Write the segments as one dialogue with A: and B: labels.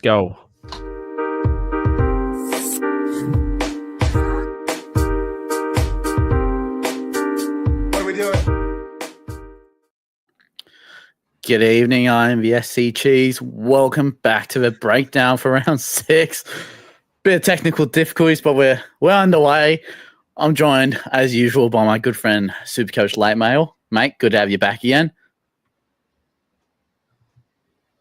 A: go.
B: What are we doing?
C: Good evening, I'm the SC Cheese. Welcome back to the breakdown for round 6. Bit of technical difficulties, but we're underway. I'm joined, as usual, by my good friend, SuperCoach Late Mail. Mate, good to have you back again.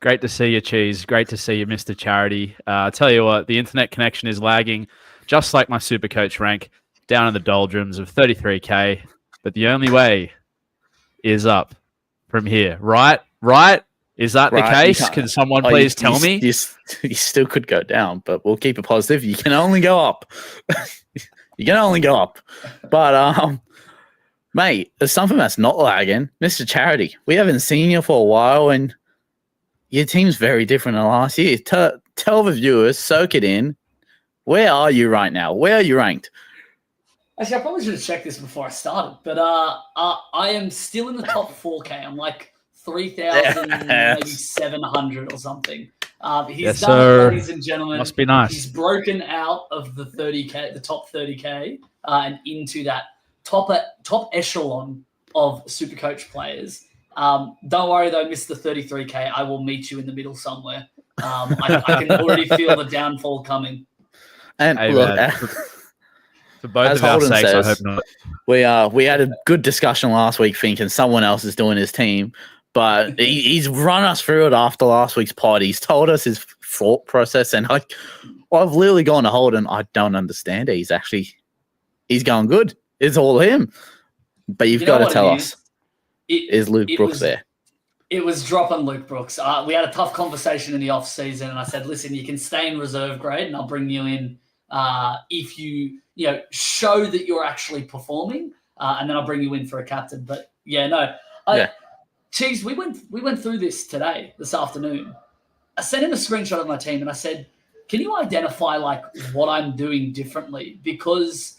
A: Great to see you, Cheese. Great to see you, Mr. Charity. I tell you what, the internet connection is lagging, just like my SuperCoach rank, down in the doldrums of 33k. But the only way is up from here. Right? Is that the case? Can someone please tell me?
C: You still could go down, but we'll keep it positive. You can only go up. You can only go up. But, mate, there's something that's not lagging. Mr. Charity, we haven't seen you for a while, and your team's very different than last year. Tell the viewers, soak it in. Where are you right now? Where are you ranked?
D: Actually, I probably should have checked this before I started, but I am still in the top 4K. I'm like 3,700 or something. He's done, ladies and gentlemen.
A: Must be nice.
D: He's broken out of the 30K, the top 30K, and into that top echelon of SuperCoach players. Don't worry though, Mr. 33K. I will meet you in the middle somewhere. I can already feel the downfall coming.
C: And
A: Hey,
C: look,
A: for both
C: as
A: of our
C: Holden
A: sakes, I
C: says,
A: hope not.
C: we had a good discussion last week thinking someone else is doing his team, but he's run us through it after last week's pod. He's told us his thought process, and I've literally gone to Holden. I don't understand it. He's going good. It's all him. But you've got to tell us, is Luke Brooks there?
D: It was dropping Luke Brooks. We had a tough conversation in the off season, and I said, listen, you can stay in reserve grade, and I'll bring you in if you show that you're actually performing, and then I'll bring you in for a captain. But Cheese, we went through this this afternoon. I sent him a screenshot of my team, and I said, can you identify like what I'm doing differently? Because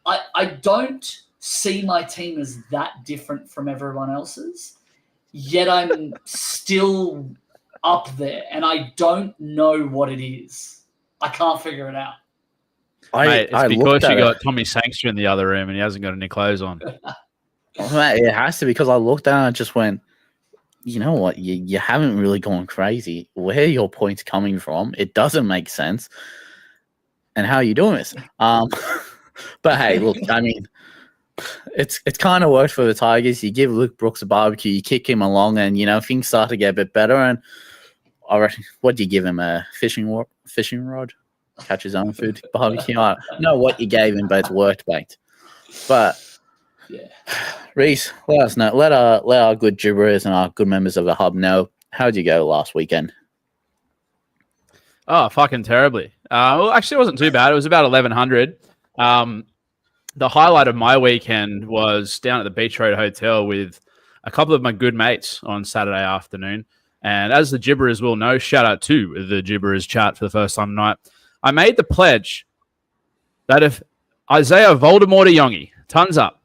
D: I don't see my team as that different from everyone else's, yet I'm still up there, and I don't know what it is. I can't figure it out.
A: Mate, it's because you got Tommy Sangster in the other room and he hasn't got any clothes on.
C: Mate, it has to be, because I looked down and just went, you know what? You haven't really gone crazy. Where are your points coming from? It doesn't make sense. And how are you doing this? But hey, look, I mean, it's kind of worked for the Tigers. You give Luke Brooks a barbecue, you kick him along, and things start to get a bit better. And I reckon, what do you give him? A fishing rod? Catch his own food, barbecue. I don't know what you gave him, but it's worked, mate. But
D: yeah,
C: Reese, let us know. Let our good gibberers and our good members of the hub know, how'd you go last weekend?
A: Oh, fucking terribly. Well, actually, it wasn't too bad. It was about 1,100. The highlight of my weekend was down at the Beach Road Hotel with a couple of my good mates on Saturday afternoon. And as the gibberers will know, shout out to the gibberers chat for the first time tonight. I made the pledge that if Isaiah Voldemort Yongi tons up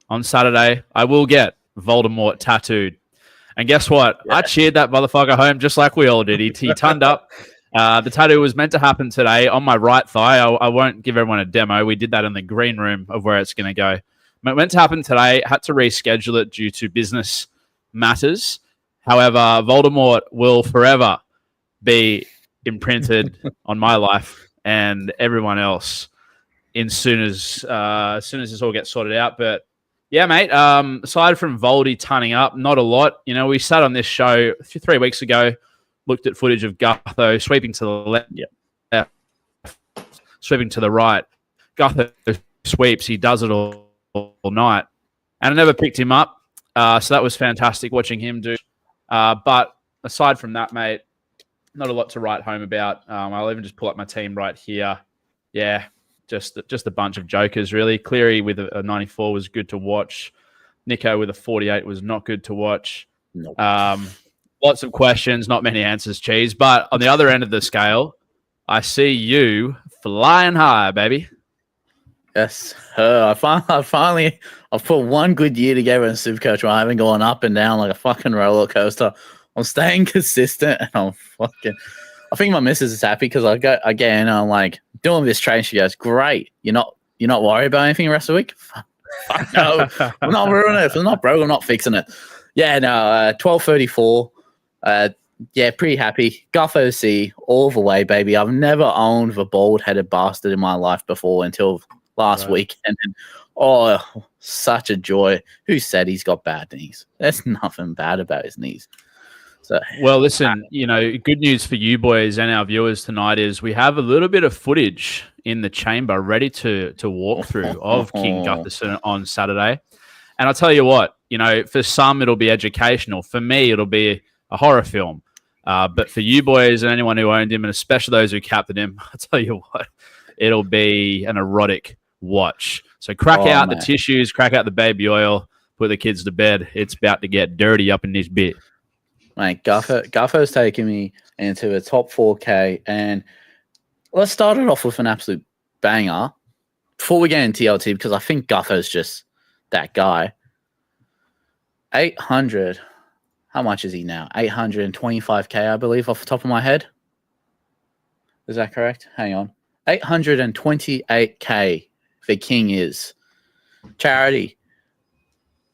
A: on Saturday, I will get Voldemort tattooed. And guess what? Yeah. I cheered that motherfucker home just like we all did. He turned up. The tattoo was meant to happen today on my right thigh. I won't give everyone a demo. We did that in the green room of where it's going to go. It meant to happen today. Had to reschedule it due to business matters. However, Voldemort will forever be imprinted on my life and everyone else as soon as this all gets sorted out. But yeah, mate, aside from Voldy turning up, not a lot. We sat on this show 3 weeks ago, looked at footage of Gutho sweeping to the left, sweeping to the right. Gutho sweeps, he does it all night. And I never picked him up. So that was fantastic watching him do. But aside from that, mate, not a lot to write home about. I'll even just pull up my team right here. Yeah, just a bunch of jokers, really. Cleary with a 94 was good to watch. Nico with a 48 was not good to watch.
C: Nope.
A: Lots of questions, not many answers, Cheese. But on the other end of the scale, I see you flying high, baby.
C: Yes, I've put one good year together in SuperCoach where I haven't gone up and down like a fucking roller coaster. I'm staying consistent, and I think my missus is happy because I go again. I'm like doing this training. She goes, "Great, you're not worried about anything the rest of the week." Fuck no, I'm not ruining it. If it's not broke, I'm not fixing it. Yeah, no. 12:34. Yeah, pretty happy. Gutho C all the way, baby. I've never owned the bald-headed bastard in my life before until last week, and then, such a joy. Who said he's got bad knees? There's nothing bad about his knees. So,
A: well, listen, good news for you boys and our viewers tonight is we have a little bit of footage in the chamber ready to walk through of King Gutherson on Saturday. And I'll tell you what, for some it'll be educational. For me, it'll be a horror film. But for you boys and anyone who owned him, and especially those who captained him, I'll tell you what, it'll be an erotic watch. So crack out the tissues, crack out the baby oil, put the kids to bed. It's about to get dirty up in this bit.
C: Mate, Gutho's taking me into a top 4K, and let's start it off with an absolute banger before we get into TLT, because I think Gutho's just that guy. 800. How much is he now? 825K, I believe, off the top of my head. Is that correct? Hang on. 828K. The king is. Charity.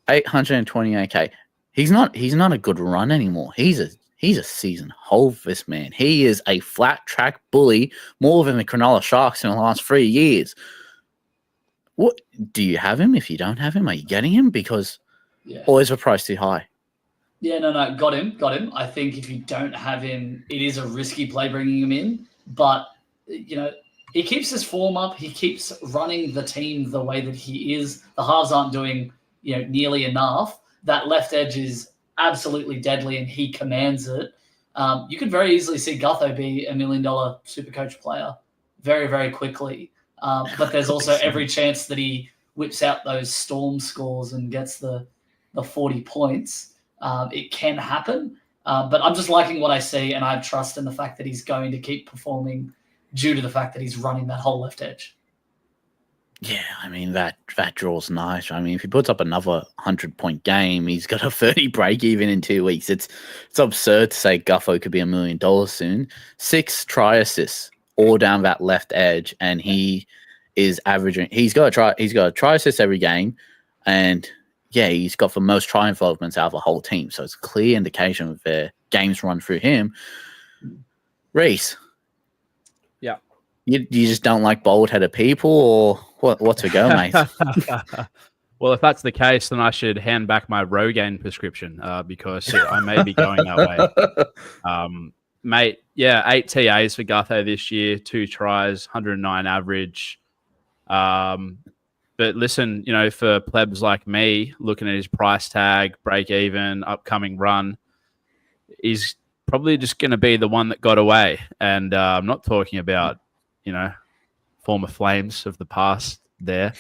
C: 828K. He's not a good run anymore. He's a seasoned hove, this man. He is a flat track bully more than the Cronulla Sharks in the last 3 years. What do you have him? If you don't have him, are you getting him? Because or is the price too high?
D: Yeah, no, got him. I think if you don't have him, it is a risky play bringing him in. But, he keeps his form up. He keeps running the team the way that he is. The halves aren't doing, nearly enough. That left edge is absolutely deadly, and he commands it. You could very easily see Gutho be $1 million SuperCoach player very, very quickly. But there's also every chance that he whips out those Storm scores and gets the 40 points. It can happen. But I'm just liking what I see, and I have trust in the fact that he's going to keep performing due to the fact that he's running that whole left edge.
C: Yeah, I mean, that draw's nice. I mean, if he puts up another 100-point game, he's got a 30 break even in 2 weeks. It's absurd to say Gutho could be $1 million soon. 6 try assists all down that left edge, and he is averaging. He's got a try assist every game, and he's got the most try involvements out of the whole team. So it's a clear indication of their games run through him. Reese.
A: Yeah.
C: You just don't like bald-headed people, or what's a go, mate?
A: Well, if that's the case, then I should hand back my Rogaine prescription because I may be going that way. Mate, 8 TAs for Gutho this year, 2 tries, 109 average. But listen, for plebs like me, looking at his price tag, break even, upcoming run, he's probably just going to be the one that got away. And I'm not talking about, former Flames of the past there.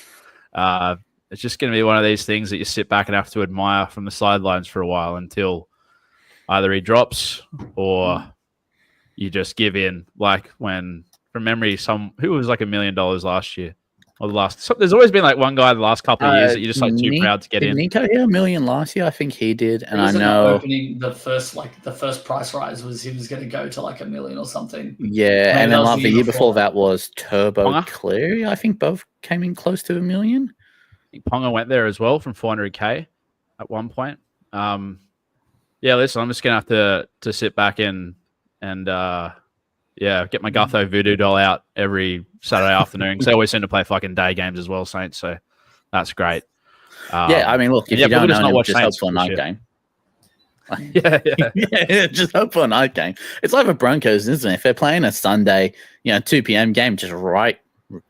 A: It's just going to be one of these things that you sit back and have to admire from the sidelines for a while until either he drops or you just give in. Like when, from memory, who was like $1 million last year? Or there's always been like one guy the last couple of years that you're just like too proud to get in.
C: Nico hit $1 million last year? I think he did, and I know
D: opening the first price rise was he was going to go to like $1 million or something.
C: Yeah, and then the year before that was Turbo Cleary. I think both came in close to $1 million.
A: I think Ponga went there as well from 400K at one point. Listen, I'm just gonna have to sit back and get my Gutho voodoo doll out every Saturday afternoon because they always seem to play fucking day games as well, Saints. So that's great.
C: I mean, look, if you don't know him, just hope for a night game. Just hope for a night game. It's like the Broncos, isn't it? If they're playing a Sunday, 2 p.m. game, just write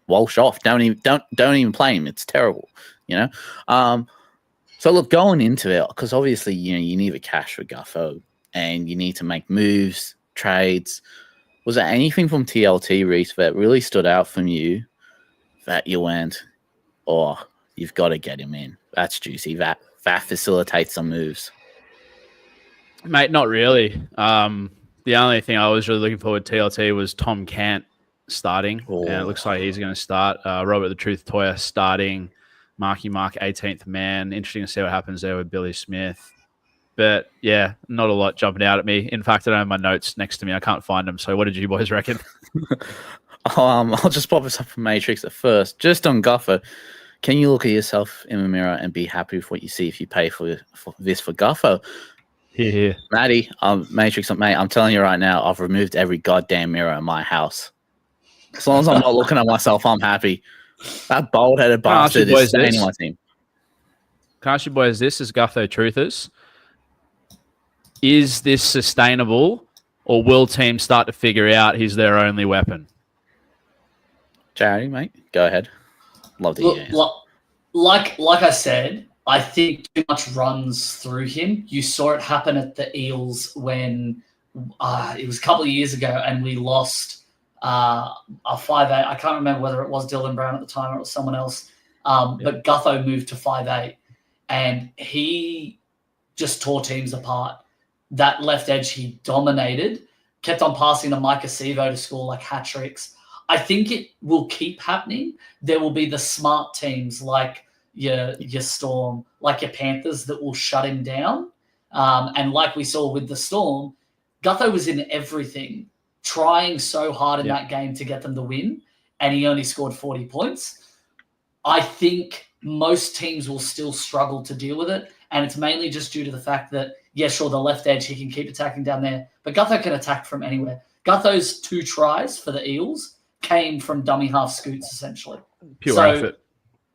C: Walsh off. Don't even play him. It's terrible, So look, going into it, because obviously, you need the cash for Gutho, and you need to make moves, trades. Was there anything from TLT, Reese, that really stood out from you that you went, you've got to get him in? That's juicy. That facilitates some moves.
A: Mate, not really. The only thing I was really looking forward to TLT was Tom Kant starting. And it looks like he's going to start. Robert the Truth Toya starting. Marky Mark, 18th man. Interesting to see what happens there with Billy Smith. But yeah, not a lot jumping out at me. In fact, I don't have my notes next to me. I can't find them. So what did you boys reckon?
C: I'll just pop this up from Matrix at first. Just on Gutho, can you look at yourself in the mirror and be happy with what you see if you pay for this for Gutho?
A: Here.
C: Maddie, Matrix, mate, I'm telling you right now, I've removed every goddamn mirror in my house. As long as I'm not looking at myself, I'm happy. That bald-headed bastard is staying in my team.
A: Can I ask you boys this as Gutho Truthers? Is this sustainable, or will teams start to figure out he's their only weapon?
C: Charity, mate, go ahead. Love to hear you.
D: Like I said, I think too much runs through him. You saw it happen at the Eels when it was a couple of years ago, and we lost a 5'8". I can't remember whether it was Dylan Brown at the time or it was someone else. But Gutho moved to 5'8", and he just tore teams apart. That left edge he dominated, kept on passing to Mike Acevo to score like hat tricks. I think it will keep happening. There will be the smart teams like your Storm, like your Panthers that will shut him down. And like we saw with the Storm, Gutho was in everything, trying so hard in that game to get them to win, and he only scored 40 points. I think most teams will still struggle to deal with it, and it's mainly just due to the fact that, sure, the left edge, he can keep attacking down there, but Gutho can attack from anywhere. Gutho's 2 tries for the Eels came from dummy half scoots, essentially.
A: Pure effort.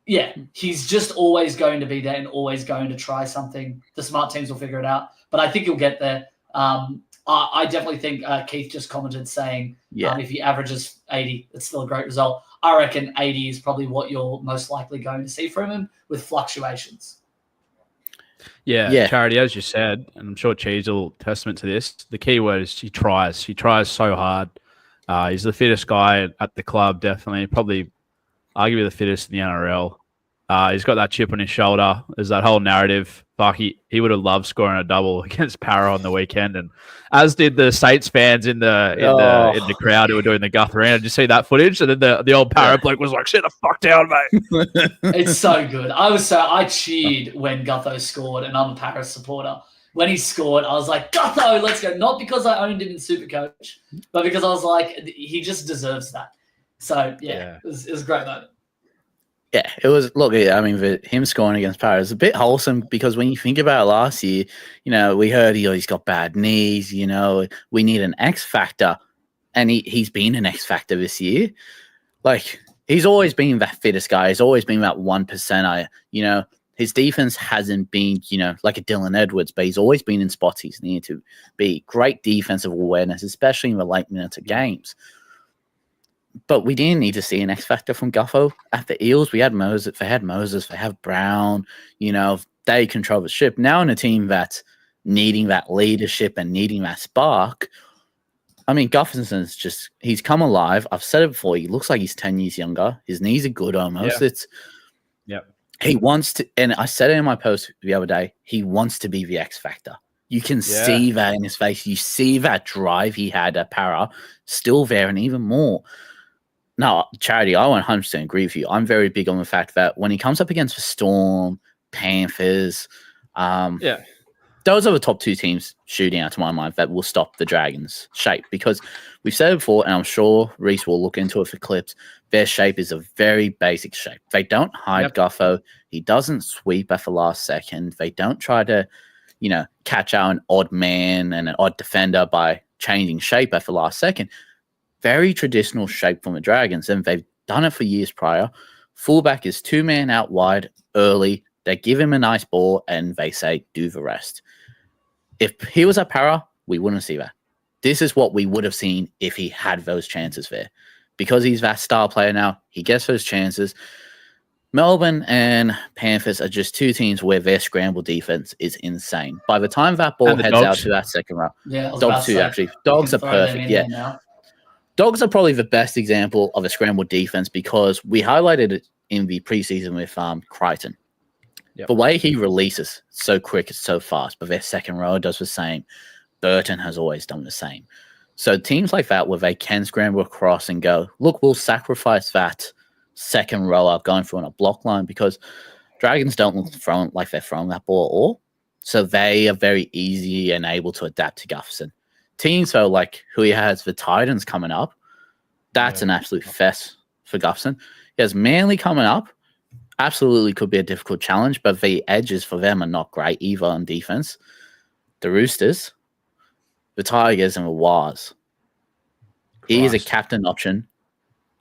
D: Yeah, he's just always going to be there and always going to try something. The smart teams will figure it out, but I think he'll get there. I definitely think Keith just commented saying if he averages 80, it's still a great result. I reckon 80 is probably what you're most likely going to see from him with fluctuations.
A: Yeah, Charity, as you said, and I'm sure Cheese will testament to this, the key word is he tries. He tries so hard. He's the fittest guy at the club, definitely. Probably arguably the fittest in the NRL. He's got that chip on his shoulder. There's that whole narrative. Fuck, he would have loved scoring a double against Para on the weekend, and as did the Saints fans in the crowd who were doing the Guth around. Did you see that footage? And then the old Para bloke was like, "Sit the fuck down, mate."
D: It's so good. I cheered when Gutho scored, and I'm a Para supporter. When he scored, I was like, Gutho, let's go. Not because I owned him in SuperCoach, but because I was like, he just deserves that. So it was a great moment.
C: Yeah, it was. Look, I mean, him scoring against Para is a bit wholesome because when you think about it last year, we heard he's got bad knees. We need an X factor, and he's been an X factor this year. Like, he's always been that fittest guy. He's always been that 1%. His defense hasn't been, like a Dylan Edwards, but he's always been in spots he's needed to be. Great defensive awareness, especially in the late minutes of games. But we didn't need to see an X factor from Gutho at the Eels. We had Moses. They have Brown. They control the ship. Now in a team that's needing that leadership and needing that spark, I mean, Gutherson's he's come alive. I've said it before. He looks like he's 10 years younger. His knees are good almost. He wants to, and I said it in my post the other day, he wants to be the X factor. You can see that in his face. You see that drive he had at Para still there and even more. No, Charity, I 100% agree with you. I'm very big on the fact that when he comes up against the Storm, Panthers, those are the top 2 teams shooting out to my mind that will stop the Dragons' shape. Because we've said it before, and I'm sure Reese will look into it for clips, their shape is a very basic shape. They don't hide Gutho. He doesn't sweep at the last second. They don't try to, catch out an odd man and an odd defender by changing shape at the last second. Very traditional shape from the Dragons, and they've done it for years prior. Fullback is 2-man out wide early. They give him a nice ball, and they say, do the rest. If he was at Para, we wouldn't see that. This is what we would have seen if he had those chances there. Because he's that star player now, he gets those chances. Melbourne and Panthers are just 2 teams where their scramble defense is insane. By the time that ball heads out to that second row, Dogs too, actually. Dogs are perfect, Dogs are probably the best example of a scramble defense because we highlighted it in the preseason with Crichton. The way he releases so quick, it's so fast, but their second row does the same. Burton has always done the same. So teams like that where they can scramble across and go, look, we'll sacrifice that second row up going through on a block line because Dragons don't look like they're throwing that ball at all. So they are very easy and able to adapt to Gutherson. Teams, so like who he has, the Titans coming up, that's an absolute fest for Gutherson. He has Manly coming up. Absolutely could be a difficult challenge, but the edges for them are not great either on defense. The Roosters, the Tigers, and the Wars. He is a captain option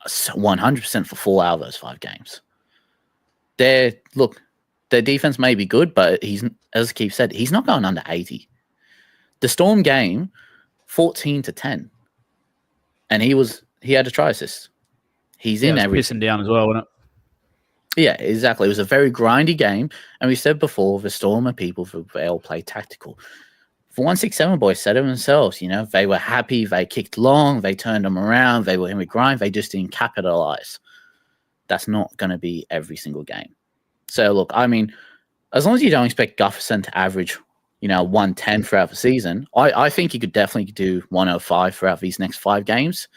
C: 100% for 4 out of those 5 games. Their defense may be good, but he's, as Keith said, he's not going under 80. The Storm game, 14-10. And he had a try assist. He's in everything.
A: Pissing down as well, wasn't it?
C: Yeah, exactly. It was a very grindy game. And we said before, the Storm are people who all play tactical. The 167 boys said it themselves, they were happy, they kicked long, they turned them around, they were in the grind, they just didn't capitalize. That's not going to be every single game. So, look, I mean, as long as you don't expect Gutherson to average, 110 throughout the season, I think he could definitely do 105 throughout these next 5 games.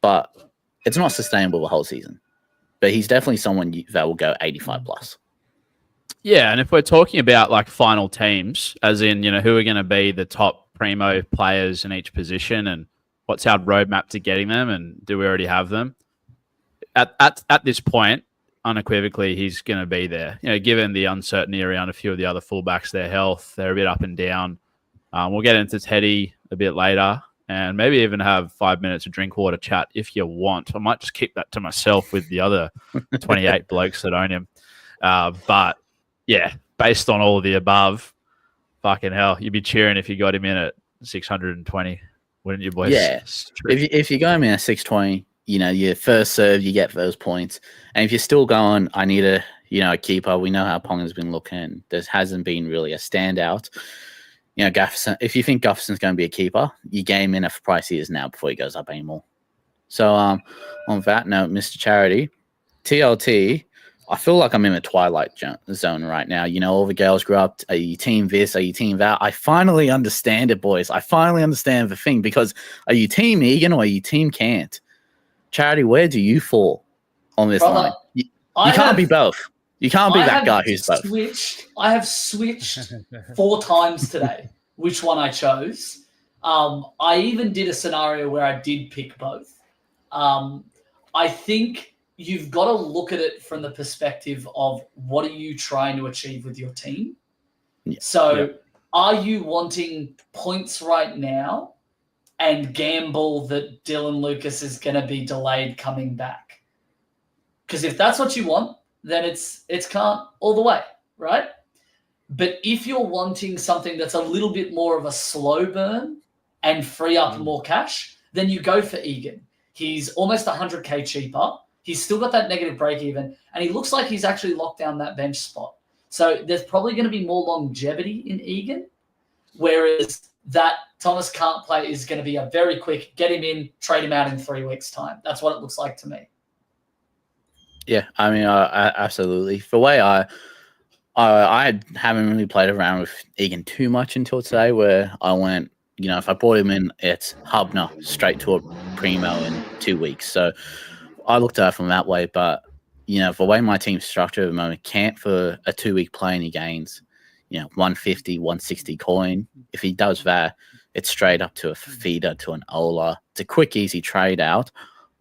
C: But it's not sustainable the whole season. But he's definitely someone that will go 85 plus.
A: Yeah, and if we're talking about like final teams, as in, who are going to be the top primo players in each position and what's our roadmap to getting them and do we already have them? At this point, unequivocally, he's going to be there. Given the uncertainty around a few of the other fullbacks, their health, they're a bit up and down. We'll get into Teddy a bit later and maybe even have 5 minutes of drink water chat if you want. I might just keep that to myself with the other 28 blokes that own him. But yeah, based on all of the above, fucking hell, you'd be cheering if you got him in at 620, wouldn't you, boys?
C: Yeah. If you go him in at 620, your first serve, you get those points. And if you're still going, I need a keeper. We know how Ponga's been looking. There hasn't been really a standout. Gutherson, if you think Gutherson's going to be a keeper, you game in at the price he is now before he goes up anymore. So on that note, Mr. Charity, TLT, I feel like I'm in a twilight zone right now. All the girls grew up. Are you team this? Are you team that? I finally understand it, boys. I finally understand the thing because are you team Egan or are you team Kant? Charity, where do you fall on this line? You can't be both. You can't be that guy who's both.
D: I have switched 4 times today, which one I chose. I even did a scenario where I did pick both. I think you've got to look at it from the perspective of what are you trying to achieve with your team? Yeah. So are you wanting points right now and gamble that Dylan Lucas is going to be delayed coming back? Because if that's what you want, then it's Kant all the way, right? But if you're wanting something that's a little bit more of a slow burn and free up more cash, then you go for Egan. He's almost 100K cheaper. He's still got that negative break even, and he looks like he's actually locked down that bench spot. So there's probably going to be more longevity in Egan, whereas that Thomas Kant play is going to be a very quick, get him in, trade him out in 3 weeks' time. That's what it looks like to me.
C: Yeah, I mean, absolutely. The way I haven't really played around with Egan too much until today, where I went, if I brought him in, it's Hubner straight to a primo in 2 weeks. So I looked at it from that way. But, the way my team's structured at the moment, Kant for a 2-week play and he gains, 150, 160 coin. If he does that, it's straight up to a feeder to an Ola. It's a quick, easy trade out.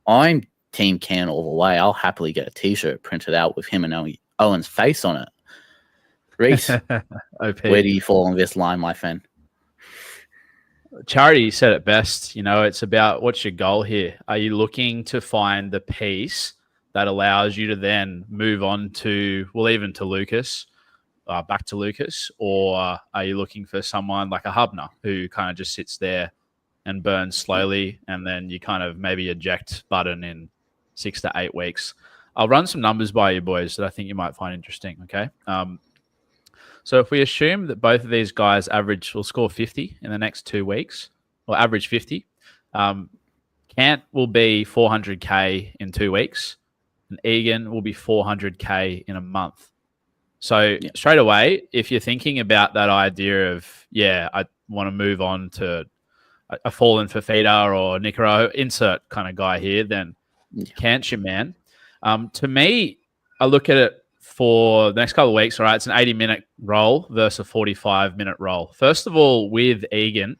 C: I'm Team Can all the way. I'll happily get a T-shirt printed out with him and Owen's face on it. Reese, where do you fall on this line, my friend?
A: Charity said it best. It's about what's your goal here. Are you looking to find the piece that allows you to then move on to, even to Lucas, back to Lucas, or are you looking for someone like a Hubner who kind of just sits there and burns slowly and then you kind of maybe eject button in 6 to 8 weeks? I'll run some numbers by you boys that I think you might find interesting. Okay. So if we assume that both of these guys will score 50 in the next 2 weeks, or average 50, Kant will be 400K in 2 weeks, and Egan will be 400K in a month. So straight away, if you're thinking about that idea of, I want to move on to a Fallen Fafita or Nicaro, insert kind of guy here, then Kant's your man. To me, I look at it for the next couple of weeks, all right, it's an 80-minute roll versus a 45-minute roll. First of all, with Egan,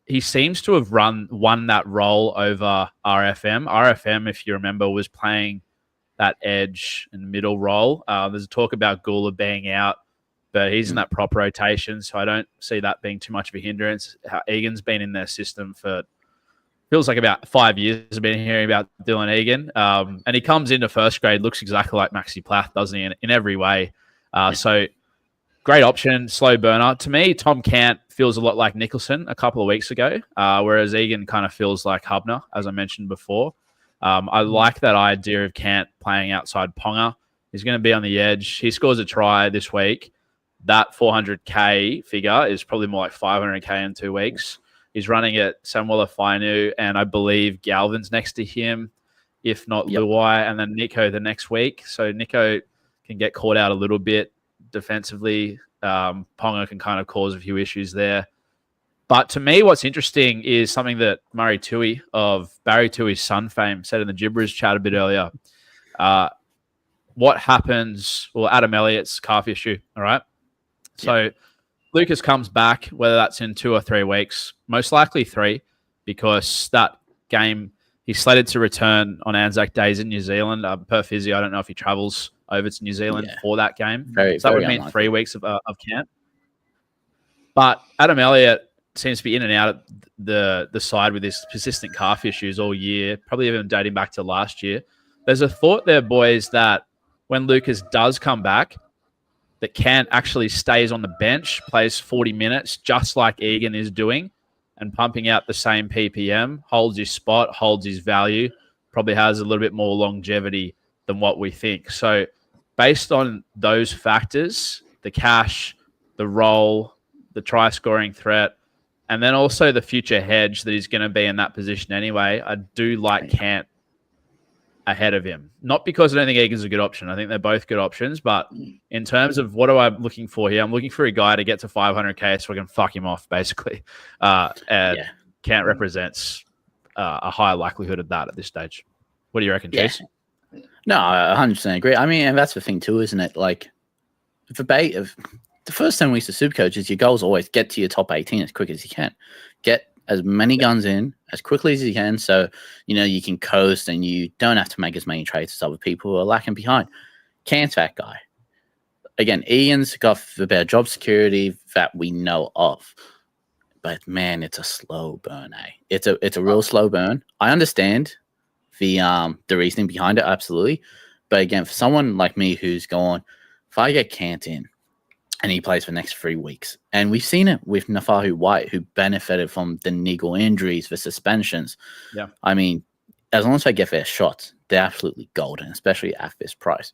A: he seems to have won that roll over RFM. RFM, if you remember, was playing that edge and middle role. There's a talk about Gula being out, but he's in that prop rotation, so I don't see that being too much of a hindrance. Egan's been in their system for feels like about 5 years. I've been hearing about Dylan Egan, and he comes into first grade, looks exactly like Maxi Plath, doesn't he, in every way. So great option, slow burner. To me, Tom Kant feels a lot like Nicholson a couple of weeks ago, whereas Egan kind of feels like Hubner, as I mentioned before. I like that idea of Kant playing outside Ponga. He's going to be on the edge. He scores a try this week. That 400K figure is probably more like 500K in 2 weeks. He's running at Samuela Fainu, and I believe Galvin's next to him, if not Luai, and then Nico the next week. So Nico can get caught out a little bit defensively. Ponga can kind of cause a few issues there. But to me, what's interesting is something that Murray Tui of Barry Tui's son fame said in the Gibberish chat a bit earlier. What happens? Well, Adam Elliott's calf issue, all right? So Lucas comes back, whether that's in 2 or 3 weeks, most likely 3, because that game, he's slated to return on Anzac Days in New Zealand. Per physio, I don't know if he travels over to New Zealand for that game. So that would mean 3 weeks of camp. But Adam Elliott seems to be in and out of the side with his persistent calf issues all year, probably even dating back to last year. There's a thought there, boys, that when Lucas does come back, that Kant actually stays on the bench, plays 40 minutes, just like Egan is doing, and pumping out the same PPM, holds his spot, holds his value, probably has a little bit more longevity than what we think. So based on those factors, the cash, the role, the try-scoring threat, and then also the future hedge that he's going to be in that position anyway, I do like Kant ahead of him. Not because I don't think Egan's a good option. I think they're both good options. But in terms of what am I looking for here, I'm looking for a guy to get to 500K so I can fuck him off, basically. And Kant represents a higher likelihood of that at this stage. What do you reckon, Chase?
C: No, I 100% agree. I mean, and that's the thing too, isn't it? Like, the first 10 weeks of Supercoach is your goal is always get to your top 18 as quick as you can. Get as many guns in as quickly as you can, so you can coast and you don't have to make as many trades as other people who are lacking behind. Kant's that guy. Again, Ian's got the better job security that we know of, but man, it's a slow burn. It's a real slow burn. I understand the reasoning behind it, absolutely, but again, for someone like me who's gone, if I get Kant in and he plays for the next 3 weeks. And we've seen it with Nafahu White, who benefited from the niggle injuries, the suspensions. Yeah. I mean, as long as they get their shots, they're absolutely golden, especially at this price.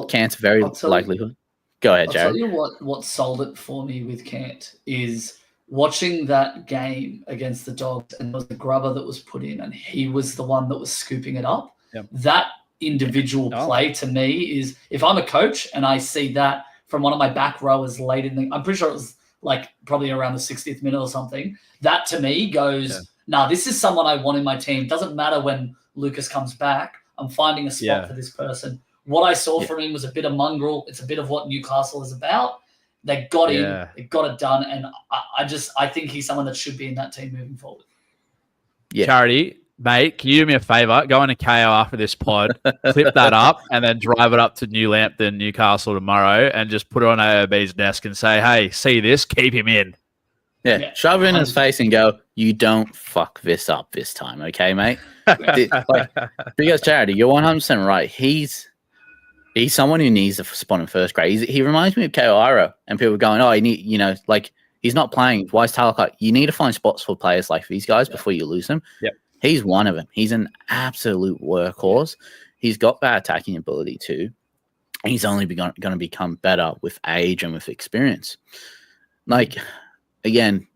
C: Kant's very likelihood. Go ahead, Jared.
D: I'll tell you what sold it for me with Kant is watching that game against the Dogs, and there was a grubber that was put in, and he was the one that was scooping it up. Yep. That individual play to me is, if I'm a coach and I see that from one of my back rowers late in the, I'm pretty sure it was like probably around the 60th minute or something. That to me goes, nah, this is someone I want in my team. Doesn't matter when Lucas comes back. I'm finding a spot for this person. What I saw from him was a bit of mongrel. It's a bit of what Newcastle is about. They got in, they got it done, and I think he's someone that should be in that team moving forward.
A: Yeah. Charity, mate, can you do me a favor? Go into KO after this pod, clip that up, and then drive it up to New Lambton, Newcastle tomorrow, and just put it on AOB's desk and say, hey, see this? Keep him in.
C: Yeah, shove it in his face and go, you don't fuck this up this time, okay, mate? Because, Charity, you're 100% right. He's someone who needs a spot in first grade. He reminds me of Ko Iro, and people are going, oh, he's not playing. Why is Talakai? You need to find spots for players like these guys before you lose them. Yep. He's one of them. He's an absolute workhorse. He's got that attacking ability too. He's only going to become better with age and with experience. Like, again,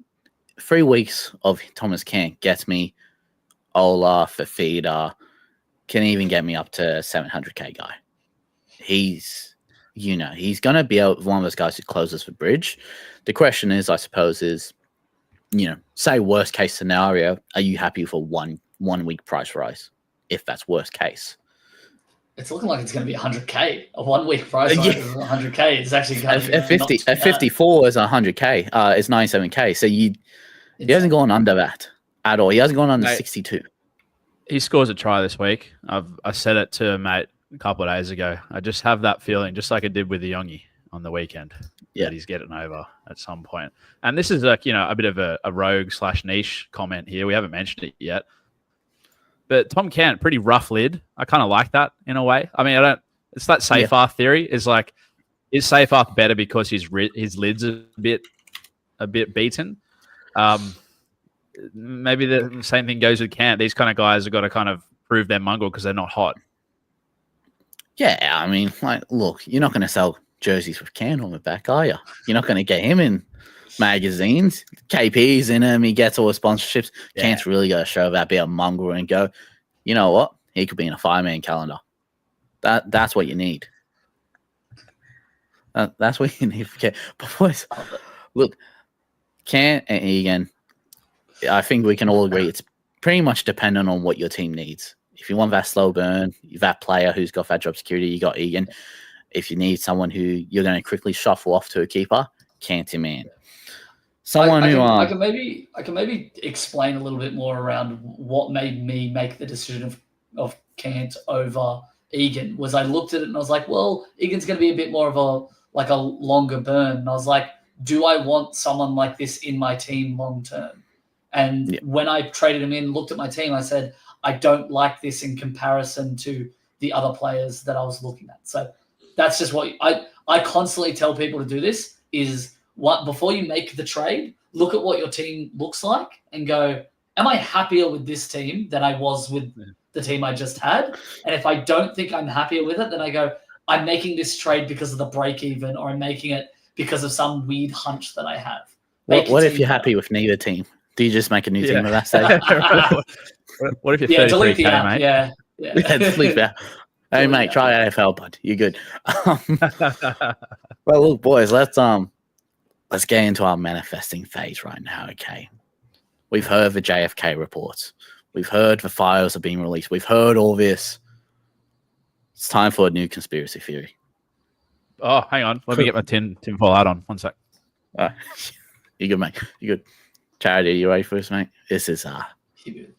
C: 3 weeks of Thomas Kant gets me Ola, Fafita, can even get me up to 700K guy. He's going to be one of those guys who closes the bridge. The question is, I suppose, say worst case scenario, are you happy for one week price rise? If that's worst case.
D: It's looking like it's going to be 100K. A 1 week price like 100K is actually going to be
C: at 54 is 100K. Is 97K. So he hasn't gone under that at all. He hasn't gone under 62.
A: He scores a try this week. I said it to a mate a couple of days ago. I just have that feeling, just like I did with the Yongi on the weekend, that he's getting over at some point. And this is like, a bit of a rogue / niche comment here. We haven't mentioned it yet. But Tom Kant, pretty rough lid. I kind of like that in a way. I mean, it's that Seyfarth theory. Is like, is Seyfarth better because his lid's a bit beaten? Maybe the same thing goes with Kant. These kind of guys have got to kind of prove their mongrel because they're not hot.
C: Yeah, I mean, like, look, you're not going to sell jerseys with Kant on the back, are you? You're not going to get him in magazines. KP's in him. He gets all the sponsorships. Yeah. Kant's really got to show that bit of mongrel and go, you know what? He could be in a 5-man calendar. That's what you need. That's what you need for Kant. But boys, look, Kant and Egan, I think we can all agree it's pretty much dependent on what your team needs. If you want that slow burn, that player who's got that job security, you got Egan. If you need someone who you're going to quickly shuffle off to a keeper, Kant's your man.
D: I can maybe explain a little bit more around what made me make the decision of Kant over Egan. Was I looked at it and I was like, well, Egan's going to be a bit more of a longer burn. And I was like, do I want someone like this in my team long term? And when I traded him in, looked at my team, I said, I don't like this in comparison to the other players that I was looking at. So that's just what I constantly tell people to do. This is before you make the trade, look at what your team looks like and go, am I happier with this team than I was with the team I just had? And if I don't think I'm happier with it, then I go, I'm making this trade because of the break even, or I'm making it because of some weird hunch that I have.
C: What if you're happy with neither team? Do you just make a new team at that stage?
A: What if you're 33K, mate?
D: Yeah,
C: delete that. Hey, mate, try AFL, bud. You're good. Well, look, boys, let's get into our manifesting phase right now, okay? We've heard the JFK reports. We've heard the files are being released. We've heard all this. It's time for a new conspiracy theory.
A: Oh, hang on. Let me get my tinfoil hat on. 1 sec.
C: You good, mate? You good? Charity, you ready for this, mate? This is
D: You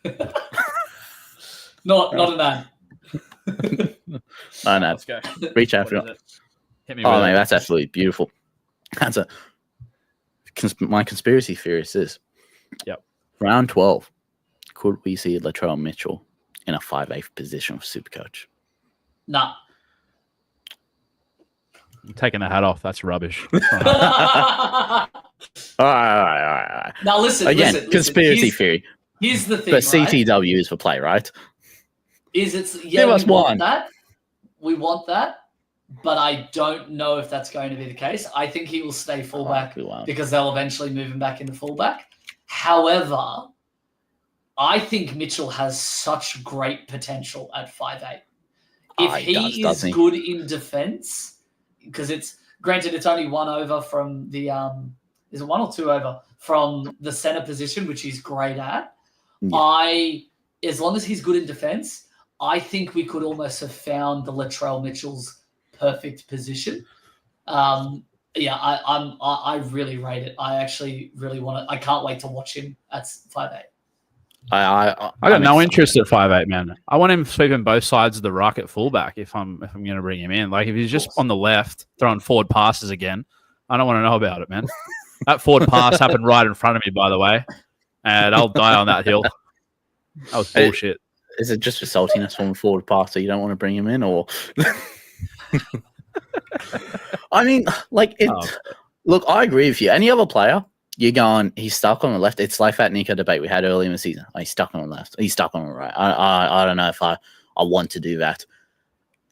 D: good. not a man.
C: I know.
A: Let's go.
C: Reach out for it.
A: Hit me
C: Oh, mate, that's absolutely beautiful. That's my conspiracy theory is round 12. Could we see Latrell Mitchell in a 5'8" position with SuperCoach?
D: Nah.
A: I'm taking the hat off. That's rubbish.
C: All right.
D: Now listen.
C: Again, conspiracy theory.
D: Here's the thing.
C: But CTW is for play, right?
D: We want that, but I don't know if that's going to be the case. I think he will stay fullback because they'll eventually move him back into fullback. However, I think Mitchell has such great potential at 5'8". If he is good in defense, because it's only 1 over from the is it 1 or 2 over from the center position, which he's great at. Yeah. As long as he's good in defense, I think we could almost have found the Latrell Mitchell's perfect position. I really rate it. I actually really want to. I can't wait to watch him at 5'8".
A: I got no interest at 5'8", man. I want him sweeping both sides of the ruck at fullback if I'm going to bring him in. Like if he's just on the left throwing forward passes again, I don't want to know about it, man. That forward pass happened right in front of me, by the way, and I'll die on that hill. That was bullshit.
C: Is it just for saltiness from a forward pass so you don't want to bring him in, or? I mean, look, I agree with you. Any other player, you're going, he's stuck on the left. It's like that Nico debate we had early in the season. He's stuck on the left. He's stuck on the right. I don't know if I want to do that.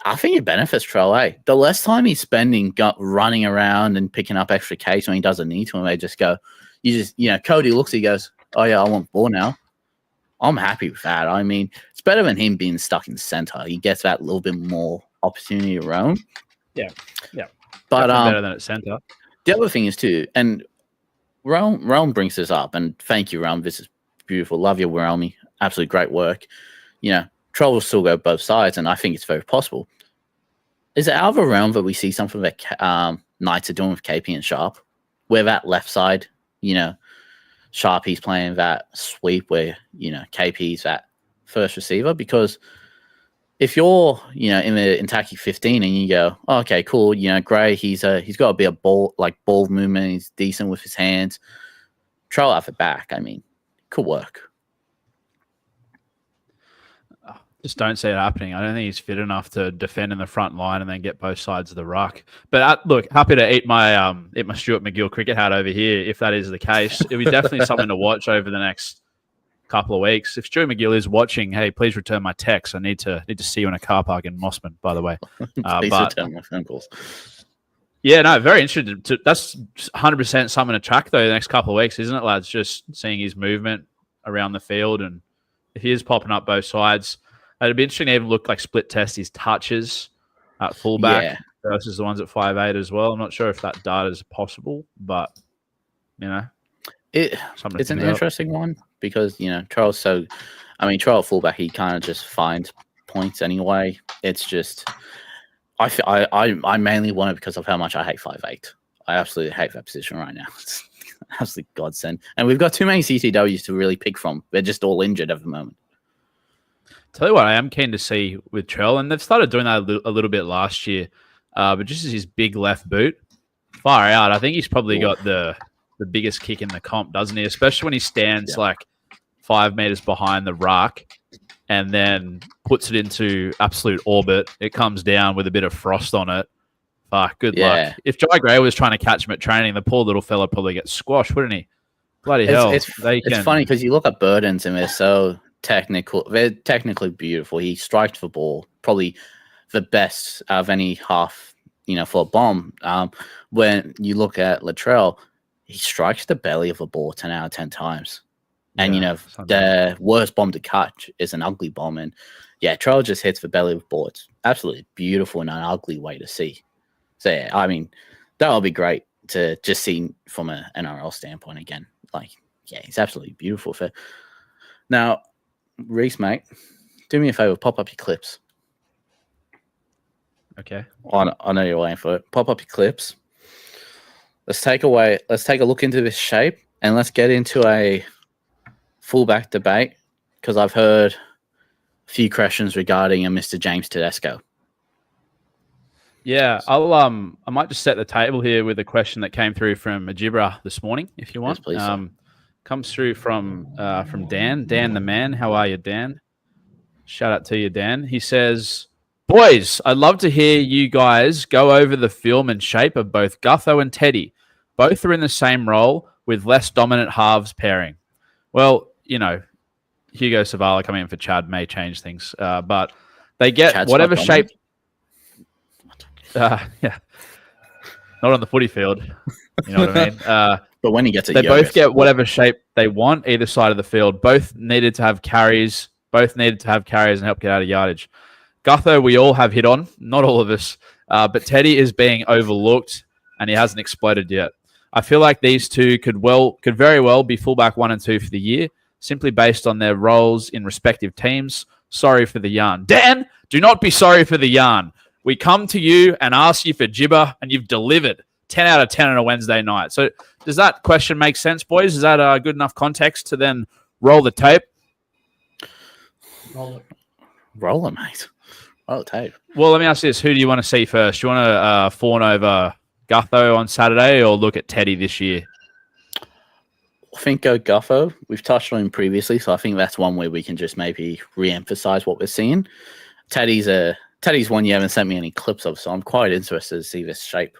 C: I think it benefits Trell. The less time he's spending running around and picking up extra case when he doesn't need to, and they just go, Cody looks, he goes, oh yeah, I want ball now. I'm happy with that. I mean, it's better than him being stuck in the center. He gets that little bit more opportunity to roam.
A: Yeah.
C: But
A: better than at center.
C: The other thing is too, and Realm brings this up, and thank you, Realm. This is beautiful. Love your Realmy. Absolutely great work. Troll will still go both sides, and I think it's very possible. Is it out of the realm that we see something that Knights are doing with KP and Sharp, where that left side, Sharpie's playing that sweep where, KP's that first receiver? Because if you're, in the attacking 15 and you go, oh, okay, cool, Gray, he's got a bit of ball movement, he's decent with his hands. Troll off the back, could work.
A: Just don't see it happening. I don't think he's fit enough to defend in the front line and then get both sides of the ruck. But look, happy to eat my Stuart McGill cricket hat over here if that is the case. It'll be definitely something to watch over the next couple of weeks. If Stuart McGill is watching, hey, please return my text. I need to see you in a car park in Mossman, by the way.
C: Please return my phone calls.
A: Yeah, no, very interested. That's 100% something to track though the next couple of weeks, isn't it, lads? Just seeing his movement around the field, and if he is popping up both sides. It'd be interesting to even look like split test his touches at fullback versus the ones at 5'8" as well. I'm not sure if that data is possible, but
C: it's an interesting one because Charles. Charles fullback, he kind of just finds points anyway. It's just I mainly want it because of how much I hate 5'8". I absolutely hate that position right now. It's absolutely godsend, and we've got too many CTWs to really pick from. They're just all injured at the moment.
A: Tell you what, I am keen to see with Trell, and they've started doing that a little bit last year, but just as his big left boot, far out, I think he's probably got the biggest kick in the comp, doesn't he? Especially when he stands like 5 meters behind the ruck and then puts it into absolute orbit. It comes down with a bit of frost on it. Good luck. If Jai Gray was trying to catch him at training, the poor little fella probably gets squashed, wouldn't he? Bloody hell.
C: It's funny because you look at Burdens and they're so technical. They're technically beautiful. He strikes the ball probably the best out of any half, for a bomb. When you look at Latrell, he strikes the belly of a ball 10 out of 10 times. And, the worst bomb to catch is an ugly bomb. And, Trell just hits the belly of the ball. It's absolutely beautiful and an ugly way to see. So, that would be great to just see from an NRL standpoint again. He's absolutely beautiful. Now, Reese, mate, do me a favor, pop up your clips.
A: Okay.
C: I know you're waiting for it. Pop up your clips. Let's take a look into this shape and let's get into a fullback debate because I've heard a few questions regarding a Mr. James Tedesco.
A: Yeah, I might just set the table here with a question that came through from Ajibra this morning, if you want.
C: Yes, please,
A: comes through from Dan the man. How are you, Dan? Shout out to you, Dan. He says, boys, I'd love to hear you guys go over the film and shape of both Gutho and Teddy. Both are in the same role with less dominant halves pairing. Well, Hugo Savala coming in for Chad may change things, but they get Chad's whatever shape. Not on the footy field. You know what I mean?
C: But when he gets it,
A: they both get whatever shape they want either side of the field. Both needed to have carries. And help get out of yardage. Gutho, we all have hit on, not all of us, but Teddy is being overlooked and he hasn't exploded yet. I feel like these two could very well be fullback 1 and 2 for the year, simply based on their roles in respective teams. Sorry for the yarn. Dan, do not be sorry for the yarn. We come to you and ask you for gibber, and you've delivered 10 out of 10 on a Wednesday night. So does that question make sense, boys? Is that a good enough context to then roll the tape?
C: Roll it, mate. Roll the tape.
A: Well, let me ask you this. Who do you want to see first? Do you want to fawn over Gutho on Saturday or look at Teddy this year?
C: I think go Gutho. We've touched on him previously, so I think that's one way we can just maybe re-emphasize what we're seeing. Teddy's one you haven't sent me any clips of, so I'm quite interested to see this shape.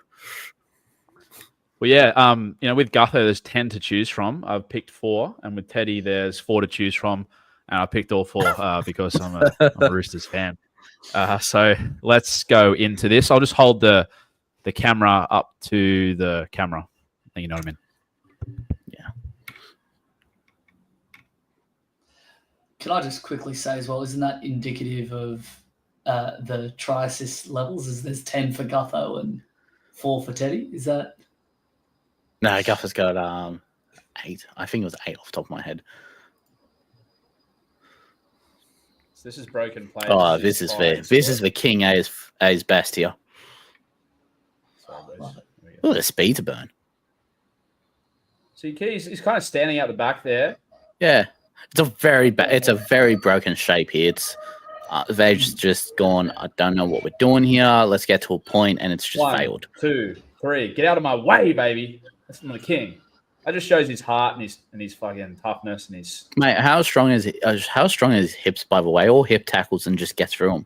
A: Well, yeah, with Gutho, there's 10 to choose from. I've picked 4, and with Teddy, there's 4 to choose from, and I picked all 4 because I'm a Roosters fan. So let's go into this. I'll just hold the camera up to the camera. You know what I mean?
C: Yeah.
D: Can I just quickly say as well, isn't that indicative of the try assist levels? Is there's 10 for Gutho and 4 for Teddy? Is that?
C: No, Gutho's got 8. I think it was 8 off the top of my head.
A: So this is broken play.
C: Oh, this is fair. This is the king at his best here. Oh, the speed's a burn.
A: So he's kind of standing out the back there.
C: Yeah, it's a very broken shape here. It's they've just gone, I don't know what we're doing here. Let's get to a point, and it's just failed.
A: 2, 3, get out of my way, baby. That's from the king. That just shows his heart and his fucking toughness and his.
C: Mate, how strong is his hips? By the way, all hip tackles and just get through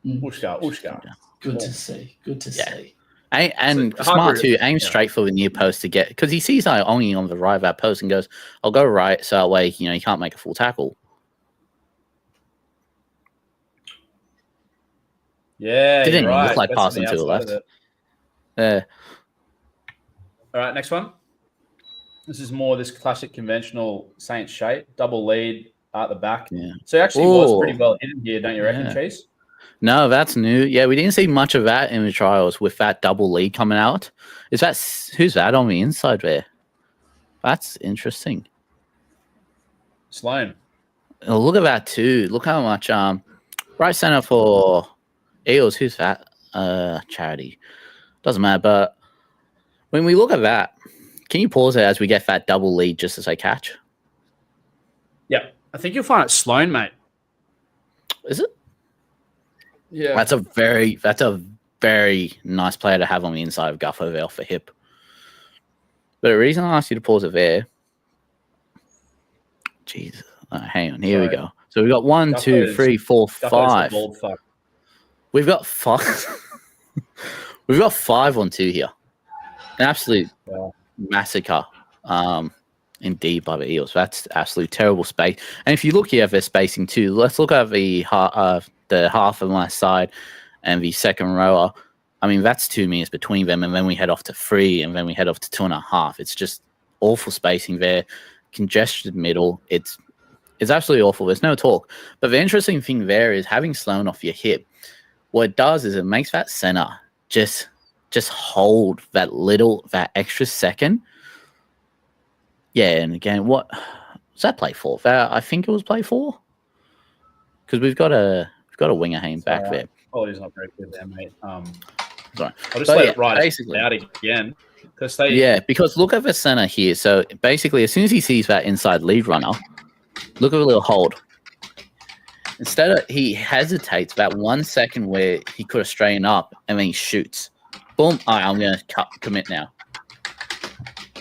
C: them.
A: Ushka.
D: Good to see. Good to see.
C: And smart too. Aim straight for the near post to get, because he sees I only on the right of that post and goes, "I'll go right," so that way he can't make a full tackle.
A: Yeah,
C: didn't
A: right.
C: look like passing to the left. Yeah.
A: All right, next one. This is more this classic conventional Saints shape, double lead at the back.
C: Yeah.
A: So it actually was pretty well hidden here, don't you reckon, Chase?
C: No, that's new. Yeah, we didn't see much of that in the trials with that double lead coming out. Who's that on the inside there? That's interesting.
A: Sloan.
C: Oh, look at that too. Look how much right center for Eels. Who's that? Charity. Doesn't matter. But when we look at that, can you pause it as we get that double lead just as they catch?
A: Yeah, I think you'll find it Sloan, mate.
C: Is it?
A: Yeah,
C: that's a very nice player to have on the inside of Gutho there for hip. But the reason I asked you to pause it there, Jesus, hang on, here we go. So we got 1, 2, 3, 4, 5. We've got 5. We've got 5 on 2 here. An absolute massacre, indeed, by the Eels. That's absolute terrible space. And if you look here at their spacing too, let's look at the half of my side and the second rower. I mean, that's 2 meters between them, and then we head off to 3, and then we head off to 2.5. It's just awful spacing there, congested middle. It's absolutely awful. There's no talk. But the interesting thing there is having Sloan off your hip. What it does is it makes that center just hold that extra second. Yeah, and again, what was that play for? I think it was play 4, because we've got a winger hang back there.
A: Oh, he's not very good there, mate.
C: Sorry.
A: I'll just let it ride out again.
C: Because look at the center here. So basically, as soon as he sees that inside lead runner, look at the little hold. Instead of, he hesitates that 1 second where he could have straightened up, and then he shoots. Boom. All right, I'm going to commit now.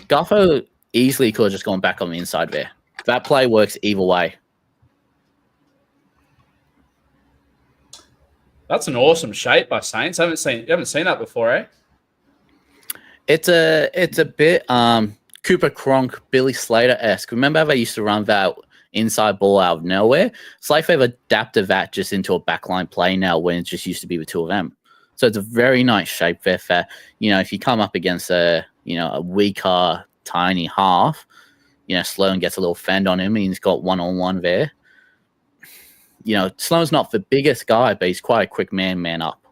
C: Gutho easily could have just gone back on the inside there. That play works either way.
A: That's an awesome shape by Saints. You haven't seen that before, eh?
C: It's a bit Cooper Cronk, Billy Slater-esque. Remember how they used to run that inside ball out of nowhere? It's like they've adapted that just into a backline play now, when it just used to be the 2 of them. So it's a very nice shape there for, if you come up against a weaker, tiny half, Sloan gets a little fend on him, and he's got one-on-one there. Sloan's not the biggest guy, but he's quite a quick man up.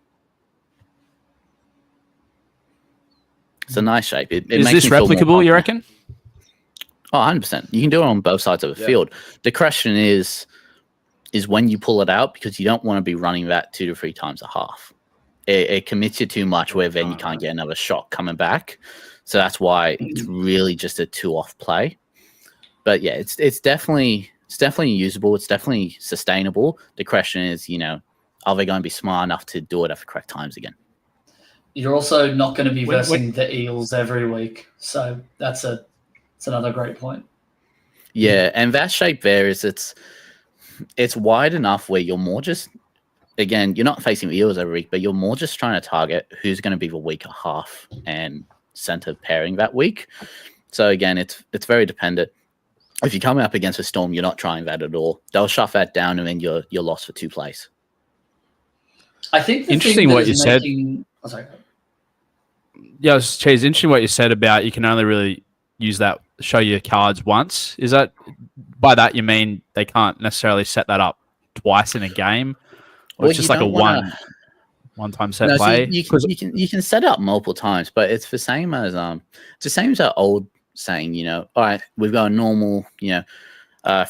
C: It's a nice shape. It
A: is this replicable, you reckon?
C: Oh, 100%. You can do it on both sides of the field. The question is when you pull it out, because you don't want to be running that 2 to 3 times a half. It commits you too much, where then you can't get another shot coming back. So that's why it's really just a 2-off play. But yeah, it's definitely usable. It's definitely sustainable. The question is, are they going to be smart enough to do it at the correct times again?
D: You're also not going to be versing the Eels every week, so that's another great point.
C: Yeah, and that shape there is it's wide enough where you're more just, again, you're not facing the Eels every week, but you're more just trying to target who's going to be the weaker half and center pairing that week. So again, it's very dependent. If you come up against a Storm, you're not trying that at all. They'll shut that down, and then you're lost for 2 plays.
D: I think
A: interesting what you said.
D: Oh, sorry.
A: Yeah, Cheese, interesting what you said about you can only really use that, show your cards once. Is that, by that you mean they can't necessarily set that up twice in a game? Or it's just like a one-time set play?
C: So you can set it up multiple times, but it's the same as our old saying, all right, we've got a normal,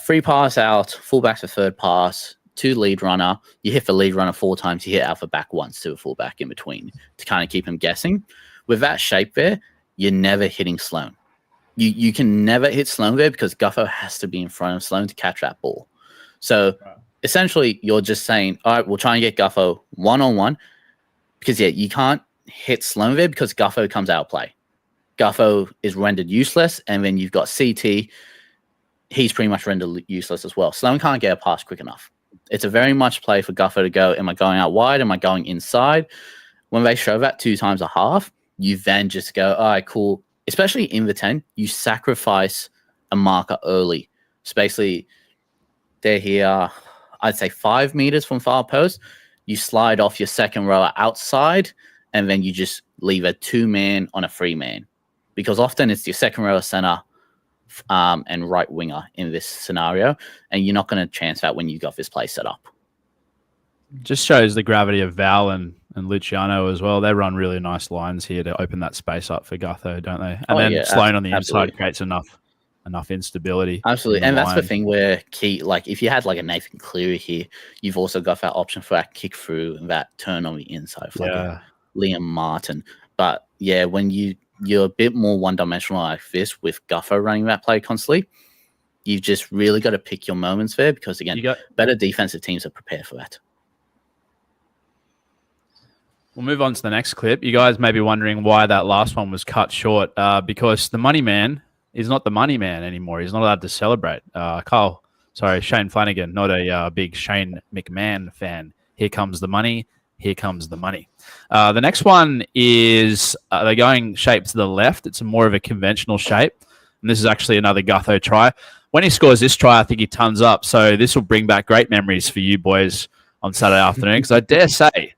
C: free pass out, fullback to third pass, to lead runner. You hit the lead runner 4 times, you hit alpha back once to a fullback in between to kind of keep him guessing. With that shape there, you're never hitting Sloan. You can never hit Sloan there because Gutho has to be in front of Sloan to catch that ball. So essentially, you're just saying, all right, we'll try and get Gutho one-on-one because, you can't hit Sloan there because Gutho comes out of play. Gutho is rendered useless, and then you've got CT. He's pretty much rendered useless as well. Sloan can't get a pass quick enough. It's a very much play for Gutho to go, am I going out wide? Am I going inside? When they show that 2 times a half, you then just go, all right, cool. Especially in the 10, you sacrifice a marker early. So basically, they're here, I'd say 5 meters from far post. You slide off your second rower outside, and then you just leave a 2-man on a 3-man. Because often it's your second rower center and right winger in this scenario, and you're not going to chance that when you've got this play set up.
A: Just shows the gravity of Val and Luciano as well. They run really nice lines here to open that space up for Gutho, don't they? And then Sloan on the inside creates enough instability.
C: Absolutely. And that's the thing where if you had like a Nathan Cleary here, you've also got that option for that kick through and that turn on the inside for like Liam Martin. But when you're a bit more one-dimensional like this with Gutho running that play constantly, you've just really got to pick your moments there because, again, better defensive teams are prepared for that.
A: We'll move on to the next clip. You guys may be wondering why that last one was cut short because the money man is not the money man anymore. He's not allowed to celebrate. Shane Flanagan, not a big Shane McMahon fan. Here comes the money. Here comes the money. The next one is they're going shape to the left. It's more of a conventional shape. And this is actually another Gutho try. When he scores this try, I think he tons up. So this will bring back great memories for you boys on Saturday afternoon because I dare say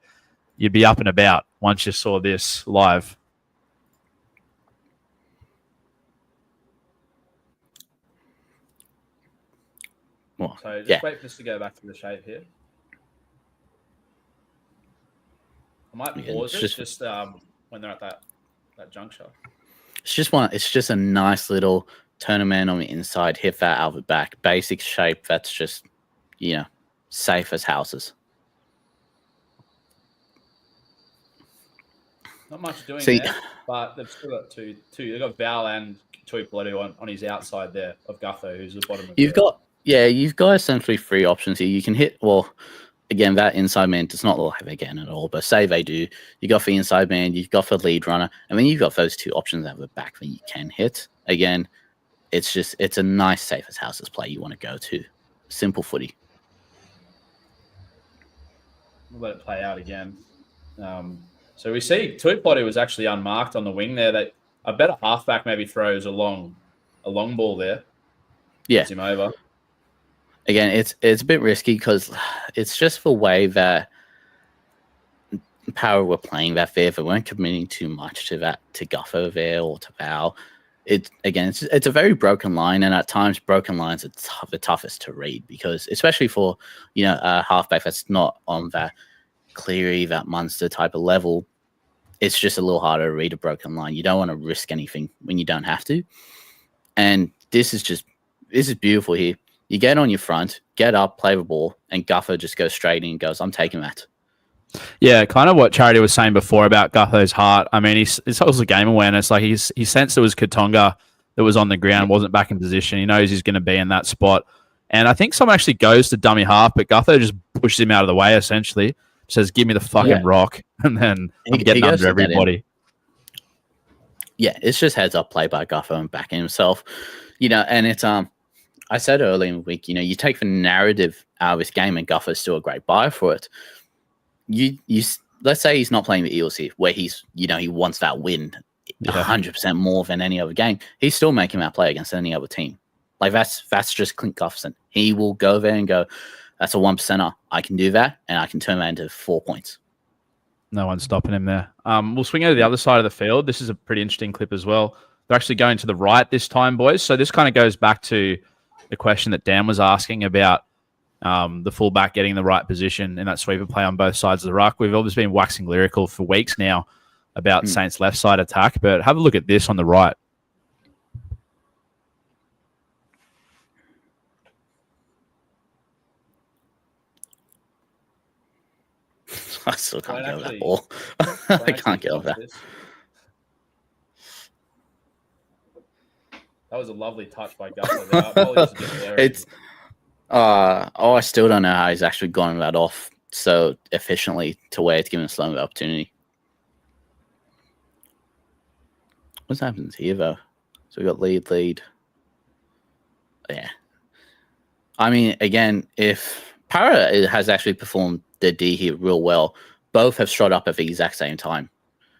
A: you'd be up and about once you saw this live. So just wait for this to go back to the shape here. I might pause it just when they're at that juncture.
C: It's just a nice little tournament on the inside, hit that out the back. Basic shape that's just, safe as houses.
A: Not much doing there, but they've still got two. They've got Val and Tuipulotu on his outside there of Gutho, who's the bottom of
C: you've got essentially 3 options here. You can hit, again, that inside man does not look like they get at all, but say they do. You got the inside man, you've got the lead runner, and then you've got those 2 options at the back that you can hit. Again, it's a nice safe as houses play you want to go to. Simple footy.
A: We'll let it play out again. So we see Tuipulotu was actually unmarked on the wing there. That a better halfback maybe throws a long ball there.
C: Yeah.
A: Gets him over.
C: Again, it's a bit risky because it's just the way that Power were playing that there. They weren't committing too much to Gutho there or to Val. It's a very broken line, and at times broken lines are the toughest to read because, especially for a halfback that's not on that Cleary, that Munster type of level, it's just a little harder to read a broken line. You don't want to risk anything when you don't have to. And this is beautiful here. You get on your front, get up, play the ball, and Gutho just goes straight in and goes, I'm taking that.
A: Yeah, kind of what Charity was saying before about Gutho's heart. I mean, it's also game awareness. Like he sensed it was Katonga that was on the ground, wasn't back in position. He knows he's going to be in that spot. And I think someone actually goes to dummy half, but Gutho just pushes him out of the way, essentially. Says, give me the fucking rock, and then I'm getting under everybody.
C: Yeah, it's just heads up play by Gutho and backing himself. And it's I said earlier in the week, you take the narrative out of this game, and Gutho's still a great buy for it. You let's say he's not playing the Eels here, where he's he wants that win 100% more than any other game. He's still making that play against any other team. Like that's just Clint Gutherson. He will go there and go, that's a 1%er. I can do that, and I can turn that into 4 points.
A: No one's stopping him there. We'll swing over to the other side of the field. This is a pretty interesting clip as well. They're actually going to the right this time, boys. So this kind of goes back to the question that Dan was asking about the fullback getting the right position in that sweeper play on both sides of the ruck. We've obviously been waxing lyrical for weeks now about Saints' left side attack, but have a look at this on the right.
C: I still can't get over that ball. I can't get over that.
A: That was a lovely touch by Gutherson.
C: I still don't know how he's actually gotten that off so efficiently to where it's given Sloan the opportunity. What happens here, though? So we got lead. Yeah. I mean, again, if Para has actually performed the D here real well, both have shot up at the exact same time.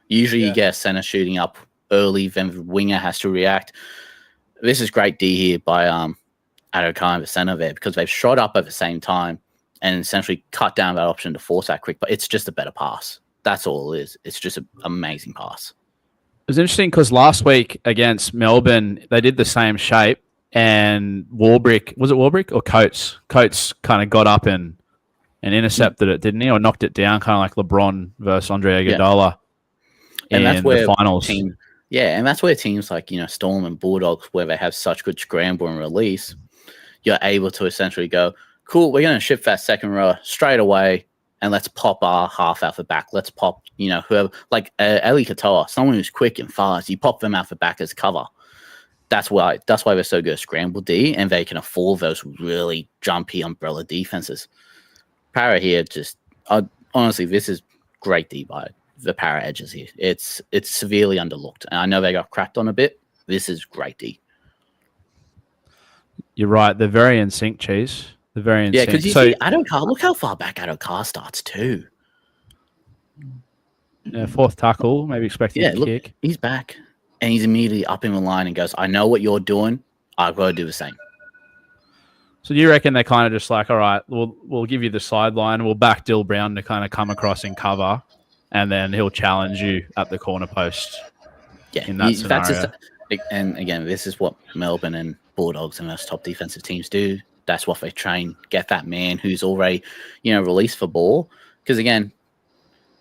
C: Usually you get a center shooting up early, then the winger has to react. This is great D here by Adokar, the center there, because they've shot up at the same time and essentially cut down that option to force that quick. But it's just a better pass. That's all it is. It's just an amazing pass.
A: It was interesting because last week against Melbourne, they did the same shape, and Warbrick, was it Warbrick or Coates? Coates kind of got up and intercepted it, didn't he? Or knocked it down, kind of like LeBron versus Andre Iguodala in the finals.
C: And that's where teams like, Storm and Bulldogs, where they have such good scramble and release, you're able to essentially go, cool, we're going to shift that second row straight away, and let's pop our half out the back. Let's pop, whoever, like Eli Katoa, someone who's quick and fast, you pop them out the back as cover. That's why they're so good at scramble D, and they can afford those really jumpy umbrella defenses. Para here, honestly, this is great D by the Para edges here. It's severely underlooked, and I know they got cracked on a bit. This is great D.
A: You're right. They're very in sync, Cheese. They're very in sync.
C: Yeah, because you see Adokar, look how far back Adokar starts too.
A: Yeah, fourth tackle, maybe expecting a kick.
C: He's back, and he's immediately up in the line and goes, I know what you're doing. I've got to do the same.
A: So do you reckon they're kind of just like, all right, we'll give you the sideline, we'll back Dill Brown to kind of come across in cover, and then he'll challenge you at the corner post.
C: Yeah,
A: in that scenario.
C: And again, this is what Melbourne and Bulldogs and those top defensive teams do. That's what they train. Get that man who's already, released for ball. Because again,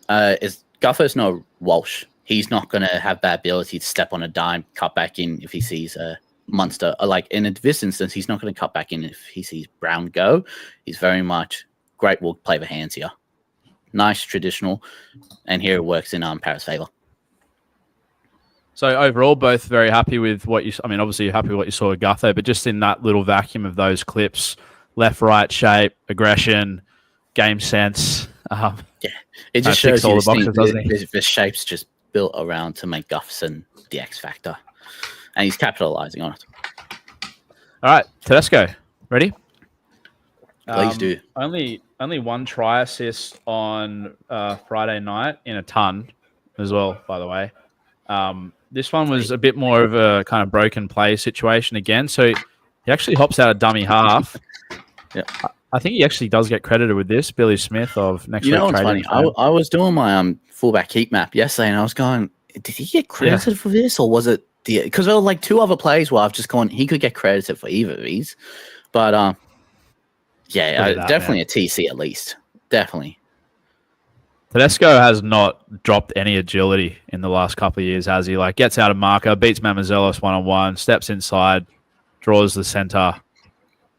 C: Gutho's no Walsh. He's not going to have that ability to step on a dime, cut back in if he sees a Munster. Like in this instance, he's not going to cut back in if he sees Brown go. He's very much great. We'll play the hands here. Nice traditional, and here it works in Para's favor.
A: So overall, both very happy with what you. I mean, obviously you're happy with what you saw with Gutho, but just in that little vacuum of those clips, left, right shape, aggression, game sense.
C: It just shows all the boxes, doesn't it? The shape's just built around to make Gutherson the X factor, and he's capitalizing on it.
A: All right, Tedesco, ready?
C: Please do.
A: Only one try assist on Friday night in a ton as well, by the way. This one was a bit more of a kind of broken play situation again. So he actually hops out a dummy half.
C: Yeah.
A: I think he actually does get credited with this. Billy Smith of Next Week.
C: You know what's funny? I was doing my fullback heat map yesterday, and I was going, did he get credited for this, or was it because there were like two other plays where I've just gone, he could get credited for either of these. But definitely a TC at least. Definitely.
A: Tedesco has not dropped any agility in the last couple of years, has he? Like, gets out of marker, beats Mamazelos one-on-one, steps inside, draws the center,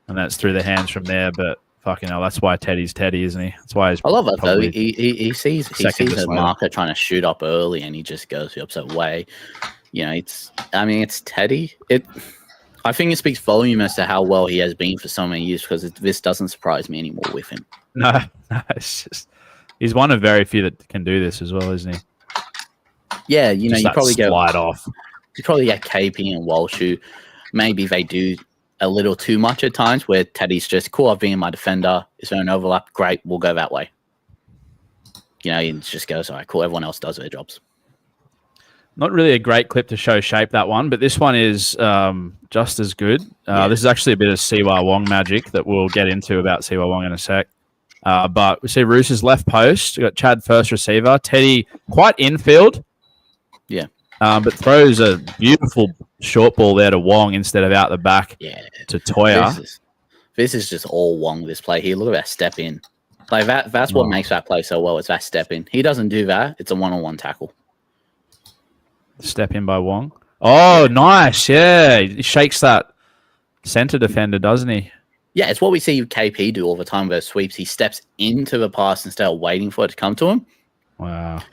A: and that's through the hands from there. But fucking hell, that's why Teddy's Teddy, isn't he? That's why
C: I love it though. He sees a marker trying to shoot up early, and he just goes the opposite way. It's Teddy. I think it speaks volume as to how well he has been for so many years, because this doesn't surprise me anymore with him.
A: No, it's just he's one of very few that can do this as well, isn't he?
C: Yeah, you probably
A: slide off.
C: You probably get KP and Walsh, who maybe they do a little too much at times, where Teddy's just, cool, I've been my defender. Is there an overlap? Great, we'll go that way. He just goes, all right, cool, everyone else does their jobs. Not
A: really a great clip to show shape, that one, but this one is just as good. This is actually a bit of Siwa Wong magic that we'll get into about Siwa Wong in a sec. But we see Roos's left post. We've got Chad first receiver. Teddy quite infield.
C: Yeah.
A: But throws a beautiful short ball there to Wong instead of out the back to Toya.
C: This is just all Wong, this play here. Look at that step in. Like that's what makes that play so well. It's that step in. He doesn't do that. It's a one-on-one tackle.
A: Step in by Wong. Oh, nice. Yeah. He shakes that center defender, doesn't he?
C: Yeah, it's what we see KP do all the time with those sweeps. He steps into the pass instead of waiting for it to come to him.
A: Wow.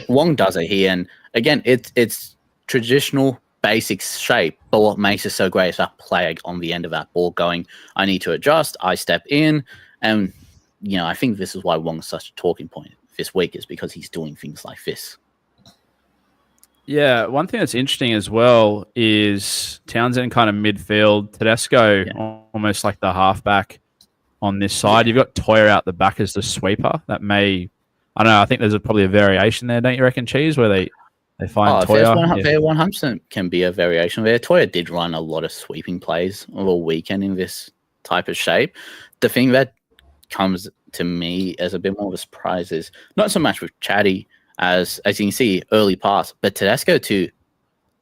C: Wong does it here. And again, it's traditional basic shape, but what makes it so great is that play on the end of that ball going, I need to adjust, I step in. And, I think this is why Wong's such a talking point this week, is because he's doing things like this.
A: Yeah, one thing that's interesting as well is Townsend kind of midfield, Tedesco almost like the halfback on this side. You've got Toya out the back as the sweeper. That may, I don't know, I think there's probably a variation there, don't you reckon, Cheese, where they find Toya?
C: There 100% can be a variation there. Toya did run a lot of sweeping plays all weekend in this type of shape. The thing that comes to me as a bit more of a surprise is not so much with Chatty, as you can see, early pass, but Tedesco too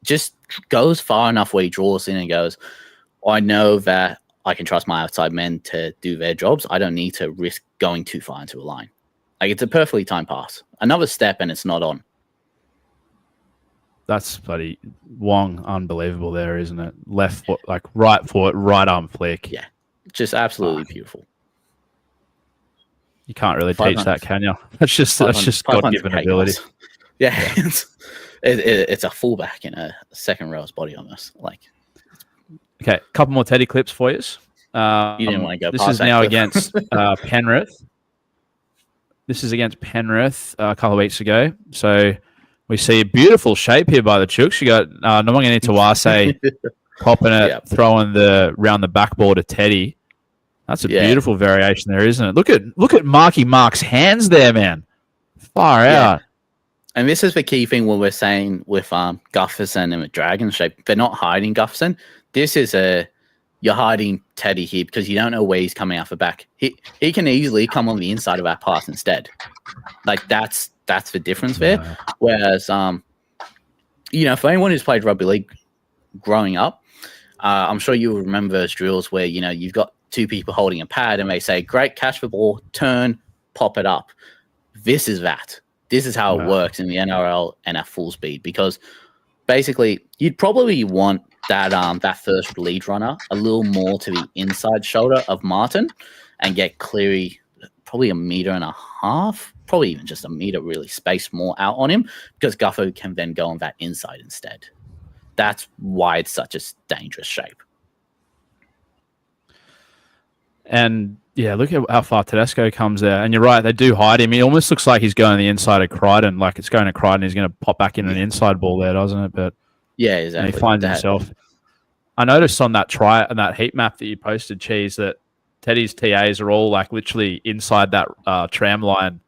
C: just goes far enough where he draws in and goes, I know that I can trust my outside men to do their jobs. I don't need to risk going too far into a line. Like, it's a perfectly timed pass. Another step and it's not on.
A: That's bloody Wong unbelievable there, isn't it? Left foot, like right foot, right arm flick.
C: Yeah, just absolutely beautiful.
A: You can't really teach that, can you? That's just God-given ability.
C: Yeah. It's a fullback in a second row's body almost.
A: Okay, a couple more Teddy clips for you.
C: You didn't want to go.
A: This is now against Penrith. This is against Penrith a couple of weeks ago. So we see a beautiful shape here by the Chooks. You got Namangani Tawase popping it, throwing round the backboard to Teddy. That's a beautiful variation there, isn't it? Look at Marky Mark's hands there, man. Far out.
C: And this is the key thing when we're saying with Gutherson and the dragon shape, they're not hiding Gutherson. This is you're hiding Teddy here because you don't know where he's coming off the back. He can easily come on the inside of that pass instead. Like, that's the difference there. Whereas, for anyone who's played rugby league growing up, I'm sure you'll remember those drills where, you've got two people holding a pad and they say, great, catch the ball, turn, pop it up. This is that. This is how it works in the NRL and at full speed, because basically you'd probably want that first lead runner a little more to the inside shoulder of Martin and get Cleary probably 1.5 meters, probably even just 1 meter really spaced more out on him, because Guffo can then go on that inside instead. That's why it's such a dangerous shape.
A: And look at how far Tedesco comes there. And you're right, they do hide him. He almost looks like he's going the inside of Crichton, like it's going to Crichton. He's going to pop back in an inside ball there, doesn't it? But
C: yeah, exactly.
A: And he finds himself. I noticed on that heat map that you posted, Cheese, that Teddy's TAs are all like literally inside that tram line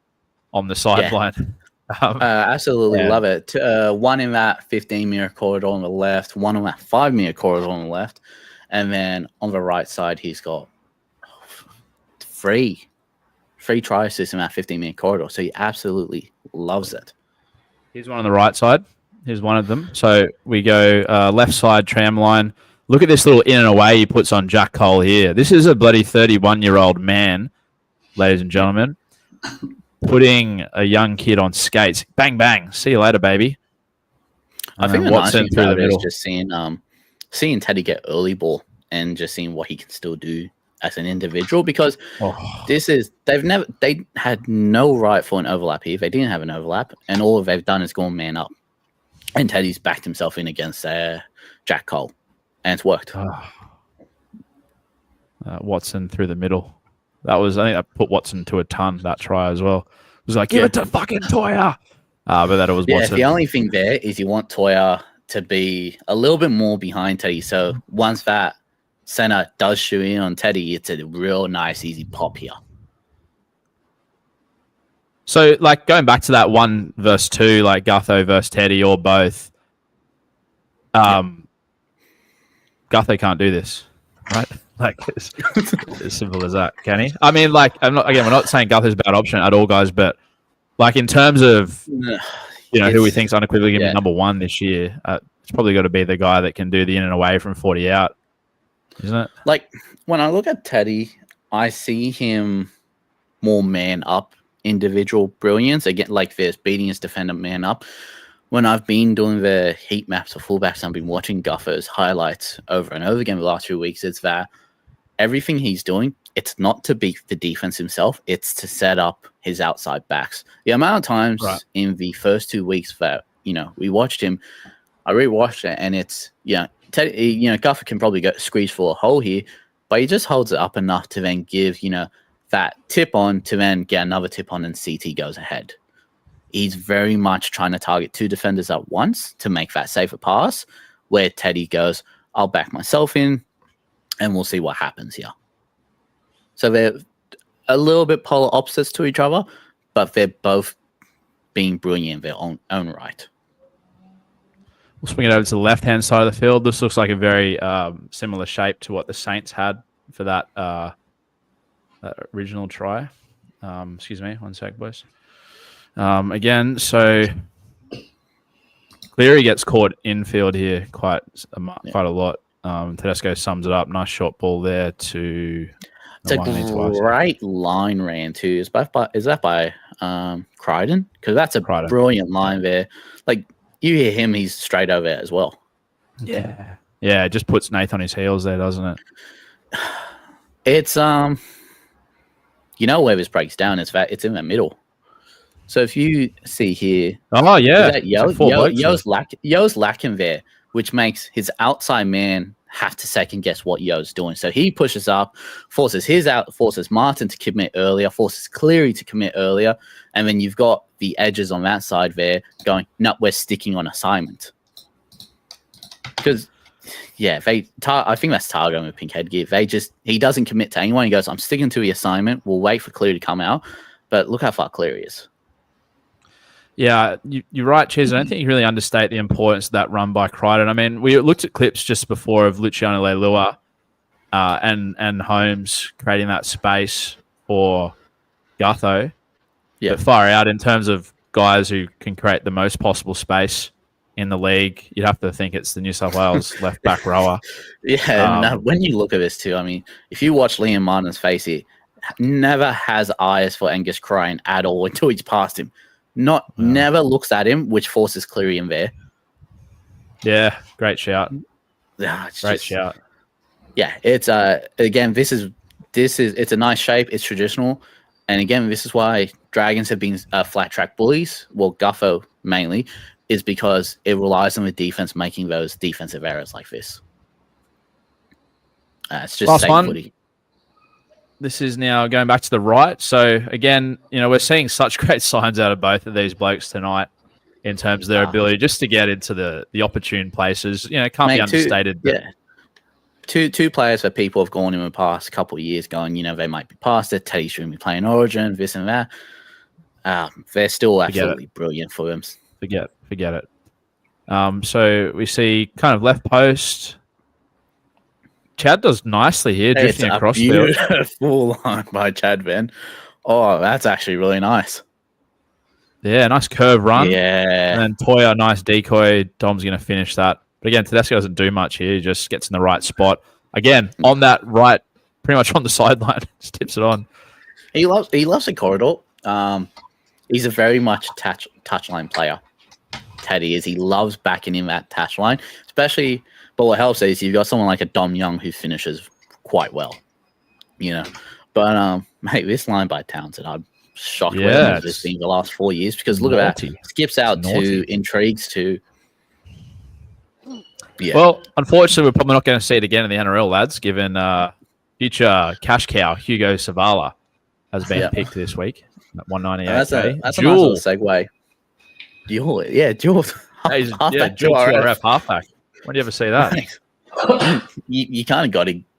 A: on the sideline.
C: Absolutely love it. One in that 15-meter corridor on the left, one on that 5-meter corridor on the left, and then on the right side, he's got three try assists in that 15-meter corridor. So he absolutely loves it.
A: Here's one on the right side. Here's one of them. So we go left side tram line. Look at this little in and away he puts on Jack Cole here. This is a bloody 31-year-old man, ladies and gentlemen, putting a young kid on skates. Bang, bang. See you later, baby.
C: I think the nice thing about it is just seeing Teddy get early ball and just seeing what he can still do as an individual, because they had no right for an overlap here. They didn't have an overlap, and all they've done is gone man up. And Teddy's backed himself in against Jack Cole, and it's worked.
A: Watson through the middle. I think that put Watson to a ton, that try as well. It was like, give it to fucking Toya. But that it was Watson.
C: The only thing there is you want Toya to be a little bit more behind Teddy. So once that center does shoot in on Teddy, it's a real nice, easy pop here.
A: So, like, going back to that 1 versus 2, like Gutho versus Teddy or both, Gutho can't do this, right? Like, it's as simple as that, can he? I mean, like, we're not saying Gutho's a bad option at all, guys, but, like, in terms of, who we think's unequivocally going to be number 1 this year, it's probably got to be the guy that can do the in and away from 40 out, isn't it?
C: Like, when I look at Teddy, I see him more man up individual brilliance, again, like this, beating his defender man up. When I've been doing the heat maps of fullbacks, I've been watching Gutho's highlights over and over again the last few weeks. It's that everything he's doing, it's not to beat the defense himself. It's to set up his outside backs. The amount of times in the first 2 weeks that, we watched him, I rewatched it, and it's, Guffer can probably squeeze for a hole here, but he just holds it up enough to then give, that tip on to then get another tip on, and CT goes ahead. He's very much trying to target 2 defenders at once to make that safer pass, where Teddy goes, I'll back myself in, and we'll see what happens here. So they're a little bit polar opposites to each other, but they're both being brilliant in their own right.
A: We'll swing it over to the left-hand side of the field. This looks like a very similar shape to what the Saints had for that original try. Excuse me, one sec, boys. Again, so Cleary gets caught infield here quite a lot. Tedesco sums it up. Nice short ball there to...
C: It's a great line ran too. Is that by Crichton? Because that's a brilliant line there. Like, you hear him, he's straight over it as well.
A: Yeah. Yeah, it just puts Nathan on his heels there, doesn't it?
C: It's where this breaks down is that it's in the middle. So if you see here, Yo's lacking there, which makes his outside man have to second guess what Yo's doing. So he pushes up, forces Martin to commit earlier, forces Cleary to commit earlier, and then you've got the edges on that side there going, no, we're sticking on assignment. Because, I think that's Targo with pink headgear. He doesn't commit to anyone. He goes, I'm sticking to the assignment. We'll wait for Cleary to come out. But look how far Cleary is. Yeah,
A: you're right, Cheers. I don't think you really understate the importance of that run by Crichton. I mean, we looked at clips just before of Luciano Leilua and Holmes creating that space for Gutho. Yeah. But far out in terms of guys who can create the most possible space in the league, you'd have to think it's the New South Wales left back rower.
C: Yeah, when you look at this too, I mean, if you watch Liam Martin's face, he never has eyes for Angus Crichton at all until he's past him. Never looks at him, which forces Cleary in there.
A: Yeah, great shout.
C: Yeah,
A: great shout.
C: Yeah, it's again, it's a nice shape. It's traditional, and again, this is why Dragons have been flat track bullies. Well, Guffo mainly is because it relies on the defense making those defensive errors like this. It's just
A: last one.
C: Footy.
A: This is now going back to the right. So, again, we're seeing such great signs out of both of these blokes tonight in terms of their ability just to get into the opportune places. It can't be understated.
C: Two players that people have gone in the past couple of years going, they might be past it. Teddy shouldn't be playing Origin, this and that. They're still absolutely brilliant for them.
A: Forget it. So we see kind of left post. Chad does nicely here, drifting across field.
C: Beautiful line by Chad Ben. Oh, that's actually really nice.
A: Yeah, nice curve run.
C: Yeah.
A: And then Toya, nice decoy. Dom's going to finish that. But again, Tedesco doesn't do much here. He just gets in the right spot. Again, on that right, pretty much on the sideline. Just tips it on.
C: He loves the corridor. He's a very much touchline player. Teddy is. He loves backing in that touchline, especially... But what helps is you've got someone like a Dom Young who finishes quite well, But, mate, this line by Townsend, I'm shocked where this been the last 4 years because look at that. Skips out to intrigues to... Yeah.
A: Well, unfortunately, we're probably not going to see it again in the NRL, lads, given future cash cow Hugo Savala has been picked this week at 198.
C: That's a nice little segue. Dual. Dual
A: TRF halfback. When do you ever see that?
C: you kind of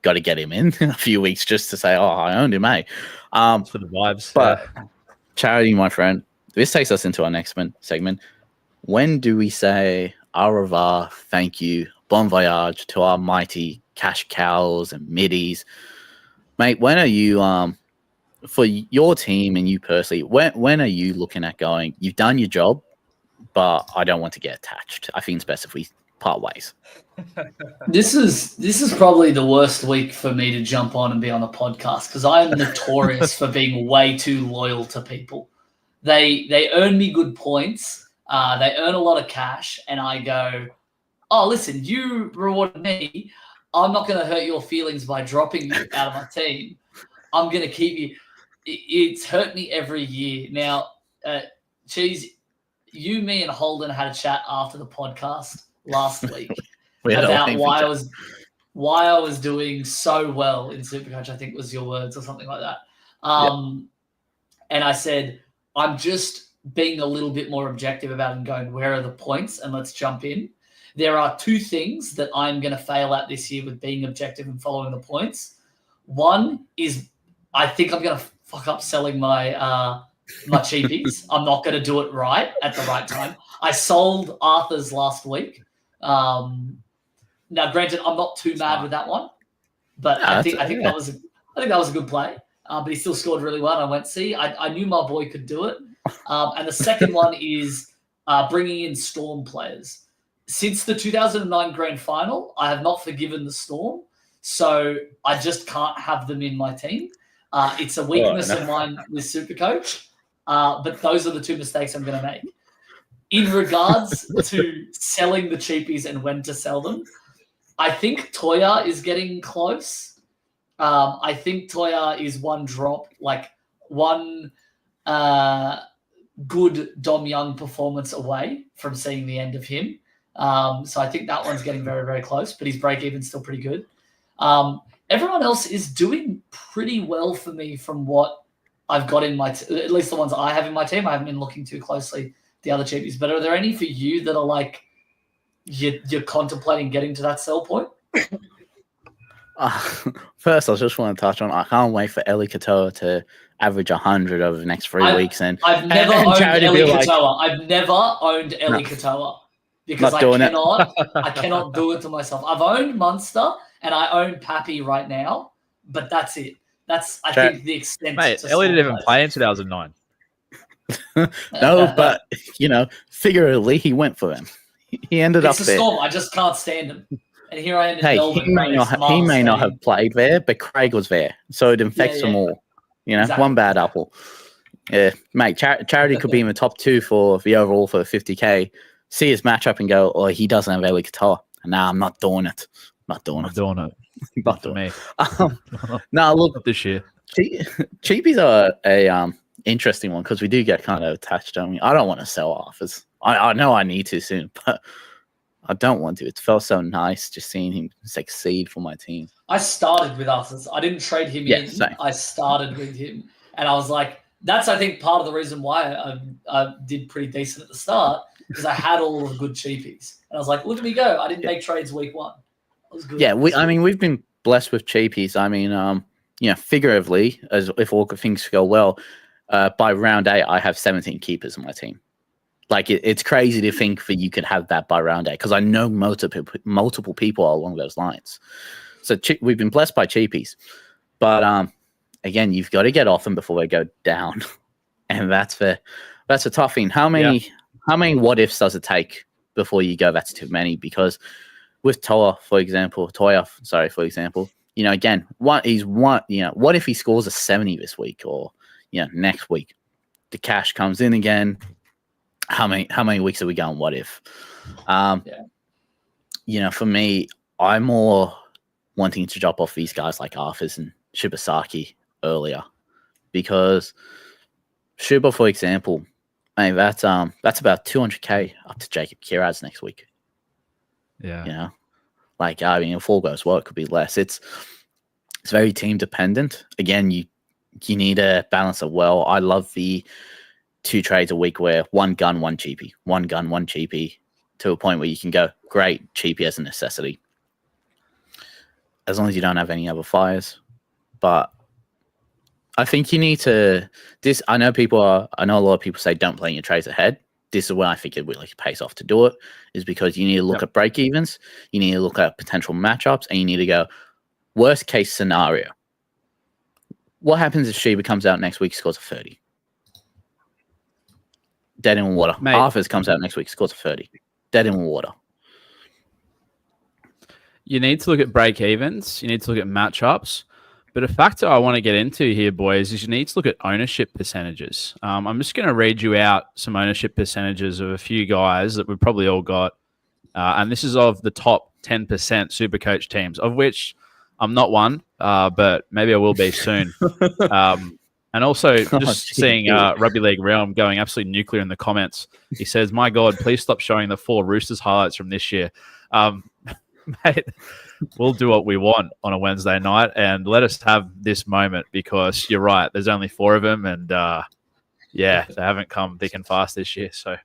C: got to get him in a few weeks just to say, oh, I owned him, eh?
A: For the vibes.
C: But Charity, my friend, this takes us into our next segment. When do we say au revoir, thank you, bon voyage to our mighty cash cows and middies? Mate, when are you, for your team and you personally, when are you looking at going, you've done your job, but I don't want to get attached? I think it's best if we part ways.
D: This is probably the worst week for me to jump on and be on a podcast because I am notorious for being way too loyal to people. They earn me good points. They earn a lot of cash, and I go, oh, listen, you rewarded me. I'm not going to hurt your feelings by dropping you out of my team. I'm going to keep you. It's hurt me every year. Now, Cheese, you, me, and Holden had a chat after the podcast last week about why I was doing so well in SuperCoach. I think was your words or something like that. And I said, I'm just being a little bit more objective about it and going, where are the points? And let's jump in. There are two things that I'm going to fail at this year with being objective and following the points. One is I think I'm going to fuck up selling my my cheapies. I'm not going to do it right at the right time. I sold Arthur's last week. Now, granted, I'm not too mad with that one, but I think that was a good play. But he still scored really well. And I went, see, I knew my boy could do it. And the second one is bringing in Storm players. Since the 2009 Grand Final, I have not forgiven the Storm, so I just can't have them in my team. It's a weakness of mine with SuperCoach, but those are the two mistakes I'm going to make. In regards to selling the cheapies and when to sell them, I think Toya is getting close. I think Toya is one drop, like one good Dom Young performance away from seeing the end of him. So I think that one's getting very, very close, but his break-even's still pretty good. Everyone else is doing pretty well for me from what I've got in my at least the ones I have in my team. I haven't been looking too closely at the other cheapies, but are there any for you that are like you're contemplating getting to that sell point?
C: First, I just want to touch on, I can't wait for Eli Katoa to average 100 over the next 3 weeks. And
D: I've never owned Eli Katoa. I've never owned Eli Katoa because I cannot do it to myself. I've owned Munster and I own Pappy right now, but that's it. That's, I think, the extent.
A: Mate, Ellie didn't even play in 2009.
C: No, but, figuratively, he went for them. He ended up there.
D: Storm. I just can't stand him. And here I am in Melbourne.
C: He may not have played there, but Craig was there. So it infects them all. Exactly. One bad apple. Yeah, mate, Charity could be in the top 2 for the overall for 50K. See his matchup and go, oh, he doesn't have Eli Katoa. Nah, I'm not doing it. Not doing it.
A: Not for me.
C: No, look.
A: Not this year.
C: Cheapies are a interesting one because we do get kind of attached, don't we? I don't want to sell offers. I know I need to soon, but I don't want to. It felt so nice just seeing him succeed for my team.
D: I started with Arthur. I didn't trade him in. Same. I started with him. And I was like, that's, I think, part of the reason why I did pretty decent at the start because I had all the good cheapies. And I was like, look at me go. I didn't make trades week 1. That was good.
C: Yeah, we've been blessed with cheapies. I mean, figuratively, as if all things go well, by round 8, I have 17 keepers in my team. Like, it's crazy to think that you could have that by round 8 because I know multiple people are along those lines. So we've been blessed by cheapies. But, again, you've got to get off them before they go down. And that's a tough thing. How many what ifs does it take before you go that's too many? Because with Toya, for example, again, what if he scores a 70 this week or, next week? The cash comes in again. How many weeks are we going? What if? For me, I'm more wanting to drop off these guys like Arthurs and Shibasaki earlier because Shuba, for example, that's about 200K up to Jacob Kiraz next week.
A: Yeah.
C: If all goes well, it could be less. It's very team dependent. Again, you need to balance it well. I love the 2 trades a week where one gun, one cheapie, to a point where you can go, great, cheapie as a necessity. As long as you don't have any other fires. But I think you need to I know a lot of people say don't play your trades ahead. This is when I think it really pays off to do it, is because you need to look at break evens, you need to look at potential matchups, and you need to go, worst case scenario. What happens if Sheba comes out next week, scores a 30? Dead in water. Arthurs comes out next week, scores a 30. Dead in water.
A: You need to look at break evens. You need to look at matchups. But a factor I want to get into here, boys, is you need to look at ownership percentages. I'm just going to read you out some ownership percentages of a few guys that we've probably all got. And this is of the top 10% SuperCoach teams, of which I'm not one, but maybe I will be soon. And also just seeing Rugby League Realm going absolutely nuclear in the comments. He says, "My God, please stop showing the 4 Roosters highlights from this year." Mate, we'll do what we want on a Wednesday night and let us have this moment, because you're right. There's only 4 of them, and they haven't come thick and fast this year. So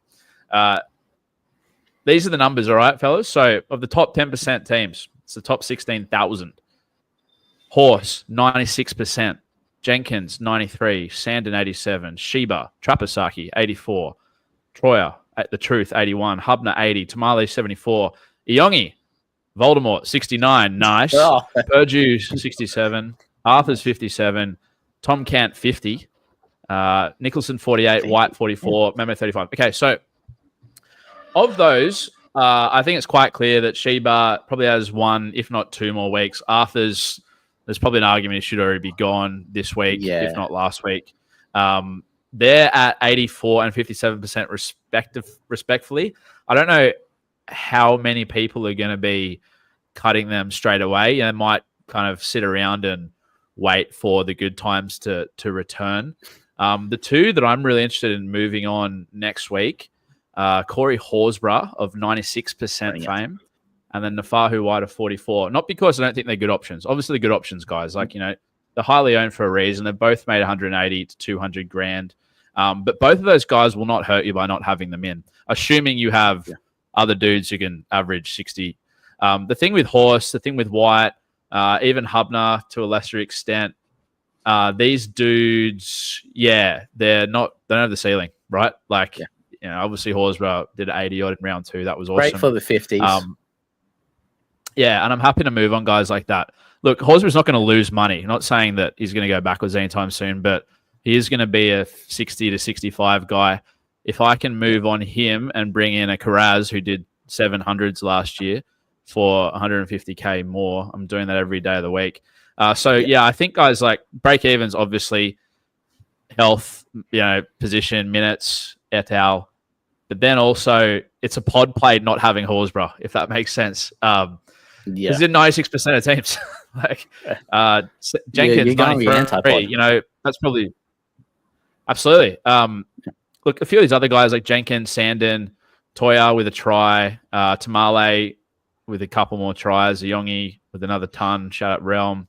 A: these are the numbers, all right, fellas. So of the top 10% teams, it's the top 16,000. Horse, 96%. Jenkins, 93. Sandon, 87. Sheba, Trapasaki, 84. Troyer, The Truth, 81. Hubner, 80. Tamale, 74. Iongi, Voldemort, 69. Nice.
C: Oh.
A: Purdue, 67. Arthur's 57. Tom Kant, 50. Nicholson, 48. White, 44. Memo, 35. Okay, so of those, I think it's quite clear that Sheba probably has 1, if not 2 more weeks. Arthur's, there's probably an argument he should already be gone this week, if not last week. They're at 84 and 57% respectfully. I don't know how many people are going to be cutting them straight away, and they might kind of sit around and wait for the good times to return. The 2 that I'm really interested in moving on next week, Corey Horsburgh of 96% fame, and then Nafahu White of 44. Not because I don't think they're good options. Obviously, they're good options, guys. Like, they're highly owned for a reason. They've both made 180 to 200 grand. But both of those guys will not hurt you by not having them in, assuming you have other dudes who can average 60. The thing with Horse, the thing with White, even Hubner to a lesser extent, these dudes, they don't have the ceiling, right? Like, obviously Horsburgh did 80 odd in round 2. That was awesome.
C: Great for the 50s.
A: And I'm happy to move on guys like that. Look, Horsburgh's not going to lose money. I'm not saying that he's going to go backwards anytime soon, but he is going to be a 60 to 65 guy. If I can move on him and bring in a Karaz who did 700s last year for 150K more, I'm doing that every day of the week. I think guys like break evens, obviously, health, position, minutes, et al. But then also it's a pod play not having Horsburgh, if that makes sense. He's in 96% of teams. Jenkins, 93. That's probably absolutely. Look, a few of these other guys like Jenkins, Sandon, Toya with a try, Tamale with a couple more tries, Iongi with another ton. Shout out Realm,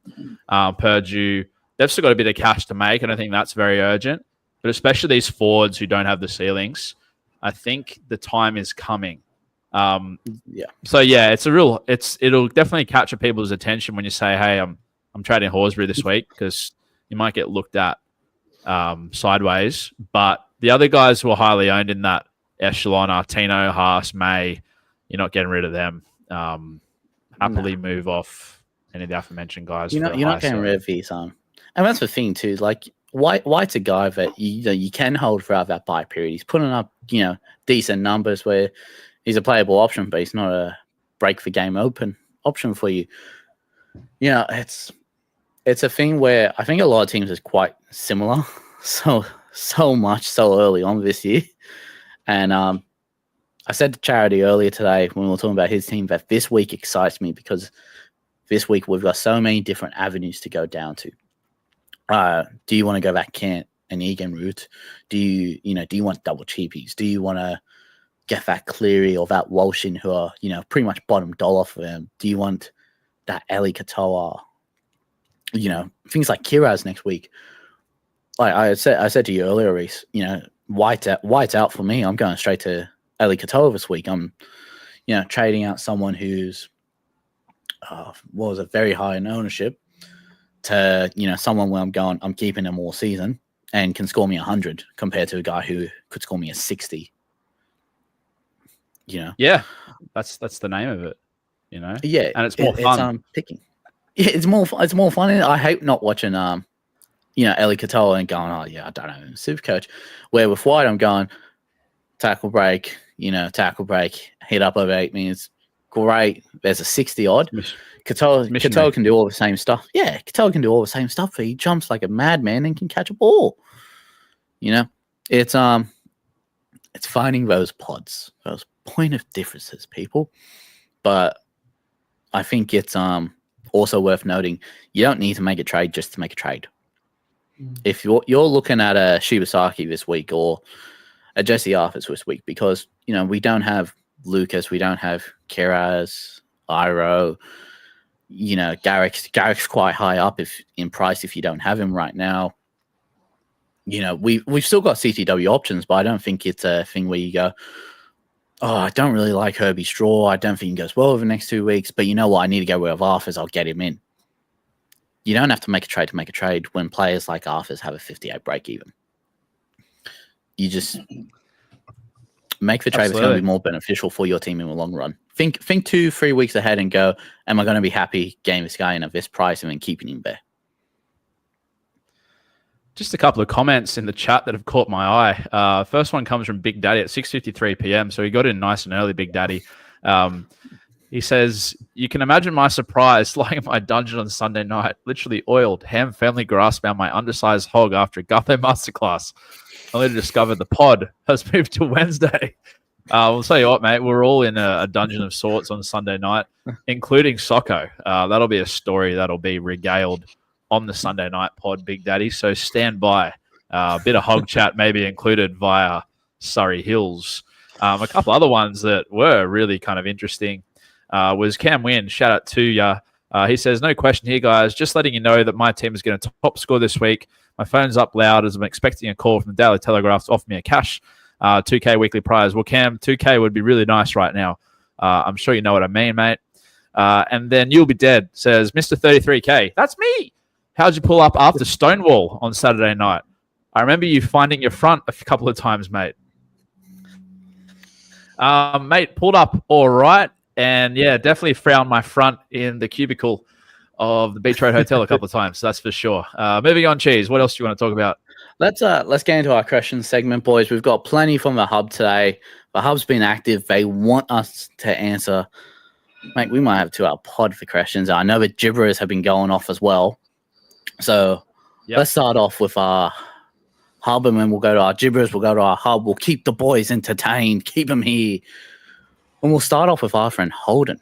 A: Purdue. They've still got a bit of cash to make. I don't think that's very urgent, but especially these forwards who don't have the ceilings, I think the time is coming. So it'll definitely capture people's attention when you say, "Hey, I'm trading Horsburgh this week," because you might get looked at sideways. But the other guys who are highly owned in that echelon are Tino, Haas, May. You're not getting rid of them. Happily move off any of the aforementioned guys.
C: You're not getting rid of these. And that's the thing too. Like White's a guy that you can hold throughout that bye period. He's putting up decent numbers where he's a playable option, but he's not a break the game open option for you. It's a thing where I think a lot of teams is quite similar. So much so early on this year. And I said to Charity earlier today when we were talking about his team that this week excites me because this week we've got so many different avenues to go down to. Do you want to go that Kant and Egan route? Do you want double cheapies? Do you want to get that Cleary or that Walshin who are, pretty much bottom dollar for them? Do you want that Eli Katoa? Things like Kiraz next week. Like I said to you earlier, Reese, White's out for me. I'm going straight to Eli Katoa this week. I'm, trading out someone who's was a very high in ownership to, someone where I'm keeping him all season and can score me 100 compared to a guy who could score me a 60.
A: Yeah, that's the name of it.
C: Yeah,
A: and it's more fun.
C: It's picking. Yeah, it's more fun. I hate not watching Eli Katoa and going, oh yeah, I don't know, SuperCoach. Where with White, I'm going tackle break, hit up over 8 minutes. Great. There's a 60 odd. Katoa can do all the same stuff. Yeah, Katoa can do all the same stuff, but he jumps like a madman and can catch a ball. It's finding those pods, those point of differences, people. But I think it's also worth noting you don't need to make a trade just to make a trade. If you're looking at a Shibasaki this week or a Jesse Arthurs this week, because we don't have Lucas, we don't have Kiraz, Iro, Garrick's quite high up in price if you don't have him right now. We've still got CTW options, but I don't think it's a thing where you go, oh, I don't really like Herbie Straw. I don't think he goes well over the next 2 weeks, but you know what? I need to get rid of Arthurs. I'll get him in. You don't have to make a trade to make a trade when players like Arthurs have a 58 break even. You just make the trade that's going to be more beneficial for your team in the long run. Think 2-3 weeks ahead and go, am I going to be happy getting this guy in at this price and then keeping him there?
A: Just a couple of comments in the chat that have caught my eye. First one comes from Big Daddy at 6:53 p.m. So he got in nice and early, Big Daddy. He says, you can imagine my surprise lying in my dungeon on Sunday night, literally oiled, ham family grass bound my undersized hog after a Gutho masterclass. Only to discover the pod has moved to Wednesday. We'll tell you what, mate, we're all in a dungeon of sorts on Sunday night, including Socko. That'll be a story that'll be regaled on the Sunday night pod, Big Daddy. So stand by. A bit of hog chat maybe included via Surrey Hills. A couple other ones that were really kind of interesting was Cam Wynn. Shout out to you. He says, no question here, guys. Just letting you know that my team is going to top score this week. My phone's up loud as I'm expecting a call from the Daily Telegraph to offer me a cash 2K weekly prize. Well, Cam, 2K would be really nice right now. I'm sure you know what I mean, mate. And then You'll Be Dead says, Mr. 33K, that's me. How'd you pull up after Stonewall on Saturday night? I remember you finding your front a couple of times, mate. Mate, pulled up all right. And yeah, definitely found my front in the cubicle of the Beach Road Hotel a couple of times. So that's for sure. Moving on, Cheese. What else do you want to talk about?
C: Let's get into our question segment, boys. We've got plenty from the hub today. The hub's been active. They want us to answer. Mate, we might have 2-hour pod for questions. I know the gibberers have been going off as well. So Let's start off with our hub, and then we'll go to our gibberers. We'll go to our hub. We'll keep the boys entertained. Keep them here. And we'll start off with our friend Holden.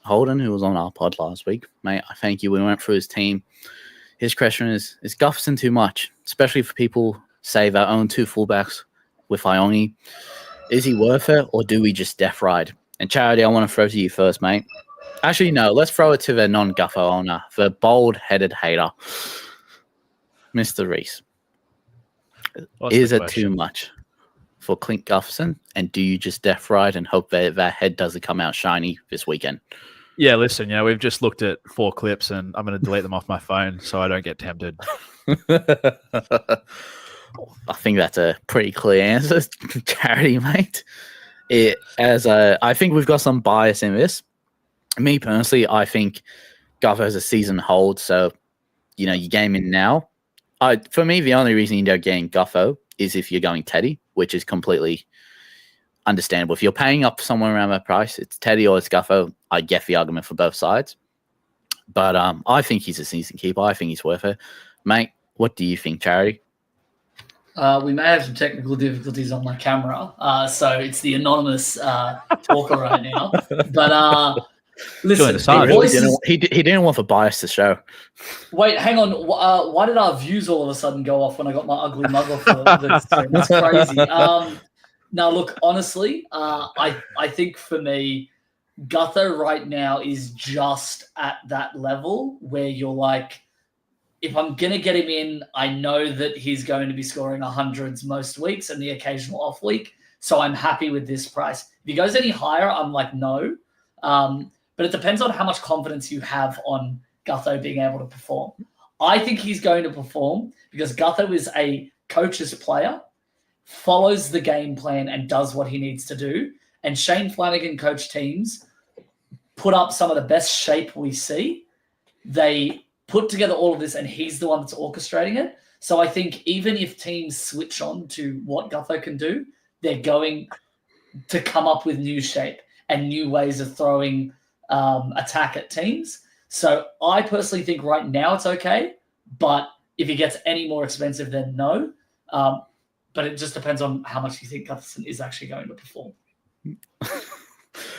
C: Holden, who was on our pod last week. Mate, I thank you. We went through his team. His question is Gutherson too much? Especially for people say they own 2 fullbacks with Ione. Is he worth it, or do we just death ride? And Charity, I want to throw to you first, mate. Actually, no, let's throw it to the non-Gutho owner, the bald-headed hater, Mr. Reese. Is it too much for Clint Gutherson, and do you just death ride and hope that head doesn't come out shiny this weekend?
A: Yeah, listen, we've just looked at 4 clips, and I'm going to delete them off my phone so I don't get tempted.
C: I think that's a pretty clear answer, Charity, mate. I think we've got some bias in this. Me personally, I think Gutho's a season hold, so you game in now. For me, the only reason you don't game Gutho is if you're going Teddy, which is completely understandable. If you're paying up somewhere around that price, it's Teddy or it's Gutho. I get the argument for both sides, but I think he's a season keeper. I think he's worth it, mate. What do you think, Charity?
D: We may have some technical difficulties on my camera, so it's the anonymous talker right now. But listen,
C: he didn't want the bias to show.
D: Wait, hang on. Why did our views all of a sudden go off when I got my ugly mug off the stream? That's crazy. Now, look, honestly, I think for me, Gutho right now is just at that level where you're like, if I'm going to get him in, I know that he's going to be scoring 100s most weeks and the occasional off week. So I'm happy with this price. If he goes any higher, I'm like, no. But it depends on how much confidence you have on Gutho being able to perform. I think he's going to perform because Gutho is a coach's player, follows the game plan and does what he needs to do. And Shane Flanagan coach teams put up some of the best shape we see. They put together all of this, and he's the one that's orchestrating it. So I think even if teams switch on to what Gutho can do, they're going to come up with new shape and new ways of throwing attack at teams. So I personally think right now it's okay, but if he gets any more expensive, then no. But it just depends on how much you think Gutherson is actually going to perform.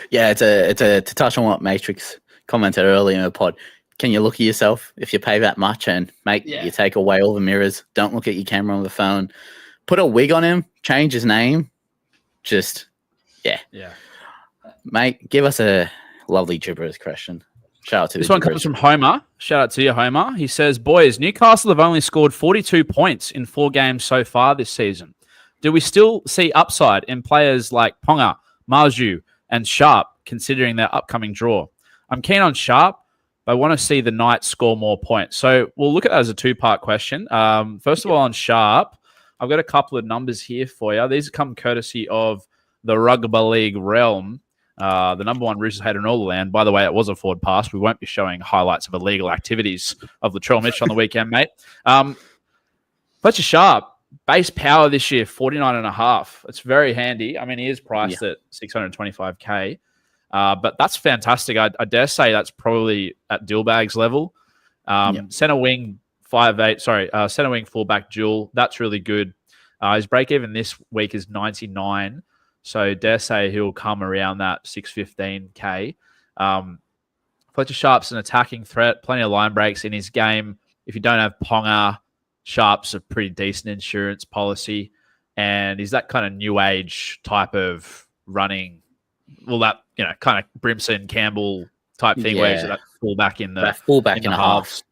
C: Yeah, to touch on what Matrix commented earlier in the pod, can you look at yourself if you pay that much and, mate,
D: Yeah.
C: you take away all the mirrors, don't look at your camera on the phone, put a wig on him, change his name, just, yeah. Mate, give us a lovely gibberish question. Shout out to
A: this one comes from Homer. Shout out to you, Homer. He says, boys, Newcastle have only scored 42 points in 4 games so far this season. Do we still see upside in players like Ponga, Marju, and Sharp, considering their upcoming draw? I'm keen on Sharp, but I want to see the Knights score more points. So we'll look at that as a 2-part question. First of all, on Sharp, I've got a couple of numbers here for you. These come courtesy of the Rugby League realm. The number 1 Roosters hater in all the land. By the way, it was a forward pass. We won't be showing highlights of illegal activities of Latrell Mitch on the weekend, mate. Fletcher Sharp, base power this year, 49.5. It's very handy. I mean, he is priced at 625K. But that's fantastic. I dare say that's probably at Dillbag's level. Center wing 5'8", center wing fullback dual. That's really good. His break even this week is 99. So dare say he'll come around that 615K. Fletcher Sharp's an attacking threat, plenty of line breaks in his game. If you don't have Ponga, Sharp's a pretty decent insurance policy. And he's that kind of new age type of running. Well, that, kind of Brimson, Campbell type thing where he's that fullback in the halves.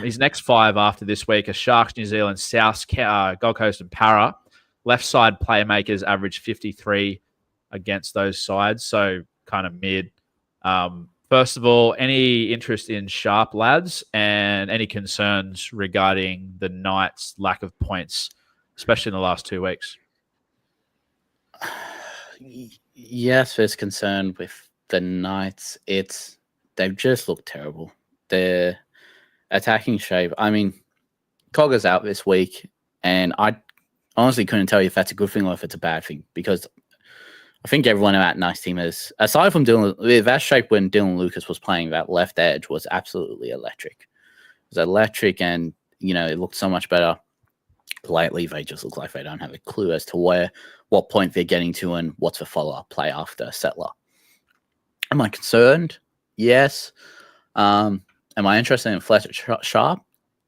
A: His next 5 after this week are Sharks, New Zealand, South, Gold Coast, and Para. Left side playmakers average 53 against those sides, so kind of mid. First of all, any interest in Sharp, lads, and any concerns regarding the Knights' lack of points, especially in the last 2 weeks?
C: Yes, there's concern with the Knights. They've just looked terrible. Their attacking shape. I mean, Cogger's out this week, and I honestly couldn't tell you if that's a good thing or if it's a bad thing, because I think everyone at Nice team is, aside from Dylan, that shape when Dylan Lucas was playing, that left edge was absolutely electric. It was electric, and it looked so much better. Lately, they just look like they don't have a clue as to what point they're getting to and what's the follow-up play after Settler. Am I concerned? Yes. Am I interested in Fletcher Sharp?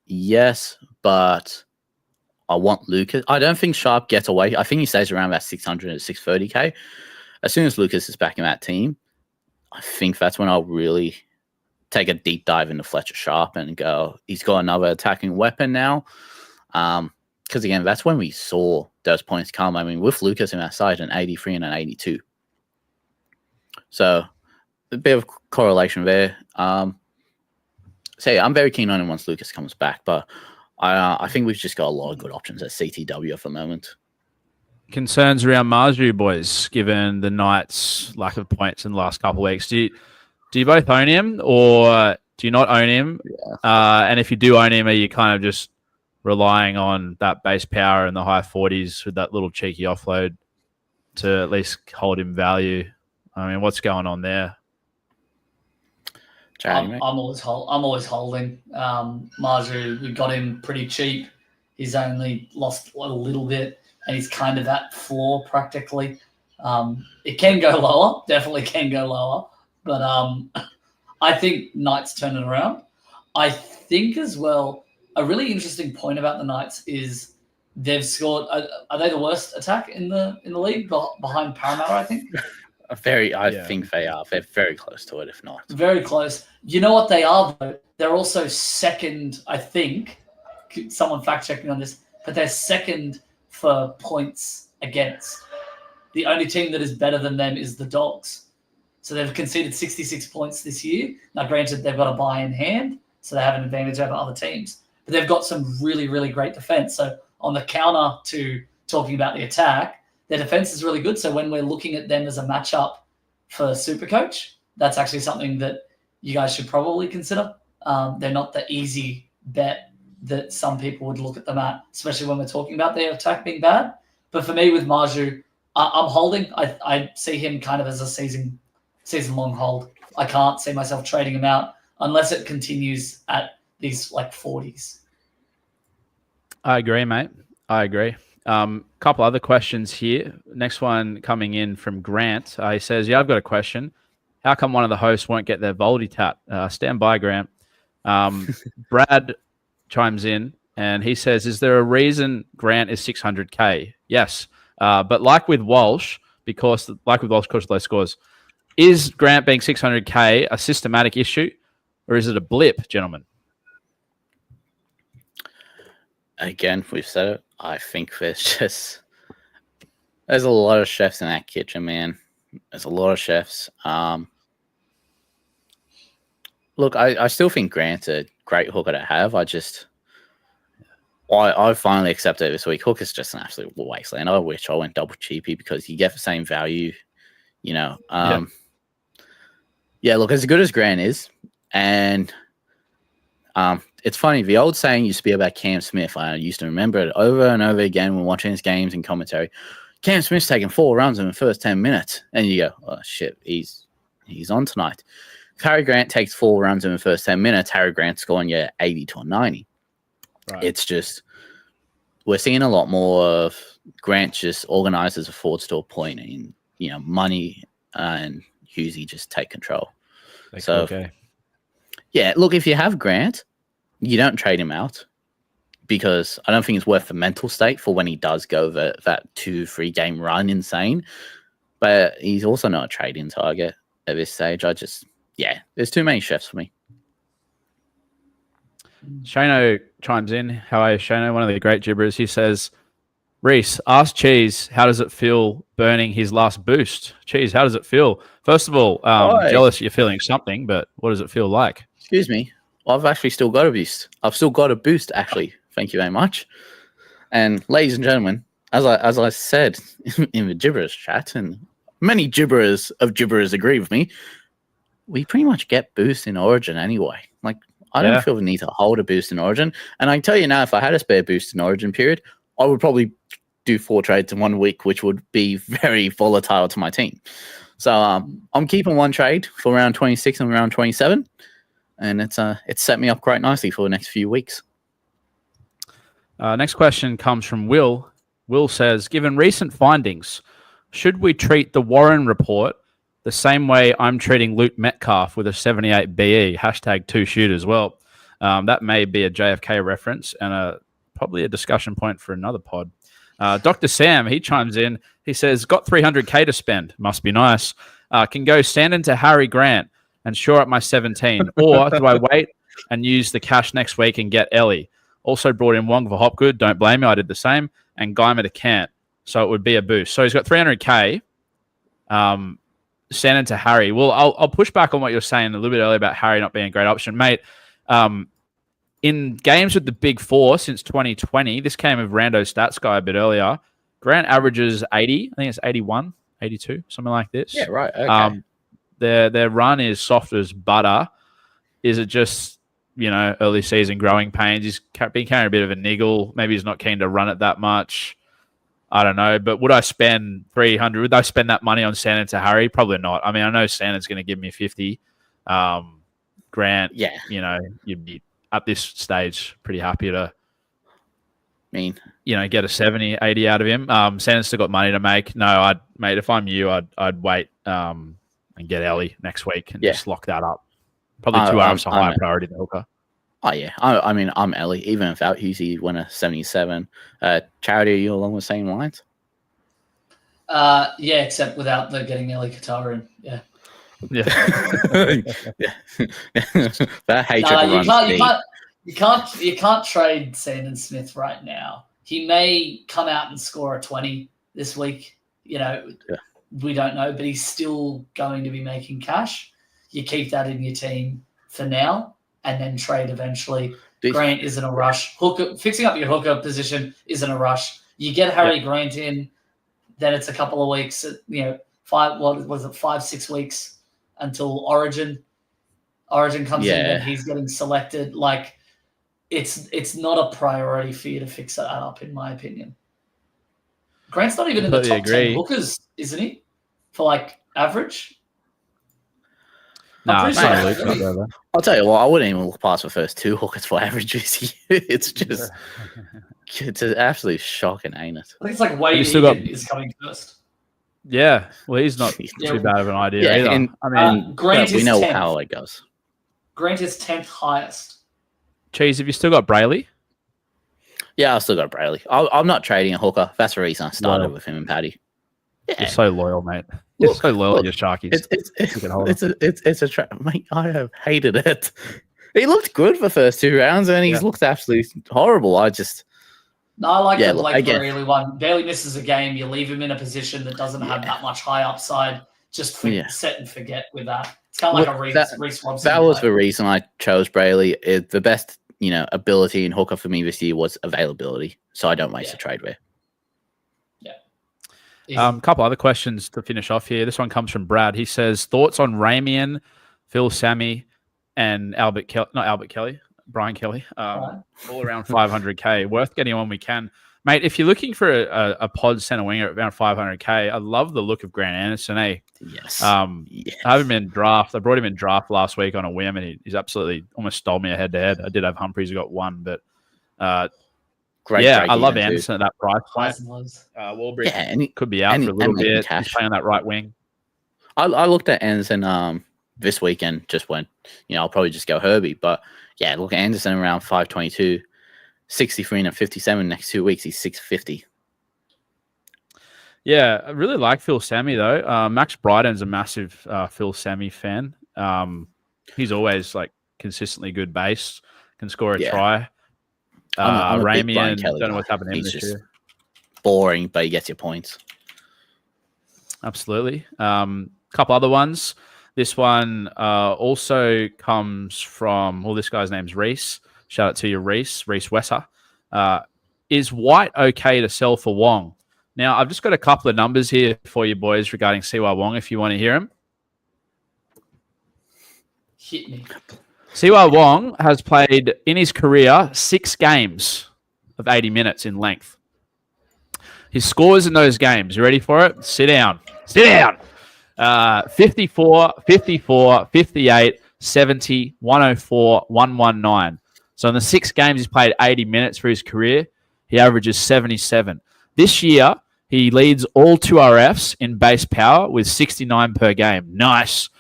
C: Yes, but I want Lucas. I don't think Sharp gets away. I think he stays around that 600 to 630K. As soon as Lucas is back in that team, I think that's when I'll really take a deep dive into Fletcher Sharp and go, he's got another attacking weapon now. Because, again, that's when we saw those points come. I mean, with Lucas in our side, an 83 and an 82. So, a bit of correlation there. I'm very keen on him once Lucas comes back, but I think we've just got a lot of good options at CTW for the moment.
A: Concerns around Marju, boys, given the Knights' lack of points in the last couple of weeks. Do you both own him, or do you not own him? Yeah. And if you do own him, are you kind of just relying on that base power in the high 40s with that little cheeky offload to at least hold him value? I mean, what's going on there?
D: I'm always holding. Marju, we got him pretty cheap. He's only lost a little bit, and he's kind of that floor practically. It can go lower, definitely can go lower, but I think Knights turn it around. I think as well, a really interesting point about the Knights is they've scored. Are they the worst attack in the league behind Parramatta? I think.
C: I think they are. They're very close to it, if not.
D: Very close. You know what they are, though? They're also second, I think. Someone fact-checking on this. But they're second for points against. The only team that is better than them is the Dogs. So they've conceded 66 points this year. Now, granted, they've got a bye in hand, so they have an advantage over other teams. But they've got some really, really great defense. So on the counter to talking about the attack, their defense is really good. So when we're looking at them as a matchup for SuperCoach, that's actually something that you guys should probably consider. They're not the easy bet that some people would look at them at, especially when we're talking about their attack being bad. But for me, with Marju, I'm holding. I see him kind of as a season-long hold. I can't see myself trading him out unless it continues at these 40s.
A: I agree, mate. I agree. Couple other questions here. Next one coming in from Grant. He says, I've got a question. How come one of the hosts won't get their Voldy tat? Stand by, Grant. Brad chimes in and he says, is there a reason Grant is 600K? Yes. But like with Walsh, because of low scores, is Grant being 600K a systematic issue or is it a blip, gentlemen?
C: Again, we've said it. I think there's a lot of chefs in that kitchen, man. There's a lot of chefs. Look, I still think Grant's a great hooker to have. I finally accepted it this week. Hooker's just an absolute wasteland. I wish I went double cheapie because you get the same value, you know. Yeah, look, as good as Grant is, and it's funny, the old saying used to be about Cam Smith. I used to remember it over and over again when watching his games and commentary. Cam Smith's taking 4 runs in the first 10 minutes. And you go, oh, shit, he's on tonight. If Harry Grant takes 4 runs in the first 10 minutes, Harry Grant's scoring 80 to 90. Right. It's just, we're seeing a lot more of Grant just organizes a forward store point and, Money and Hughesy just take control. Okay. Yeah, look, if you have Grant, you don't trade him out because I don't think it's worth the mental state for when he does go that 2-3 game run insane. But he's also not a trade-in target at this stage. There's too many chefs for me.
A: Shano chimes in. How are you, Shano? One of the great gibberers. He says, Reese, ask Cheese, how does it feel burning his last boost? Cheese, how does it feel? First of all, jealous you're feeling something, but what does it feel like?
C: Excuse me. I've actually still got a boost. I've still got a boost, actually. Thank you very much. And ladies and gentlemen, as I said in the gibberers chat, and many gibberers agree with me, we pretty much get boost in Origin anyway. Like, I don't feel the need to hold a boost in Origin. And I can tell you now, if I had a spare boost in Origin period, I would probably do 4 trades in 1 week, which would be very volatile to my team. So I'm keeping 1 trade for round 26 and round 27. And it's set me up quite nicely for the next few weeks.
A: Next question comes from Will. Will says, given recent findings, should we treat the Warren report the same way I'm treating Luke Metcalf with a 78 BE, #2 shooters? Well, that may be a JFK reference and probably a discussion point for another pod. Dr. Sam, he chimes in. He says, got 300K to spend. Must be nice. Can go stand into Harry Grant and shore up my 17. Or do I wait and use the cash next week and get Ellie? Also brought in Wong for Hopgood. Don't blame me. I did the same. And Guymer to Kant. So it would be a boost. So he's got 300K. Stand into Harry. Well, I'll push back on what you're saying a little bit earlier about Harry not being a great option. Mate, in games with the Big Four since 2020, this came of Rando Stats Guy a bit earlier, Grant averages 80. I think it's 81, 82, something like this.
C: Yeah, right. Okay.
A: Their run is soft as butter. Is it just, early season growing pains? He's been carrying a bit of a niggle. Maybe he's not keen to run it that much. I don't know. But would I spend 300? Would I spend that money on Sandon to Harry? Probably not. I mean, I know Sandon's going to give me 50. Grant, you'd be at this stage pretty happy to get a 70, 80 out of him. Sandon's still got money to make. No, mate, if I'm you, I'd wait and get Ellie next week and just lock that up. Probably 2 hours a higher priority than Hooker.
C: Oh, yeah. I'm Ellie. Even without Hughesy, win a 77. Charity, are you along the same lines?
D: Yeah, except without the getting Ellie Katara in. Yeah.
A: Yeah.
C: That hatred
D: you can't trade Sandon Smith right now. He may come out and score a 20 this week. We don't know, but he's still going to be making cash. You keep that in your team for now and then trade eventually. Grant isn't a rush. Fixing up your hooker position isn't a rush. You get Harry Grant in, then it's a couple of weeks, 5-6 weeks until Origin comes in and he's getting selected. Like, it's not a priority for you to fix that up, in my opinion. Grant's not even in the top 10 hookers, isn't he? For average?
C: No, I'll tell you what, I wouldn't even look past the first 2 hookers for average this year. It's just, it's an absolute shocking, ain't it?
D: I think it's Wade Egan is coming first.
A: Yeah, well, he's not
D: Yeah.
A: too bad of an idea
C: Yeah,
A: either.
C: and
A: I mean,
D: Grant
C: we
D: is
C: know
D: 10th.
C: how it goes.
D: Grant is 10th highest.
A: Cheese, have you still got Brayley?
C: Yeah, I still got Brayley. I'm not trading a hooker. That's the reason I started
A: Wow.
C: with him and Paddy.
A: You're
C: Yeah,
A: so loyal, mate. You're so loyal to your Sharkies.
C: it's a trap, mate. I have hated it. He looked good for the first 2 rounds, and he's looked absolutely horrible.
D: No, I like the
C: look,
D: Blake
C: again,
D: Borelli one. Barely misses a game. You leave him in a position that doesn't have that much high upside. Just set and forget with that. It's kind of like a Reece Robson.
C: That was the reason I chose Brayley. The best, ability in hooker for me this year was availability. So I don't waste a trade there.
D: Yeah.
A: A couple other questions to finish off here. This one comes from Brad. He says, thoughts on Ramian, Phil Sammy, and Brian Kelly, all around 500K. Worth getting on when we can. Mate, if you're looking for a pod center winger at around 500K, I love the look of Grant Anderson, eh?
C: Yes.
A: I have him in draft. I brought him in draft last week on a whim, and he's absolutely almost stole me a head-to-head. I did have Humphreys, who got 1, but
C: great.
A: I love Anderson at that price point.
D: Walbridge
A: could be out for a little bit. He's playing on that right wing.
C: I looked at Anderson this weekend, just went, I'll probably just go Herbie. But yeah, look, Anderson around 522, 63 and 57 next 2 weeks. He's 650.
A: Yeah, I really like Phil Sammy, though. Max Bryden's a massive Phil Sammy fan. He's always consistently good base, can score a try. Ramian, don't know what's happening to him this year.
C: Boring, but he gets your points.
A: Absolutely. Couple other ones. This one also comes from, this guy's name's Reese. Shout out to you, Reese Wesser. Is White okay to sell for Wong? Now, I've just got a couple of numbers here for you boys regarding CY Wong, if you want to hear them.
D: Hit me.
A: CY Wong has played in his career 6 games of 80 minutes in length. His scores in those games, you ready for it? Sit down. 54, 54, 58, 70, 104, 119. So in the 6 games he's played 80 minutes for his career, he averages 77. This year, he leads all 2RFs in base power with 69 per game. Nice.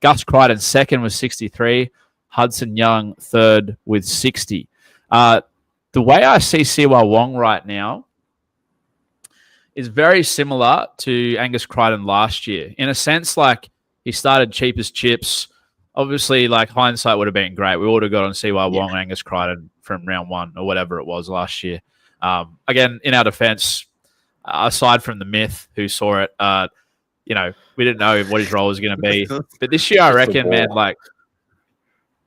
A: Gus Crichton second with 63. Hudson Young third with 60. The way I see CY Wong right now is very similar to Angus Crichton last year. In a sense, he started cheap as chips. Obviously, hindsight would have been great. We would have got on CY Wong and Angus Crichton from round 1 or whatever it was last year. Again, in our defense, aside from the myth who saw it, we didn't know what his role was going to be. But this year, I reckon, man,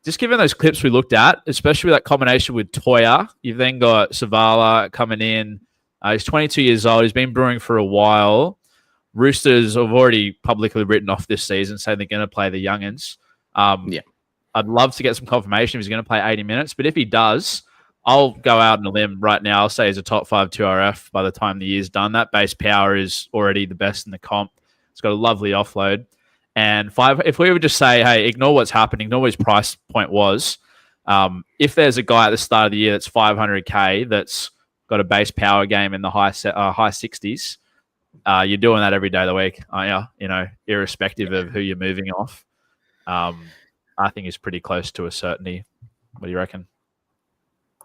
A: just given those clips we looked at, especially with that combination with Toya, you've then got Savala coming in. He's 22 years old. He's been brewing for a while. Roosters have already publicly written off this season, saying they're going to play the youngins. I'd love to get some confirmation if he's going to play 80 minutes. But if he does, I'll go out on a limb right now. I'll say he's a top 5 2RF by the time the year's done. That base power is already the best in the comp. It's got a lovely offload. And if we would just say, hey, ignore what's happening, ignore what his price point was. If there's a guy at the start of the year that's 500K that's got a base power game in the high 60s, you're doing that every day of the week, aren't you? Irrespective of who you're moving off. I think it's pretty close to a certainty. What do you reckon?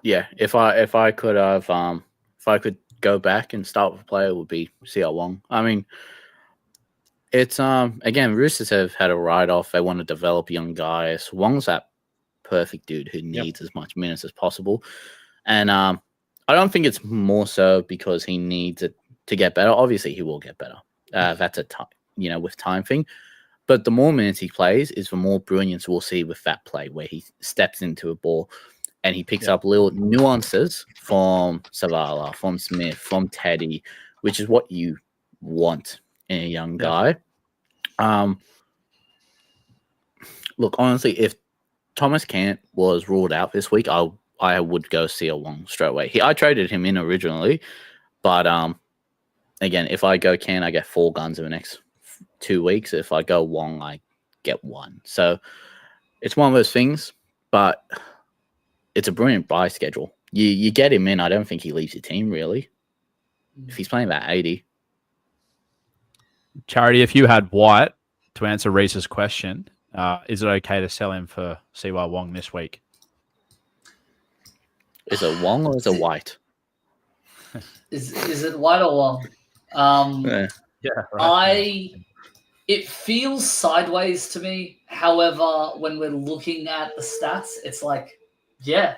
C: Yeah, if I could go back and start with a player, it would be CY Wong. I mean, it's again, Roosters have had a write-off. They want to develop young guys. Wong's that perfect dude who needs as much minutes as possible. And I don't think it's more so because he needs it to get better. Obviously, he will get better. That's a with time thing. But the more minutes he plays, is the more brilliance we'll see with that play where he steps into a ball and he picks up little nuances from Savala, from Smith, from Teddy, which is what you want in a young guy. Look, honestly, if Thomas Kant was ruled out this week, I would go CY Wong straight away. I traded him in originally, but again, if I go Kant, I get 4 guns in the next 2 weeks. If I go Wong, I get 1. So it's one of those things, but it's a brilliant buy schedule. You get him in, I don't think he leaves your team, really. If he's playing about 80.
A: Charity, if you had White to answer Reese's question, is it okay to sell him for CY Wong this week?
C: Is it Wong or is it White?
D: Is it White or Wong?
C: Yeah.
A: Yeah,
D: It feels sideways to me. However, when we're looking at the stats, it's like, yeah,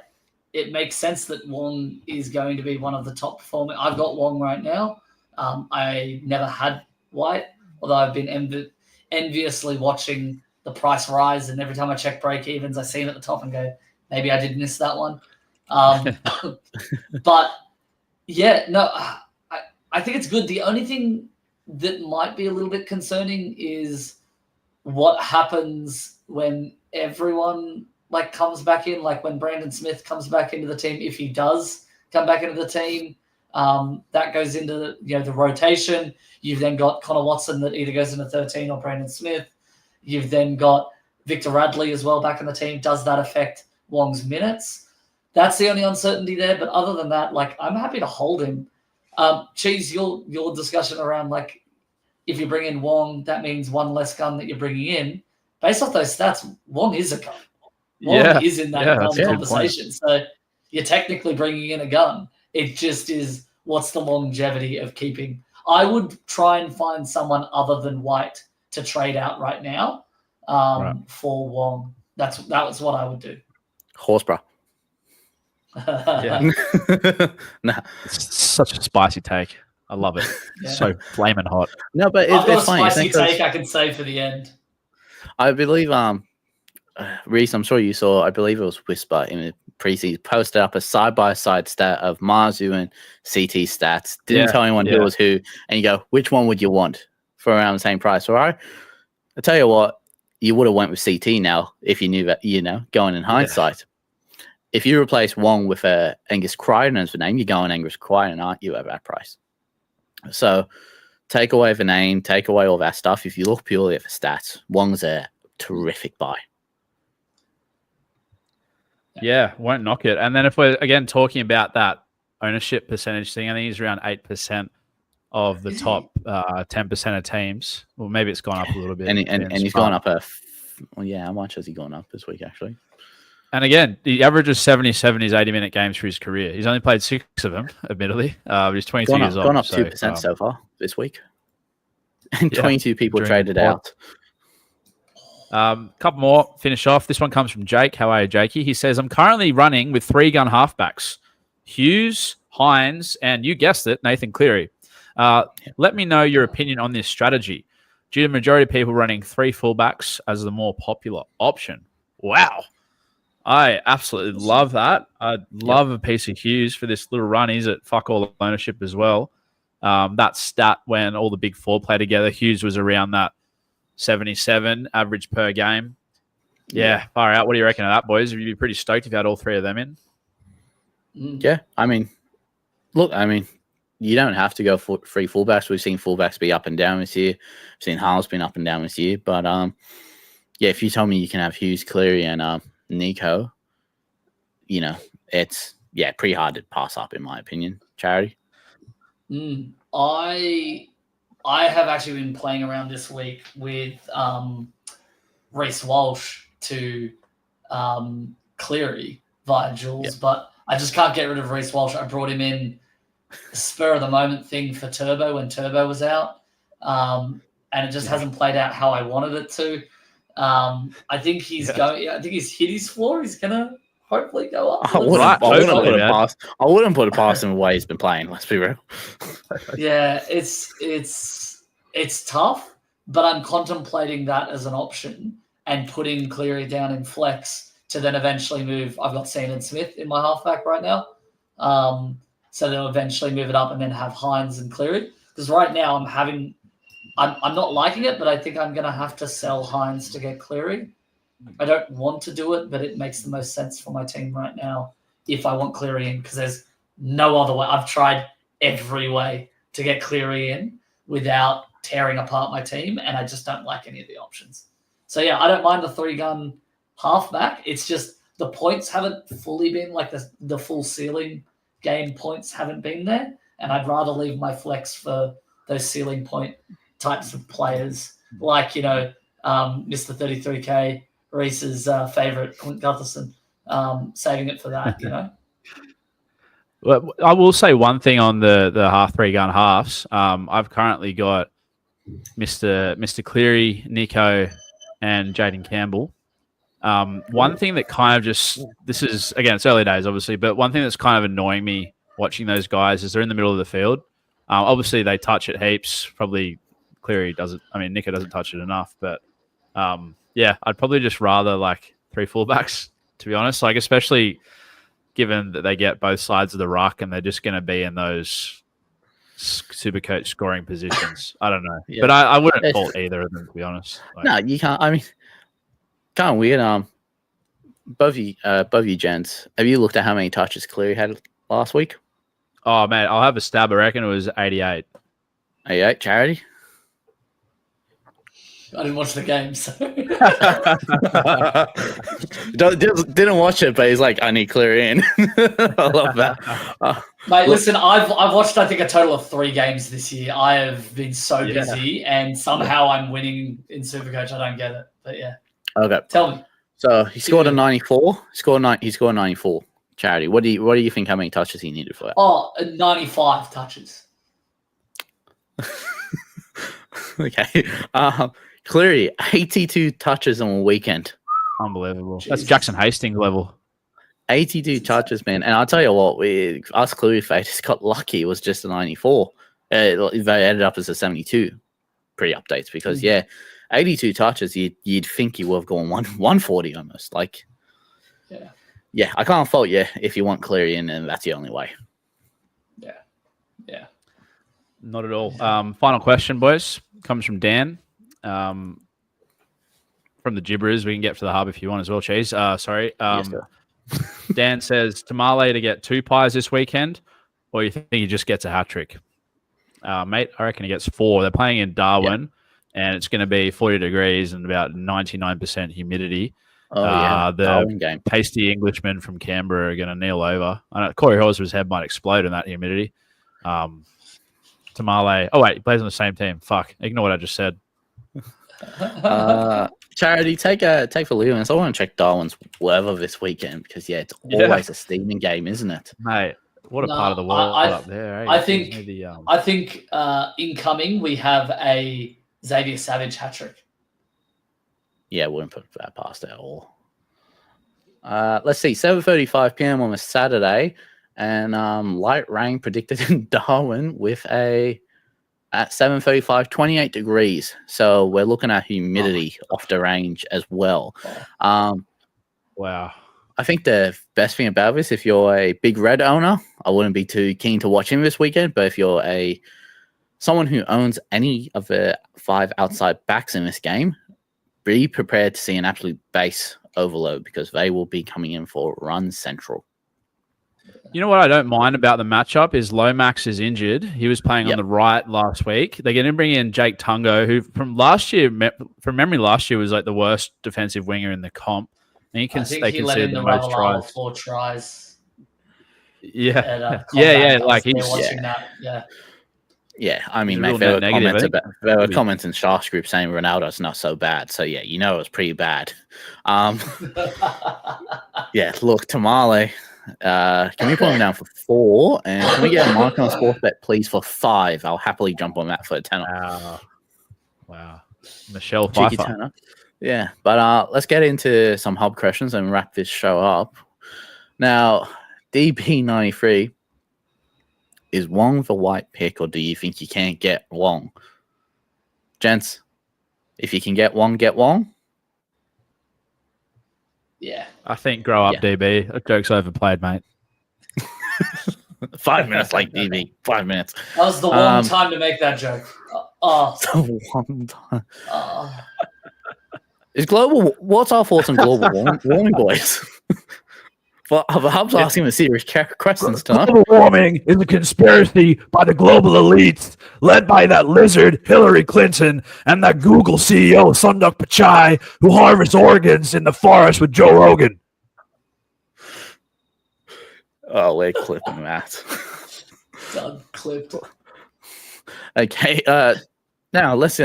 D: it makes sense that Wong is going to be one of the top performing. I've got Wong right now. I never had White, although I've been enviously watching the price rise, and every time I check break evens, I see him at the top and go, maybe I did miss that one. But yeah, no, I think it's good. The only thing that might be a little bit concerning is what happens when everyone comes back in, like when Brandon Smith comes back into the team. If he does come back into the team, that goes into the rotation. You've then got Connor Watson that either goes into 13 or Brandon Smith. You've then got Victor Radley as well back in the team. Does that affect Wong's minutes? That's the only uncertainty there. But other than that, I'm happy to hold him. Cheese, your discussion around if you bring in Wong, that means one less gun that you're bringing in. Based off those stats, Wong is a gun. Wong is in that gun conversation. So you're technically bringing in a gun. It just is, what's the longevity of keeping? I would try and find someone other than White to trade out right now for Wong. That was what I would do.
C: Horsburgh.
A: Yeah.
C: Nah.
A: It's such a spicy take. I love it.
D: Yeah.
A: So flaming hot.
C: No, but
D: I've got
C: it's
D: a
C: funny.
D: spicy take I can save for the end.
C: I believe, Reese, I'm sure you saw, I believe it was Whisper in the preseason, posted up a side-by-side stat of Marzu and CT stats. Didn't tell anyone who was who. And you go, which one would you want for around the same price? All right. I tell you what, you would have went with CT now if you knew that, going in hindsight. If you replace Wong with Angus Crichton as the name, you're going Angus Crichton, aren't you, at that price? So take away the name, take away all that stuff. If you look purely at the stats, Wong's a terrific buy.
A: Yeah, won't knock it. And then if we're, again, talking about that ownership percentage thing, I think he's around 8% of the top 10% of teams. Well, maybe it's gone up a little bit.
C: And he's gone up how much has he gone up this week, actually?
A: And again, the average is 77 his 80-minute games for his career. He's only played 6 of them, admittedly. But he's 22 years old.
C: Gone up 2% so far this week. And 22 people traded out.
A: Couple more, finish off. This one comes from Jake. How are you, Jakey? He says, I'm currently running with 3-gun halfbacks. Hughes, Hines, and you guessed it, Nathan Cleary. Let me know your opinion on this strategy. Due to the majority of people running 3 fullbacks as the more popular option. Wow. I absolutely love that. I'd love a piece of Hughes for this little run. He's at fuck all ownership as well. That stat when all the big 4 play together, Hughes was around that 77 average per game. Yeah, far out. What do you reckon of that, boys? Would you be pretty stoked if you had all 3 of them in?
C: Yeah, you don't have to go for 3 fullbacks. We've seen fullbacks be up and down this year. We've seen Harles been up and down this year. But if you tell me you can have Hughes, Cleary, and Nico, it's pretty hard to pass up, in my opinion. Charity?
D: I have actually been playing around this week with Reece Walsh to Cleary via Jules, but I just can't get rid of Reece Walsh. I brought him in spur of the moment thing for Turbo when Turbo was out, and it just hasn't played out how I wanted it to. I think he's going. I think he's hit his floor. He's gonna hopefully go up.
C: I wouldn't put it past him the way he's been playing. Let's be real.
D: Yeah, it's tough, but I'm contemplating that as an option and putting Cleary down in flex to then eventually move. I've got Sandon Smith in my halfback right now, so they'll eventually move it up and then have Hines and Cleary. Because right now I'm not liking it, but I think I'm going to have to sell Hines to get Cleary. I don't want to do it, but it makes the most sense for my team right now if I want Cleary in, because there's no other way. I've tried every way to get Cleary in without tearing apart my team, and I just don't like any of the options. So, I don't mind the 3-gun halfback. It's just the points haven't fully been the full ceiling game points haven't been there, and I'd rather leave my flex for those ceiling point types of players, like, Mr. 33K, Reese's favorite, Clint Gutherson, saving it for that,
A: Well, I will say one thing on the half 3-gun halves. I've currently got Mr. Cleary, Nico, and Jaden Campbell. One thing that kind of this is, again, it's early days, obviously, but one thing that's kind of annoying me watching those guys is they're in the middle of the field. Obviously, they touch it heaps. Probably Cleary doesn't. I mean, Nico doesn't touch it enough. But yeah, I'd probably just rather like 3 fullbacks, to be honest. Like, especially given that they get both sides of the ruck and they're just going to be in those SuperCoach scoring positions. I don't know, but I wouldn't fault either of them, to be honest. Like,
C: No, you can't. I mean, kind of weird. Both you gents, have you looked at how many touches Cleary had last week?
A: oh man, I'll have a stab. I reckon it was 88.
C: 88, Charity.
D: I didn't watch the game, so
C: Didn't watch it, but he's like, I need Cleary in. I love that.
D: Mate, listen, I've watched, I think, a total of 3 games this year. I have been so busy, and somehow I'm winning in SuperCoach. I don't get it, but yeah.
C: Okay,
D: Tell me.
C: so he scored a 94. He scored 94. Charity. What do you think? How many touches he needed for that?
D: Oh, 95 touches.
C: Okay. Cleary, 82 touches on a weekend.
A: Unbelievable.
D: Jeez.
A: That's Jackson Hastings level.
C: 82 touches, man. And I'll tell you what, us Cleary fans got lucky. It was just a 94. They ended up as a 72 pre-updates because, 82 touches, you'd think you would have gone 140 almost. Like, yeah, I can't fault you if you want Cleary in, and that's the only way.
D: Yeah.
A: Not at all. Final question, boys, comes from Dan. From the Gibberers, we can get to the hub if you want as well, Cheese. Sorry.
C: Yes, sir.
A: Dan says, Tamale to get 2 pies this weekend, or you think he just gets a hat trick? Mate, I reckon he gets 4. They're playing in Darwin, and it's going to be 40 degrees and about 99% humidity. The
C: Darwin game.
A: pasty Englishmen from Canberra are going to kneel over. I know Corey Horsburgh's head might explode in that humidity. Tamale. Oh, wait, he plays on the same team. Fuck. Ignore what I just said.
C: Charity, take for Lewis. I want to check Darwin's weather this weekend because it's always a steaming game, isn't it?
A: Mate, what a part of the world up there. Eh?
D: I think incoming we have a Xavier Savage hat trick.
C: Yeah, wouldn't put that past at all. Let's see, 7:35 p.m. on a Saturday, and light rain predicted in Darwin with at 7:35, 28 degrees. So we're looking at humidity off the range as well.
A: Wow.
C: I think the best thing about this, if you're a Big Red owner, I wouldn't be too keen to watch him this weekend. But if you're someone who owns any of the 5 outside backs in this game, be prepared to see an absolute base overload because they will be coming in for run central.
A: You know what I don't mind about the matchup is Lomax is injured. He was playing on the right last week. They're going to bring in Jake Tungo, who from memory last year was like the worst defensive winger in the comp. And
D: I think he let in the Ravalala 4 tries.
A: Yeah.
D: Like
A: he's
D: watching that. Yeah.
C: Yeah, I mean, mate, there were comments in Sharks group saying Ronaldo's not so bad. So, yeah, it was pretty bad. Yeah, look, Tamale, can we put him down for 4? And can we get a mark on sports bet, please, for 5? I'll happily jump on that for a 10.
A: Wow. Michelle Pfeiffer.
C: Turner. Yeah, but let's get into some hub questions and wrap this show up. Now, DB93, is Wong the white pick, or do you think you can't get Wong? Gents, if you can get Wong, get Wong?
D: Yeah.
A: I think grow up, DB. That joke's overplayed, mate.
C: 5 minutes like DB. 5 minutes.
D: That was the one time to make that joke.
C: The one time. What's our thoughts on global warming, boys? Well, the Hub's asking the serious questions tonight.
E: Global warming is a conspiracy by the global elites, led by that lizard Hillary Clinton and that Google CEO Sundar Pichai, who harvests organs in the forest with Joe Rogan.
C: Oh, we're clipping that.
D: Done. Clipped.
C: Okay. Now let's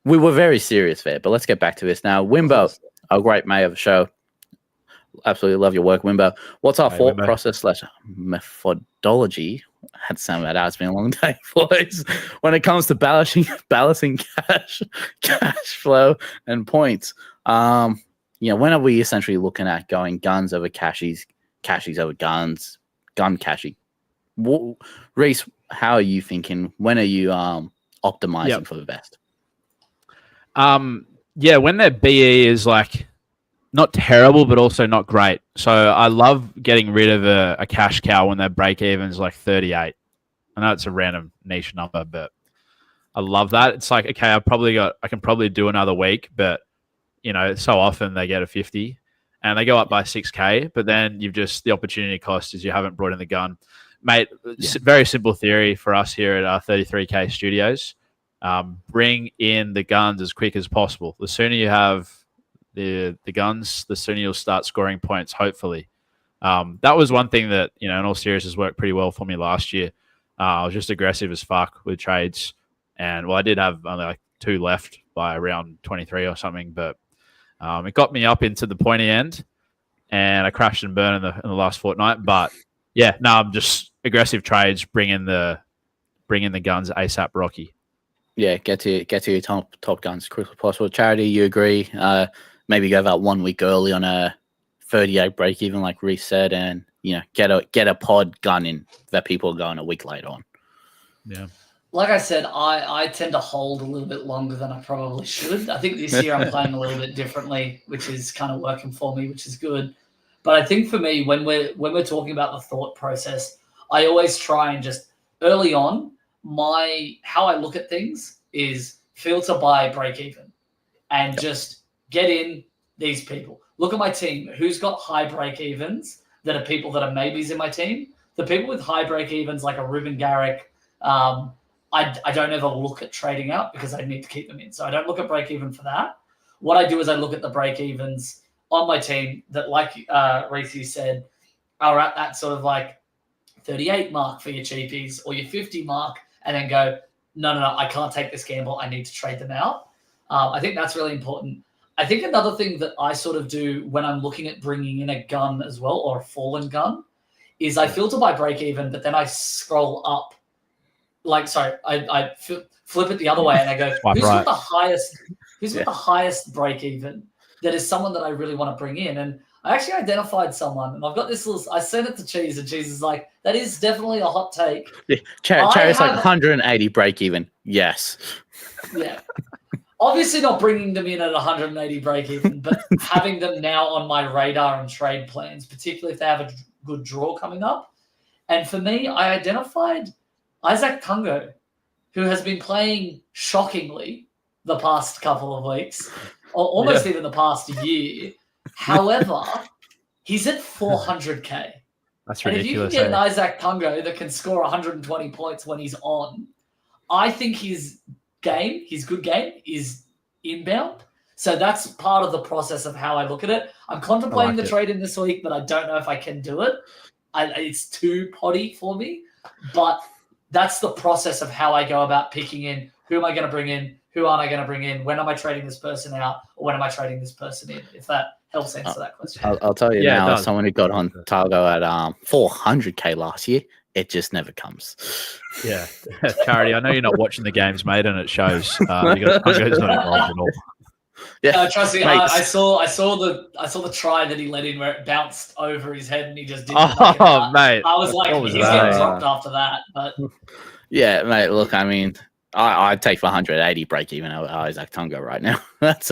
C: we were very serious there, but let's get back to this now. Wimbo, a great mate of the show. Absolutely love your work, Wimbo. What's our thought process / methodology? I had to sound that out. It's been a long day, boys. When it comes to balancing cash flow and points, when are we essentially looking at going guns over cashies over guns, gun cashie? Reese, how are you thinking? When are you optimizing for the best?
A: When their BE is like not terrible, but also not great. So I love getting rid of a cash cow when their break even is like 38. I know it's a random niche number, but I love that. It's like, okay, I can probably do another week, but so often they get a 50 and they go up by 6K, but then the opportunity cost is you haven't brought in the gun. Mate, very simple theory for us here at our 33K studios. Bring in the guns as quick as possible. The sooner you have the guns, the sooner you'll start scoring points, hopefully. That was one thing that, in all seriousness, worked pretty well for me last year. I was just aggressive as fuck with trades. And, I did have only like 2 left by around 23 or something, but it got me up into the pointy end, and I crashed and burned in the last fortnight. But, I'm just aggressive trades, bring in the guns ASAP Rocky.
C: Yeah, get to your top guns as quickly as possible. Charity, you agree? Maybe go about 1 week early on a 38 break even, like Reese said, and get a pod gun in that people are going a week later on.
A: Yeah.
D: Like I said, I tend to hold a little bit longer than I probably should. I think this year I'm playing a little bit differently, which is kind of working for me, which is good. But I think for me, when we're talking about the thought process, I always try and just early on, how I look at things is filter by break even and just get in these people. Look at my team. Who's got high break evens that are people that are maybes in my team? The people with high break evens, like a Ruben Garrick, I don't ever look at trading out because I need to keep them in. So I don't look at break even for that. What I do is I look at the break evens on my team that, like Reese said, are at that sort of like 38 mark for your cheapies or your 50 mark, and then go, no, I can't take this gamble. I need to trade them out. I think that's really important. I think another thing that I sort of do when I'm looking at bringing in a gun as well, or a fallen gun, is I filter by break even, but then I scroll up. I flip it the other way and I go, who's got the highest break even that is someone that I really want to bring in? And I actually identified someone, and I've got this little. I sent it to Cheese, and Cheese is like, "That is definitely a hot take."
C: Yeah, Cherry's like 180 break even. Yes.
D: Yeah. Obviously, not bringing them in at 180 break even, but having them now on my radar and trade plans, particularly if they have a good draw coming up. And for me, I identified Isaac Tungo, who has been playing shockingly the past couple of weeks, or almost even the past year. However, he's at 400K.
A: That's ridiculous.
D: And if you can get an Isaac Tungo that can score 120 points when he's on, I think his good game, is inbound. So that's part of the process of how I look at it. I'm contemplating the trade in this week, but I don't know if I can do it. It's too potty for me. But that's the process of how I go about picking in who am I going to bring in, who aren't I going to bring in, when am I trading this person out, or when am I trading this person in, if that helps answer that question.
C: I'll tell you now, as someone who got on Targo at 400K last year, it just never comes.
A: Yeah. Charity, I know you're not watching the games, mate, and it shows. Tungo's not involved at all.
C: Yeah,
D: trust me. I saw the try that he let in where it bounced over his head and he just didn't.
A: Oh, mate!
D: I was like, he's getting dropped after that. But
C: yeah, mate. Look, I mean, I'd take 180 break even Isaac Tungo right now. That's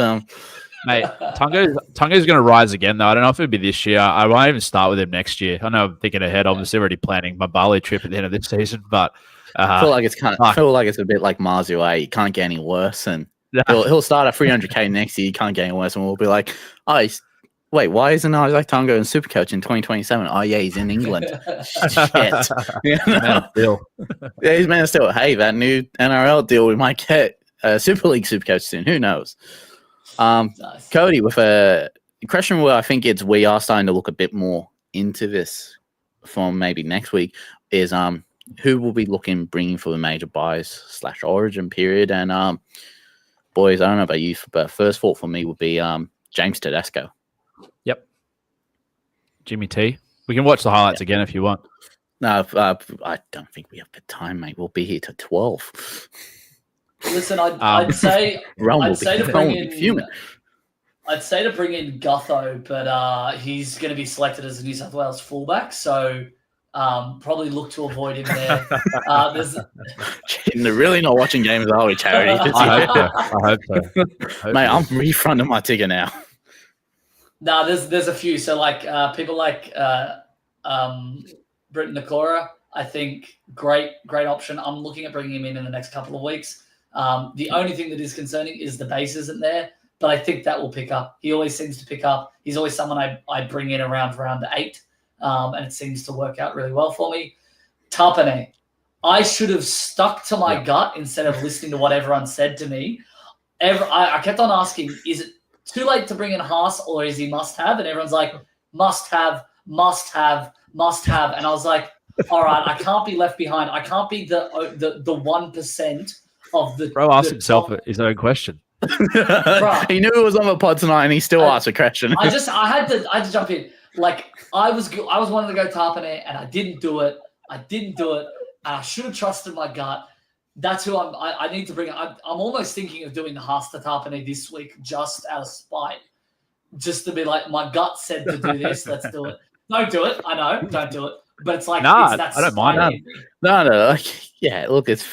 A: Mate, Tungo's going to rise again, though. I don't know if it'll be this year. I won't even start with him next year. I know I'm thinking ahead. Obviously, already planning my Bali trip at the end of this season, but
C: I feel like it's a bit like Marzio. He can't get any worse, and he'll start at 300K next year. He can't get any worse, and we'll be like, wait, why isn't Isaac Tungo in SuperCoach in 2027? Oh yeah, he's in England. Shit. Yeah, he's man still. Hey, that new NRL deal, we might get Super League SuperCoach soon. Who knows? Nice. Cody, with a question where I think we are starting to look a bit more into this from maybe next week is who will be bringing for the major buys / origin period. And boys, I don't know about you, but first thought for me would be James Tedesco.
A: Yep. Jimmy T. We can watch the highlights again if you want.
C: No, I don't think we have the time, mate. We'll be here till 12.
D: Listen, I'd say to bring in. I'd say to bring in Gutho, but he's going to be selected as a New South Wales fullback, so probably look to avoid him there.
C: They're really not watching games, are we, Charity?
A: I hope so.
C: Mate, I'm refunding my ticket now.
D: No, there's a few. So people like Britton Nakora, I think great option. I'm looking at bringing him in the next couple of weeks. The only thing that is concerning is the base isn't there, but I think that will pick up. He always seems to pick up. He's always someone I bring in around round 8, and it seems to work out really well for me. Tapane, I should have stuck to my gut instead of listening to what everyone said to me. I kept on asking, is it too late to bring in Haas or is he must have? And everyone's like, must have. And I was like, all right, I can't be left behind. I can't be the 1% of the.
A: Bro asked himself his own question.
C: He knew it was on the pod tonight, and he still asked a question.
D: I had to jump in. Like I was wanting to go Tapane, and I didn't do it. And I should have trusted my gut. That's who I need to bring. I'm almost thinking of doing the Haas to Tapane this week, just out of spite, just to be like, my gut said to do this. Let's do it. Don't do it. I know. Don't do it. But it's like,
A: I don't mind.
C: No. Yeah, look, it's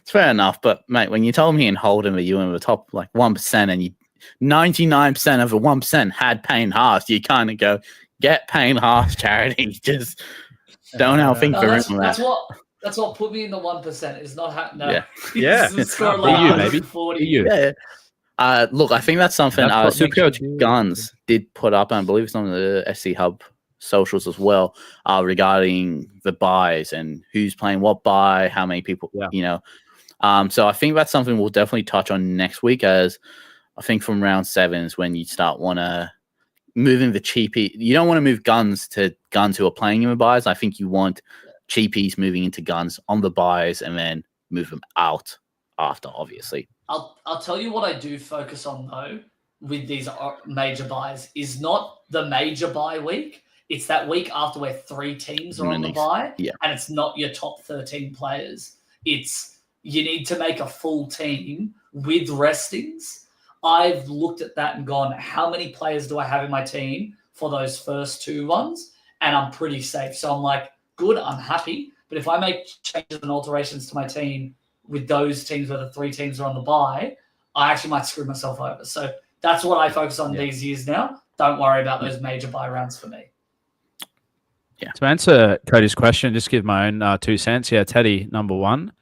C: fair enough. But mate, when you told me in Holden that you were in the top 1%, and 99% of the 1% had Payne Haas, you kind of go, get Payne Haas, Charity. Just don't think for him.
D: That's what put me in the 1%. Is not happening.
A: Yeah.
D: Score
A: Be you, maybe. Be you.
C: Yeah. Look, I think that's something SuperCoach Guns did put up, and I believe it's on the SC Hub socials as well, regarding the buys and who's playing what buy, how many people, so I think that's something we'll definitely touch on next week, as I think from round 7 is when you start moving the cheapie. You don't want to move guns who are playing in the buys. I think you want cheapies moving into guns on the buys and then move them out after, obviously.
D: I'll tell you what I do focus on though with these major buys is not the major buy week. It's that week after where 3 teams are on the bye, and it's not your top 13 players. It's you need to make a full team with restings. I've looked at that and gone, how many players do I have in my team for those first 2 ones? And I'm pretty safe. So I'm like, good, I'm happy. But if I make changes and alterations to my team with those teams where the 3 teams are on the bye, I actually might screw myself over. So that's what I focus on these years now. Don't worry about those major buy rounds for me.
A: Yeah. To answer Cody's question, just give my own 2 cents. Yeah, Teddy, number 1.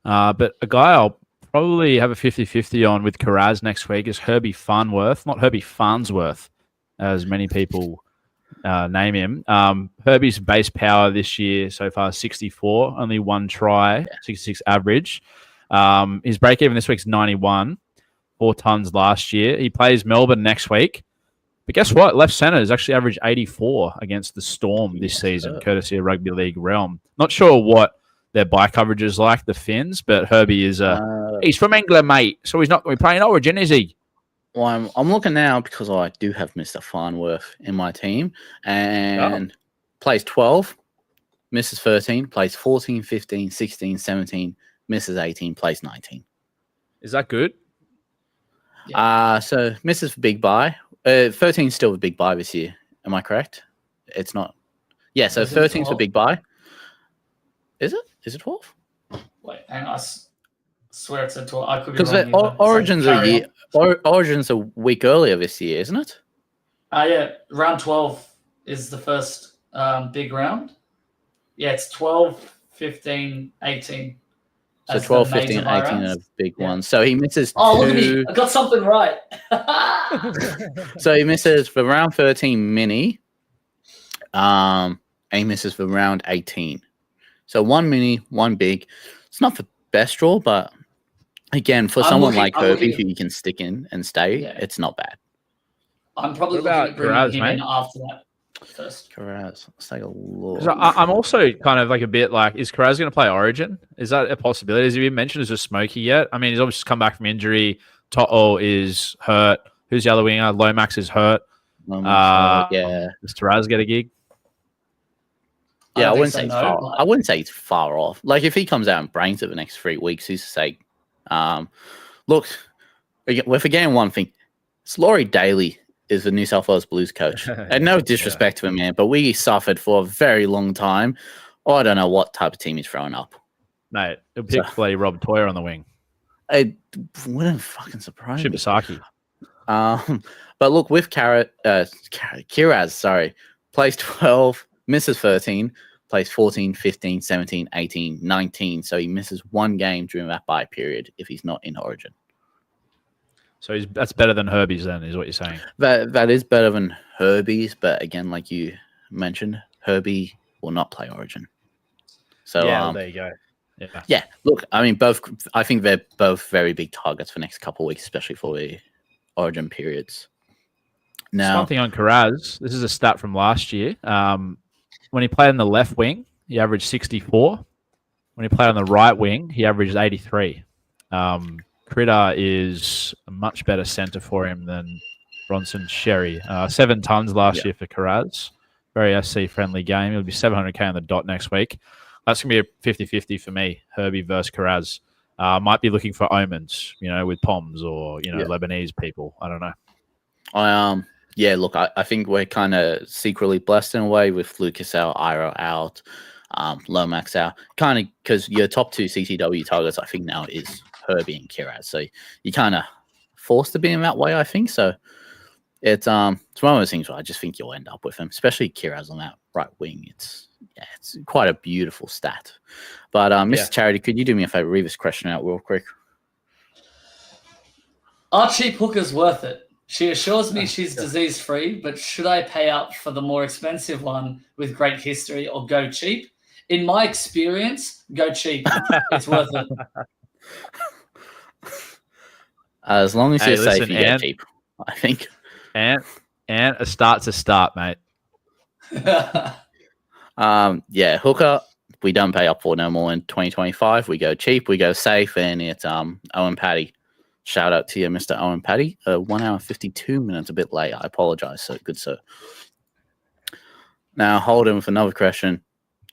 A: But a guy I'll probably have a 50-50 on with Karaz next week is Herbie Farnworth, not Herbie Farnsworth, as many people name him. Herbie's base power this year so far is 64, only 1 try, 66 average. His break even this week's 91, 4 tons last year. He plays Melbourne next week. But guess what? Left centre has actually averaged 84 against the Storm this season, courtesy of Rugby League Realm. Not sure what their bye coverage is like, the Finns, but Herbie is he's from England, mate, so he's not going to be playing Origin, is he?
C: Well, I'm looking now because I do have Mr. Farnworth in my team, and plays 12, misses 13, plays 14, 15, 16, 17, misses 18, plays 19.
A: Is that good?
C: So misses for big buy. 13 is still the big buy this year. Am I correct? It's not. Yeah, so 13 is for big buy. Is it? Is it 12?
D: Wait, hang on. I swear it's a 12. I could be
C: wrong. Because Origin's a week earlier this year, isn't it?
D: Yeah, round 12 is the first big round. Yeah, it's 12, 15, 18.
C: So 12, 15, 18 are a big one. So he misses 2.
D: Look at me. I got something right.
C: So he misses for round 13 mini. And he misses for round 18. So 1 mini, 1 big. It's not the best draw, but again, for someone like Herbie who you can stick in and stay, it's not bad.
D: I'm probably looking at bringing him in after that. first.
C: Carraz. Let's take a look.
A: 'Cause I'm also kind of like a bit like, is Carraz going to play Origin? Is that a possibility? Has he been mentioned as a Smokey yet? I mean, he's obviously come back from injury. To'o is hurt. Who's the other winger? Lomax is hurt.
C: Yeah.
A: Does Taraz get a gig?
C: Yeah, I
D: don't
C: wouldn't
D: think
C: say
D: so,
C: he's
D: no.
C: far. I wouldn't say he's far off. Like if he comes out and brains it the next 3 weeks, who's to say? Look, we're forgetting one thing. Laurie Daly is the New South Wales Blues coach. And no disrespect to him, man, but we suffered for a very long time. I don't know what type of team he's throwing up.
A: Mate, he'll pick bloody Rob Toyer on the wing.
C: It wouldn't fucking surprise me.
A: Shibasaki.
C: But look, with Kiraz, sorry, plays 12, misses 13, plays 14, 15, 17, 18, 19. So he misses one game during that bye period if he's not in Origin.
A: So that's better than Herbie's then, is what you're saying.
C: That is better than Herbie's, but again, like you mentioned, Herbie will not play Origin. So
A: there you go.
C: Yeah. Look, I mean, I think they're both very big targets for next couple of weeks, especially for the Origin periods. Now,
A: something on Carraz. This is a stat from last year. When he played on the left wing, he averaged 64. When he played on the right wing, he averaged 83. Critter is a much better centre for him than Bronson Sherry. 7 tons last year for Carraz. Very SC friendly game. It'll be 700k on the dot next week. That's going to be a 50-50 for me, Herbie versus Carraz. Might be looking for omens, with Poms or, Lebanese people. I don't know.
C: Look, I think we're kind of secretly blessed in a way with Lucas out, Iro out, Lomax out. Kind of because your top 2 CTW targets, I think, now is Herbie and Kiraz. So you're kind of forced to be in that way, I think. So it's one of those things where I just think you'll end up with him, especially Kiraz on that right wing. It's quite a beautiful stat. But Mr. Charity, could you do me a favor? Read this question out real quick.
D: Are cheap hookers worth it? She assures me she's disease-free, but should I pay up for the more expensive one with great history or go cheap? In my experience, go cheap. It's worth it.
C: As long as you're safe, you
A: Ant,
C: get cheap, I think.
A: And a start's a start, mate.
C: Hooker, we don't pay up for no more in 2025. We go cheap, we go safe, and it's Owen Paddy. Shout out to you, Mr. Owen Paddy. 1 hour 52 minutes, a bit late. I apologize, sir. Good sir. Now, hold on with another question.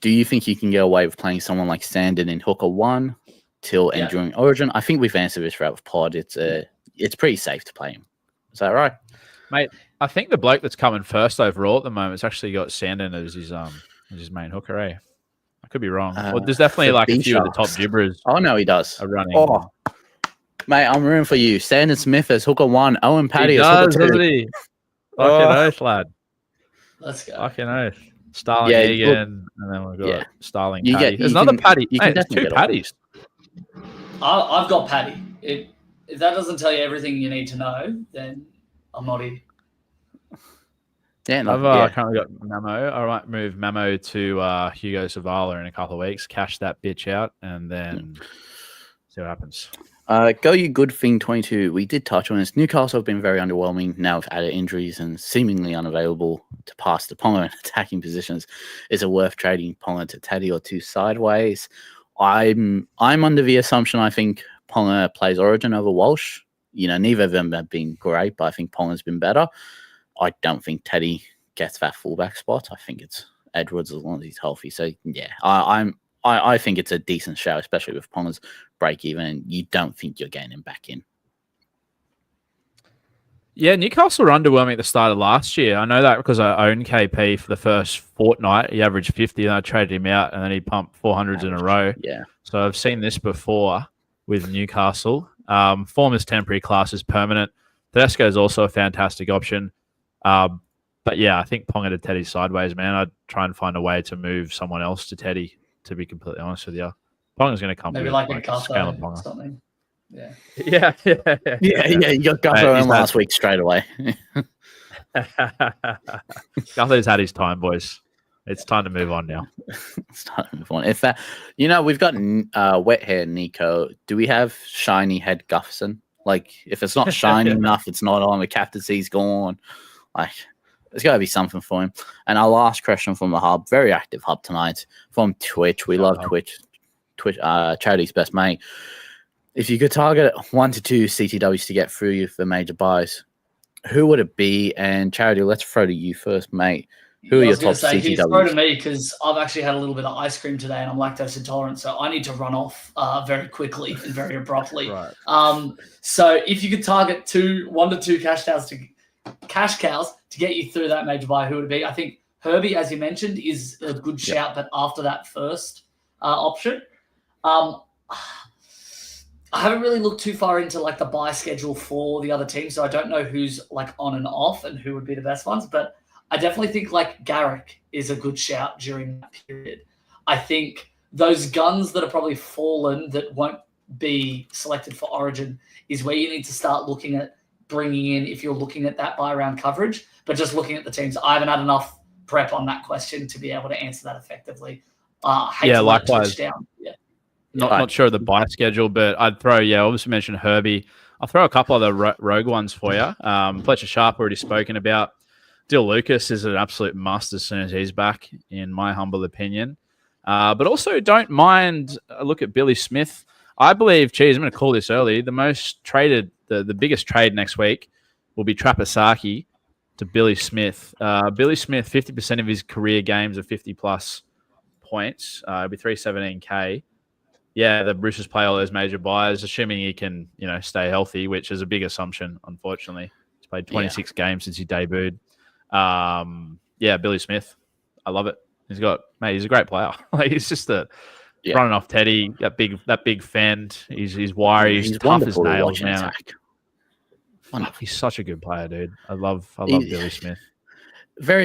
C: Do you think you can get away with playing someone like Sandon in Hooker 1 till and during Origin? I think we've answered this throughout the pod. It's pretty safe to play him. Is that right?
A: Mate, I think the bloke that's coming first overall at the moment has actually got Sandon as his main hooker, eh? I could be wrong. Well, there's definitely like a few of the top gibberers.
C: Oh, no, he does.
A: Are running.
C: Oh, mate, I'm rooting for you. Sandon Smith as Hooker 1. Owen Paddy as Hooker 2.
A: Doesn't he? Fucking oath, lad.
D: Let's go.
A: Fucking oath. Starling Egan, and then we've got Starling Paddy. There's another Paddy. There's 2 Paddies.
D: I've got Paddy. If that doesn't tell you everything you need to know, then I'm not in.
A: I've currently got Mamo. I might move Mamo to Hugo Savala in a couple of weeks, cash that bitch out, and then see what happens.
C: Go you good thing 22. We did touch on this. Newcastle have been very underwhelming now with added injuries and seemingly unavailable to pass to Ponga in attacking positions. Is it worth trading Ponga to Teddy or 2 sideways? I'm under the assumption I think Ponga plays Origin over Walsh. Neither of them have been great, but I think Ponga's been better. I don't think Teddy gets that fullback spot. I think it's Edwards as long as he's healthy. So yeah, I think it's a decent show, especially with Ponga's break even, and you don't think you're getting him back in.
A: Yeah, Newcastle were underwhelming at the start of last year. I know that because I owned KP for the first fortnight. He averaged 50, and I traded him out, and then he pumped 400s in a row.
C: Yeah.
A: So I've seen this before with Newcastle. Form is temporary, class is permanent. Tedesco is also a fantastic option. But yeah, I think Ponga to Teddy sideways, man. I'd try and find a way to move someone else to Teddy, to be completely honest with you. Ponga's going to come.
D: Maybe like a Gutho or something. Yeah.
C: Yeah. You got Gutho in last week straight away.
A: Gutho's had his time, boys. It's time to move on now.
C: It's time to move on. If that, we've got wet hair Nico. Do we have shiny head Gutherson? Like, if it's not shiny enough, it's not on. The captaincy's gone. Like, There's got to be something for him. And our last question from the hub, very active hub tonight, from Twitch. We love Twitch. Charity's best mate. If you could target 1 to 2 CTWs to get through you for major buys, who would it be? And Charity, let's throw to you first, mate. Who are your top CTWs?
D: He's throw to me because I've actually had a little bit of ice cream today and I'm lactose intolerant, so I need to run off very quickly and very abruptly.
A: Right.
D: So if you could target 1 to 2 cash cows to get you through that major buy, who would it be? I think Herbie, as you mentioned, is a good shout, but after that first option, I haven't really looked too far into like the buy schedule for the other teams, so I don't know who's like on and off and who would be the best ones, but I definitely think like Garrick is a good shout during that period. I think those guns that are probably fallen that won't be selected for Origin is where you need to start looking at bringing in if you're looking at that buy round coverage, but just looking at the teams. I haven't had enough prep on that question to be able to answer that effectively.
A: Likewise.
D: Down. Yeah.
A: Not sure of the buy schedule, but I'd throw, obviously mentioned Herbie. I'll throw a couple of the rogue ones for you. Fletcher Sharp already spoken about. Dill Lucas is an absolute must as soon as he's back, in my humble opinion. But also don't mind a look at Billy Smith. I believe, I'm going to call this early, the most traded, the biggest trade next week will be Trapasaki to Billy Smith. Billy Smith, 50% of his career games are 50-plus points. It'll be 317K. Yeah, the Roosters play all those major buys, assuming he can, stay healthy, which is a big assumption, unfortunately. He's played 26 games since he debuted. Billy Smith. I love it. He's a great player. He's just running off Teddy, that big fend. He's wiry. He's tough as nails now. He's such a good player, dude. I love Billy Smith.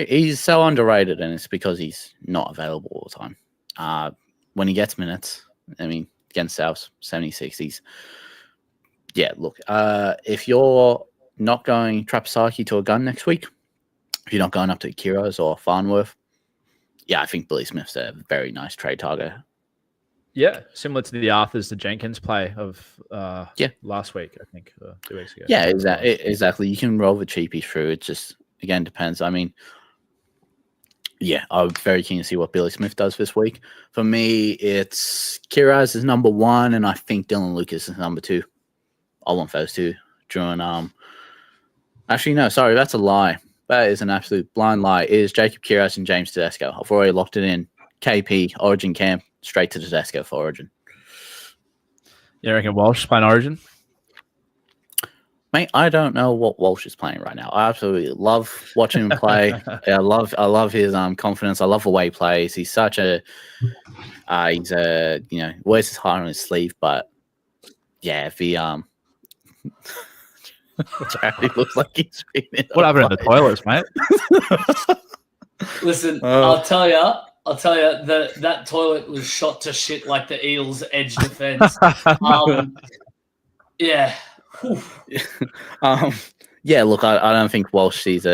C: He's so underrated, and it's because he's not available all the time. When he gets minutes, against Souths, 70-60s. Yeah, look, if you're not going Trapasaki to a gun next week, if you're not going up to Kiros or Farnworth, I think Billy Smith's a very nice trade target.
A: Yeah, similar to the Arthurs, the Jenkins play of last week, I think, 2 weeks ago.
C: Yeah, exactly. You can roll the cheapies through. It just, again, depends. I'm very keen to see what Billy Smith does this week. For me, it's Kiraz is number 1, and I think Dylan Lucas is number 2. I want those two during Actually, no, sorry, that's a lie. That is an absolute blind lie. It is Jacob Kiraz and James Tedesco. I've already locked it in. KP, Origin camp, straight to Tedesco for Origin.
A: You reckon Walsh playing Origin?
C: Mate, I don't know what Walsh is playing right now. I absolutely love watching him play. I love his confidence. I love the way he plays. He's such a wears his heart on his sleeve. But if he Charlie looks like he's been in
A: what happened in the toilets, mate?
D: Listen, I'll tell you that toilet was shot to shit like the Eels' edge defense.
C: Look, I don't think Walsh sees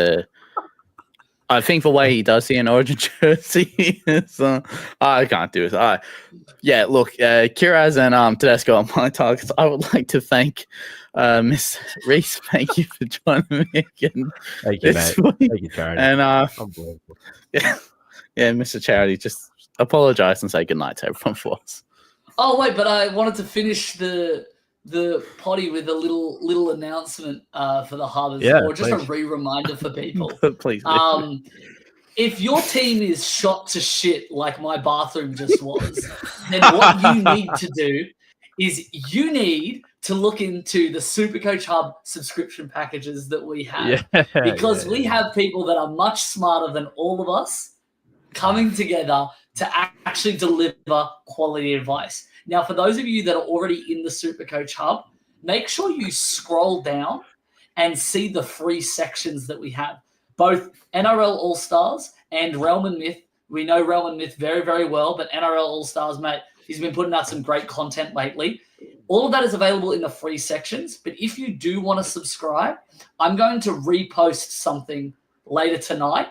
C: I think the way he does see an Origin jersey is I can't do it. Look, Kiraz and Tedesco are my targets. I would like to thank Miss Reese. Thank you for joining me again.
A: Thank you, mate. Thank you, Charity.
C: And Mr. Charity, just apologize and say goodnight to everyone for us.
D: Oh wait, but I wanted to finish the potty with a little announcement for the hub, or just a reminder for people.
C: Please.
D: If your team is shot to shit like my bathroom just was, then what you need to do is you need to look into the SuperCoach Hub subscription packages that we have. Because we have people that are much smarter than all of us coming together to actually deliver quality advice. Now, for those of you that are already in the SuperCoach Hub, make sure you scroll down and see the free sections that we have. Both NRL All-Stars and Realm and Myth. We know Realm and Myth very, very well, but NRL All-Stars, mate, he's been putting out some great content lately. All of that is available in the free sections, but if you do want to subscribe, I'm going to repost something later tonight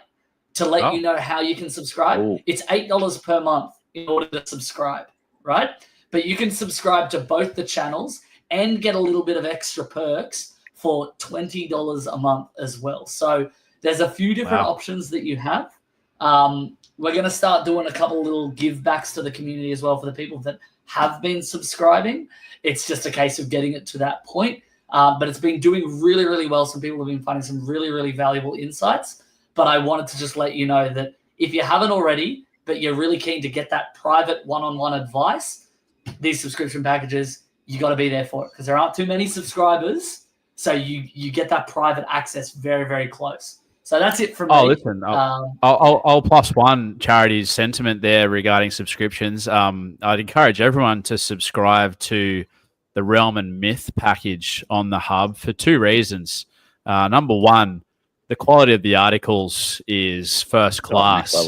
D: to let you know how you can subscribe. Ooh. It's $8 per month in order to subscribe, right? But you can subscribe to both the channels and get a little bit of extra perks for $20 a month as well. So there's a few different
A: Wow.
D: options that you have. We're going to start doing a couple little give backs to the community as well for the people that have been subscribing. It's just a case of getting it to that point. But it's been doing really, really well. Some people have been finding some really, really valuable insights. But I wanted to just let you know that if you haven't already, but you're really keen to get that private one-on-one advice, these subscription packages, you got to be there for it because there aren't too many subscribers. So you get that private access very, very close. So that's it from me.
A: Oh, listen, I'll plus one Charity's sentiment there regarding subscriptions. I'd encourage everyone to subscribe to the Realm and Myth package on the Hub for two reasons. Number one, the quality of the articles is first class.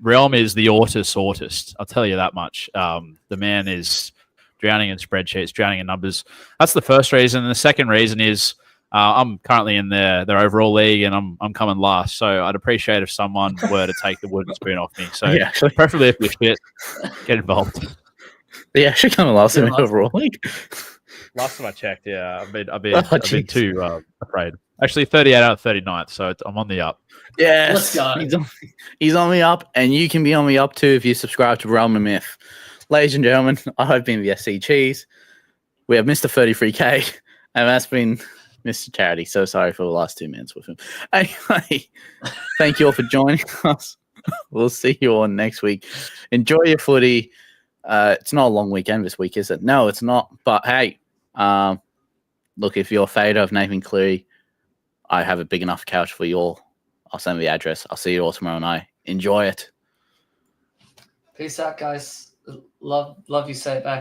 A: Realm is the autist. I'll tell you that much. The man is drowning in spreadsheets, drowning in numbers. That's the first reason. And the second reason is I'm currently in their overall league and I'm coming last. So I'd appreciate if someone were to take the wooden spoon off me. So
C: Yeah, actually.
A: preferably if you're shit, get involved.
C: Yeah, actually coming last in the overall league.
A: Last time I checked, yeah, I've been too afraid. Actually, 38 out of 39th, so I'm on the up.
C: Yes,
D: Let's go.
C: He's on the up, and you can be on the up too if you subscribe to Realm and Myth. Ladies and gentlemen, I have been the SC Cheese. We have Mr. 33K, and that's been Mr. Charity. So sorry for the last 2 minutes with him. Anyway, thank you all for joining us. We'll see you all next week. Enjoy your footy. It's not a long weekend this week, is it? No, it's not. But hey, look, if you're a fader of Nathan Cleary, I have a big enough couch for you all. I'll send the address. I'll see you all tomorrow night. Enjoy it.
D: Peace out, guys. Love you. Say it back.